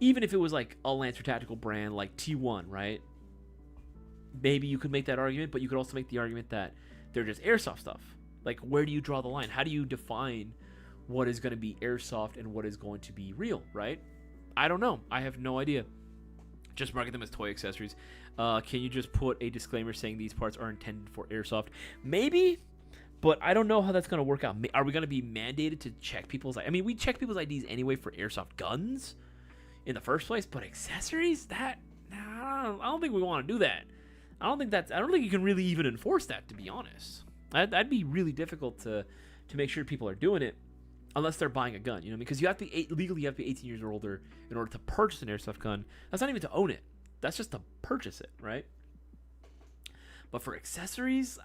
even if it was like a Lancer Tactical brand like T1, right? Maybe you could make that argument, but you could also make the argument that they're just airsoft stuff. Like, where do you draw the line? How do you define what is going to be airsoft and what is going to be real, right? I don't know. I have no idea. Just market them as toy accessories. Can you just put a disclaimer saying these parts are intended for airsoft? Maybe, but I don't know how that's going to work out. Are we going to be mandated to check people's... I mean, we check people's IDs anyway for airsoft guns in the first place, but accessories? I don't think we want to do that. I don't think you can really even enforce that, to be honest. That'd be really difficult to make sure people are doing it unless they're buying a gun, because you have to be legally you have to be 18 years or older in order to purchase an airsoft gun. That's not even to own it. That's just to purchase it, right? But for accessories,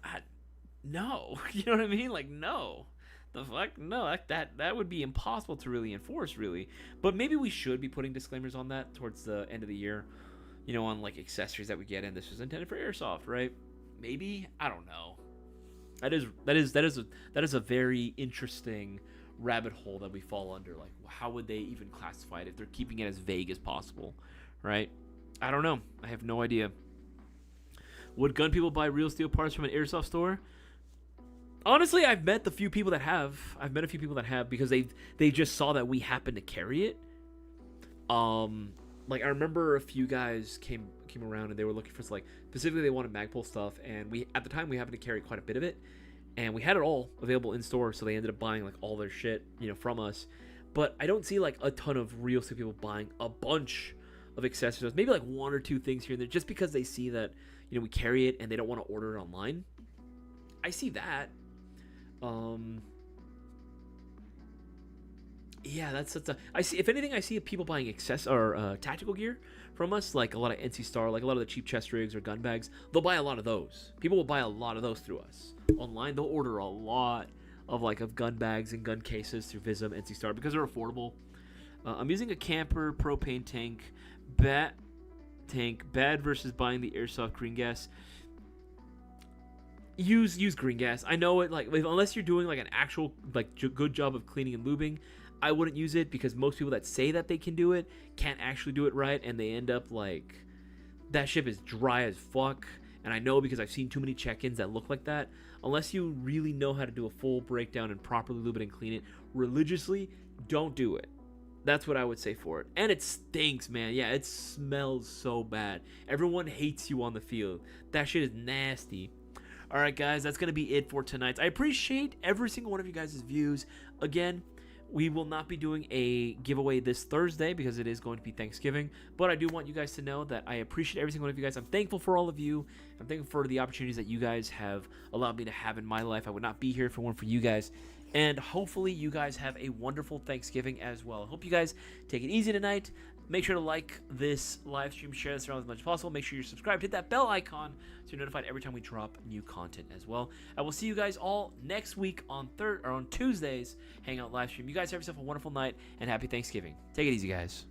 no. You know what I mean? Like, no. The fuck? No, that would be impossible to really enforce, really. But maybe we should be putting disclaimers on that towards the end of the year, on like accessories that we get, and this is intended for airsoft, right? Maybe? I don't know. That is a very interesting rabbit hole that we fall under. Like, how would they even classify it if they're keeping it as vague as possible, right? I don't know. I have no idea. Would gun people buy real steel parts from an airsoft store? Honestly, I've met a few people that have because they just saw that we happen to carry it. Like, I remember a few guys came around and they were looking for, like, specifically they wanted Magpul stuff, and at the time we happened to carry quite a bit of it. And we had it all available in store, so they ended up buying like all their shit, from us. But I don't see like a ton of real estate people buying a bunch of accessories. Maybe like one or two things here and there, just because they see that we carry it and they don't want to order it online. I see that. Yeah, I see. If anything, I see people buying tactical gear from us, like a lot of NC Star, like a lot of the cheap chest rigs or gun bags. They'll buy a lot of those. People will buy a lot of those through us online. They'll order a lot of gun bags and gun cases through Vism, NC Star, because they're affordable. I'm using a camper propane tank, bad versus buying the airsoft green gas. Use green gas. I know it, like, unless you're doing like an actual like good job of cleaning and lubing, I wouldn't use it, because most people that say that they can do it can't actually do it right, and they end up like that ship is dry as fuck. And I know, because I've seen too many check-ins that look like that. Unless you really know how to do a full breakdown and properly lube it and clean it religiously, don't do it. That's what I would say for it. And it stinks, man. Yeah, it smells so bad. Everyone hates you on the field. That shit is nasty. All right, guys, that's going to be it for tonight. I appreciate every single one of you guys' views. Again, we will not be doing a giveaway this Thursday because it is going to be Thanksgiving. But I do want you guys to know that I appreciate every single one of you guys. I'm thankful for all of you. I'm thankful for the opportunities that you guys have allowed me to have in my life. I would not be here if it weren't for you guys. And hopefully you guys have a wonderful Thanksgiving as well. I hope you guys take it easy tonight. Make sure to like this live stream, share this around as much as possible. Make sure you're subscribed. Hit that bell icon so you're notified every time we drop new content as well. I will see you guys all next week on Tuesdays Hangout live stream. You guys have yourself a wonderful night and happy Thanksgiving. Take it easy, guys.